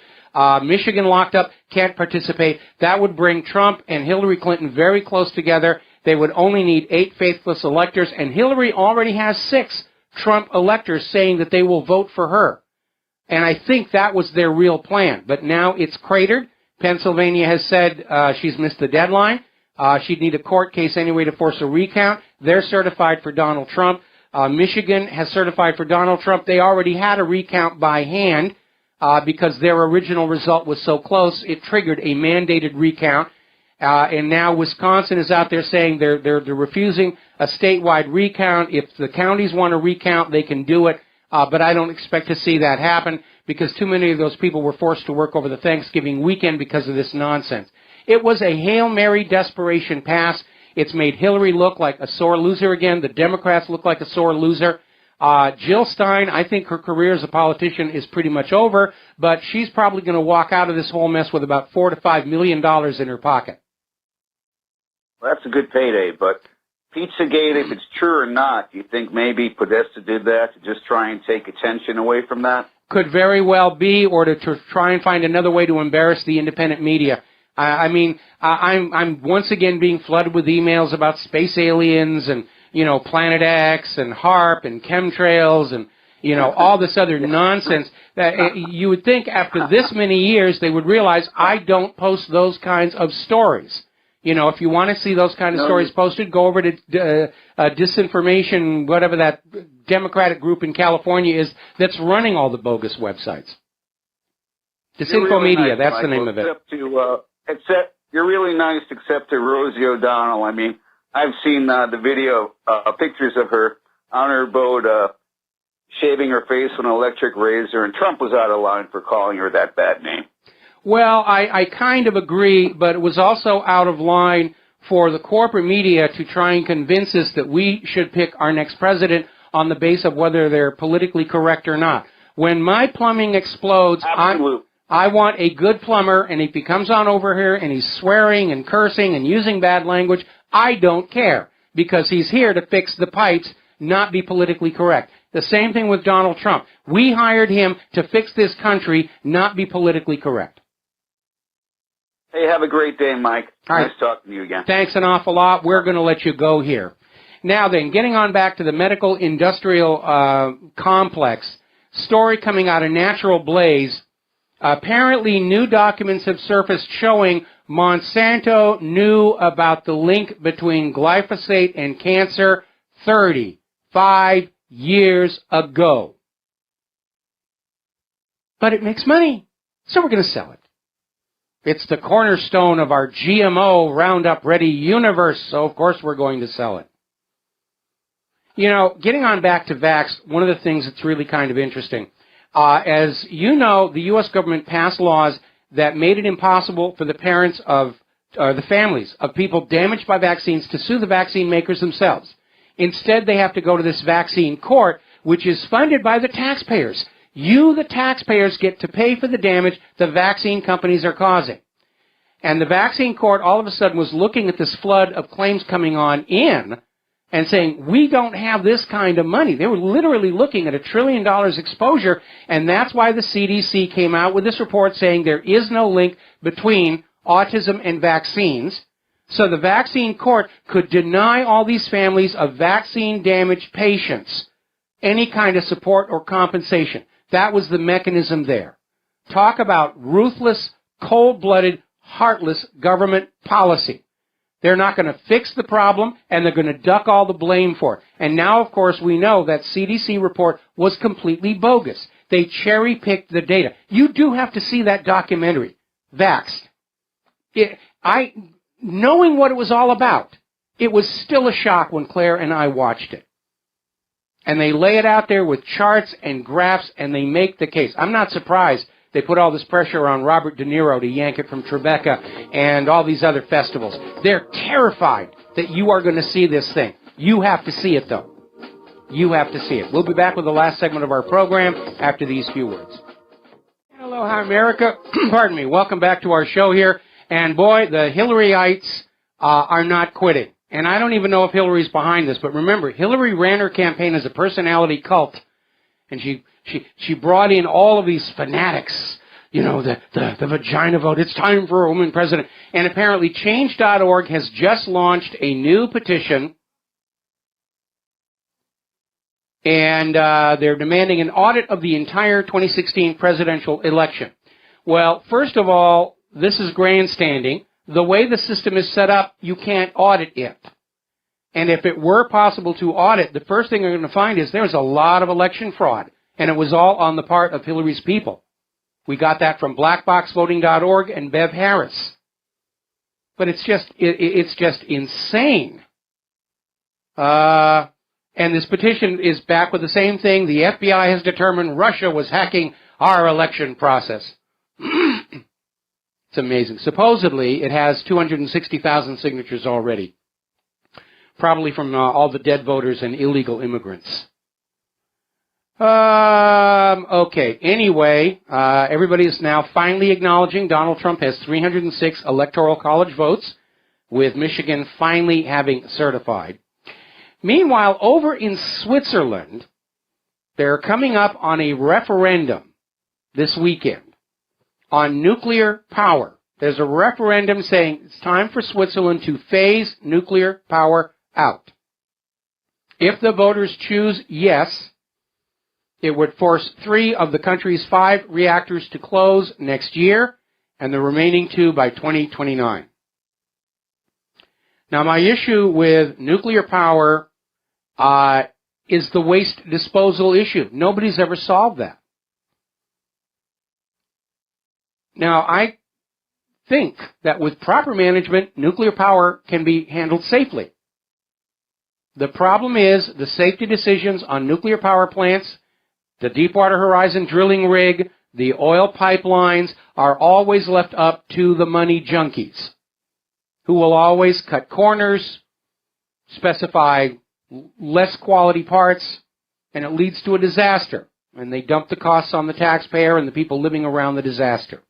Michigan locked up, can't participate. That would bring Trump and Hillary Clinton very close together. They would only need 8 faithless electors, and Hillary already has 6 Trump electors saying that they will vote for her. And I think that was their real plan. But now it's cratered. Pennsylvania has said she's missed the deadline. She'd need a court case anyway to force a recount. They're certified for Donald Trump. Michigan has certified for Donald Trump. They already had a recount by hand because their original result was so close, it triggered a mandated recount. And now Wisconsin is out there saying they're refusing a statewide recount. If the counties want to recount, they can do it. But I don't expect to see that happen because too many of those people were forced to work over the Thanksgiving weekend because of this nonsense. It was a Hail Mary desperation pass. It's made Hillary look like a sore loser again. The Democrats look like a sore loser. Jill Stein, I think her career as a politician is pretty much over, but she's probably going to walk out of this whole mess with about $4 to $5 million in her pocket. Well, that's a good payday, but Pizzagate, if it's true or not, do you think maybe Podesta did that to just try and take attention away from that? Could very well be, or to try and find another way to embarrass the independent media. I'm once again being flooded with emails about space aliens and, Planet X and HARP and chemtrails and, all this other nonsense. That you would think after this many years they would realize I don't post those kinds of stories. If you want to see those kind of stories posted, go over to Disinformation, whatever that Democratic group in California is that's running all the bogus websites. Disinfomedia, that's Michael, the name of it. Except you're really nice, except to Rosie O'Donnell. I mean, I've seen the video, pictures of her on her boat, shaving her face with an electric razor, and Trump was out of line for calling her that bad name. Well, I kind of agree, but it was also out of line for the corporate media to try and convince us that we should pick our next president on the basis of whether they're politically correct or not. When my plumbing explodes, I want a good plumber, and if he comes on over here and he's swearing and cursing and using bad language, I don't care, because he's here to fix the pipes, not be politically correct. The same thing with Donald Trump. We hired him to fix this country, not be politically correct. Hey, have a great day, Mike. All right. Nice talking to you again. Thanks an awful lot. We're going to let you go here. Now then, getting on back to the medical industrial complex, story coming out of Natural Blaze. Apparently, new documents have surfaced showing Monsanto knew about the link between glyphosate and cancer 35 years ago. But it makes money, so we're going to sell it. It's the cornerstone of our GMO Roundup Ready universe, so of course we're going to sell it. You know, getting on back to vax, one of the things that's really kind of interesting, as you know, the U.S. government passed laws that made it impossible for the parents of, the families of people damaged by vaccines to sue the vaccine makers themselves. Instead, they have to go to this vaccine court, which is funded by the taxpayers. You, the taxpayers, get to pay for the damage the vaccine companies are causing. And the vaccine court all of a sudden was looking at this flood of claims coming on in and saying, we don't have this kind of money. They were literally looking at $1 trillion exposure, and that's why the CDC came out with this report saying there is no link between autism and vaccines. So the vaccine court could deny all these families of vaccine-damaged patients any kind of support or compensation. That was the mechanism there. Talk about ruthless, cold-blooded, heartless government policy. They're not going to fix the problem, and they're going to duck all the blame for it. And now, of course, we know that CDC report was completely bogus. They cherry-picked the data. You do have to see that documentary, Vaxxed. Knowing what it was all about, it was still a shock when Claire and I watched it. And they lay it out there with charts and graphs, and they make the case. I'm not surprised they put all this pressure on Robert De Niro to yank it from Tribeca and all these other festivals. They're terrified that you are going to see this thing. You have to see it, though. You have to see it. We'll be back with the last segment of our program after these few words. Aloha, America. Pardon me. Welcome back to our show here. And boy, the Hillaryites are not quitting. And I don't even know if Hillary's behind this, but remember, Hillary ran her campaign as a personality cult. And she brought in all of these fanatics, you know, the vagina vote. It's time for a woman president. And apparently Change.org has just launched a new petition, and they're demanding an audit of the entire 2016 presidential election. Well, first of all, this is grandstanding. The way the system is set up, you can't audit it. And if it were possible to audit, the first thing they're going to find is there's a lot of election fraud. And it was all on the part of Hillary's people. We got that from blackboxvoting.org and Bev Harris. But it's just insane. And this petition is back with the same thing. The FBI has determined Russia was hacking our election process. It's amazing. Supposedly, it has 260,000 signatures already. Probably from all the dead voters and illegal immigrants. Okay. Anyway, everybody is now finally acknowledging Donald Trump has 306 electoral college votes, with Michigan finally having certified. Meanwhile, over in Switzerland, they're coming up on a referendum this weekend on nuclear power. There's a referendum saying it's time for Switzerland to phase nuclear power out. If the voters choose yes, it would force 3 of the country's 5 reactors to close next year, and the remaining 2 by 2029. Now, my issue with nuclear power is the waste disposal issue. Nobody's ever solved that. Now, I think that with proper management, nuclear power can be handled safely. The problem is the safety decisions on nuclear power plants, the Deepwater Horizon drilling rig, the oil pipelines are always left up to the money junkies, who will always cut corners, specify less quality parts, and it leads to a disaster. And they dump the costs on the taxpayer and the people living around the disaster.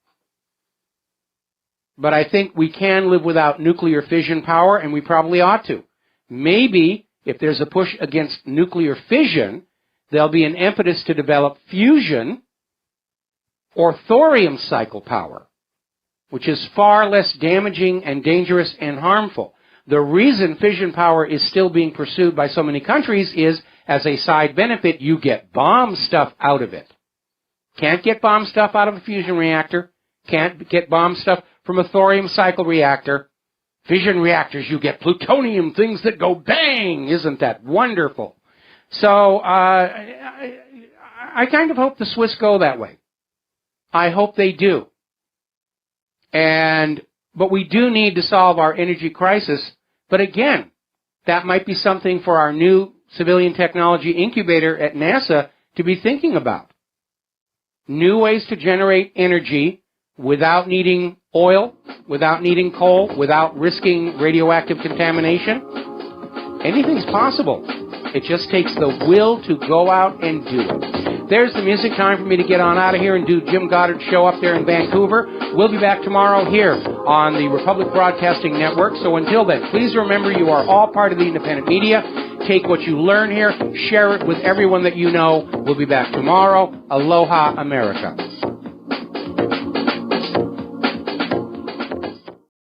But I think we can live without nuclear fission power, and we probably ought to. Maybe if there's a push against nuclear fission, there'll be an impetus to develop fusion or thorium cycle power. which is far less damaging and dangerous and harmful. The reason fission power is still being pursued by so many countries is, as a side benefit, you get bomb stuff out of it. Can't get bomb stuff out of a fusion reactor. Can't get bomb stuff from a thorium cycle reactor. Fission reactors, you get plutonium, things that go bang. Isn't that wonderful? So I kind of hope the Swiss go that way. I hope they do. But we do need to solve our energy crisis. But again, that might be something for our new civilian technology incubator at NASA to be thinking about. New ways to generate energy without needing oil, without needing coal, without risking radioactive contamination. Anything's possible. It just takes the will to go out and do it. There's the music. Time for me to get on out of here and do Jim Goddard's show up there in Vancouver. We'll be back tomorrow here on the Republic Broadcasting Network. So until then, please remember you are all part of the independent media. Take what you learn here, share it with everyone that you know. We'll be back tomorrow. Aloha, America.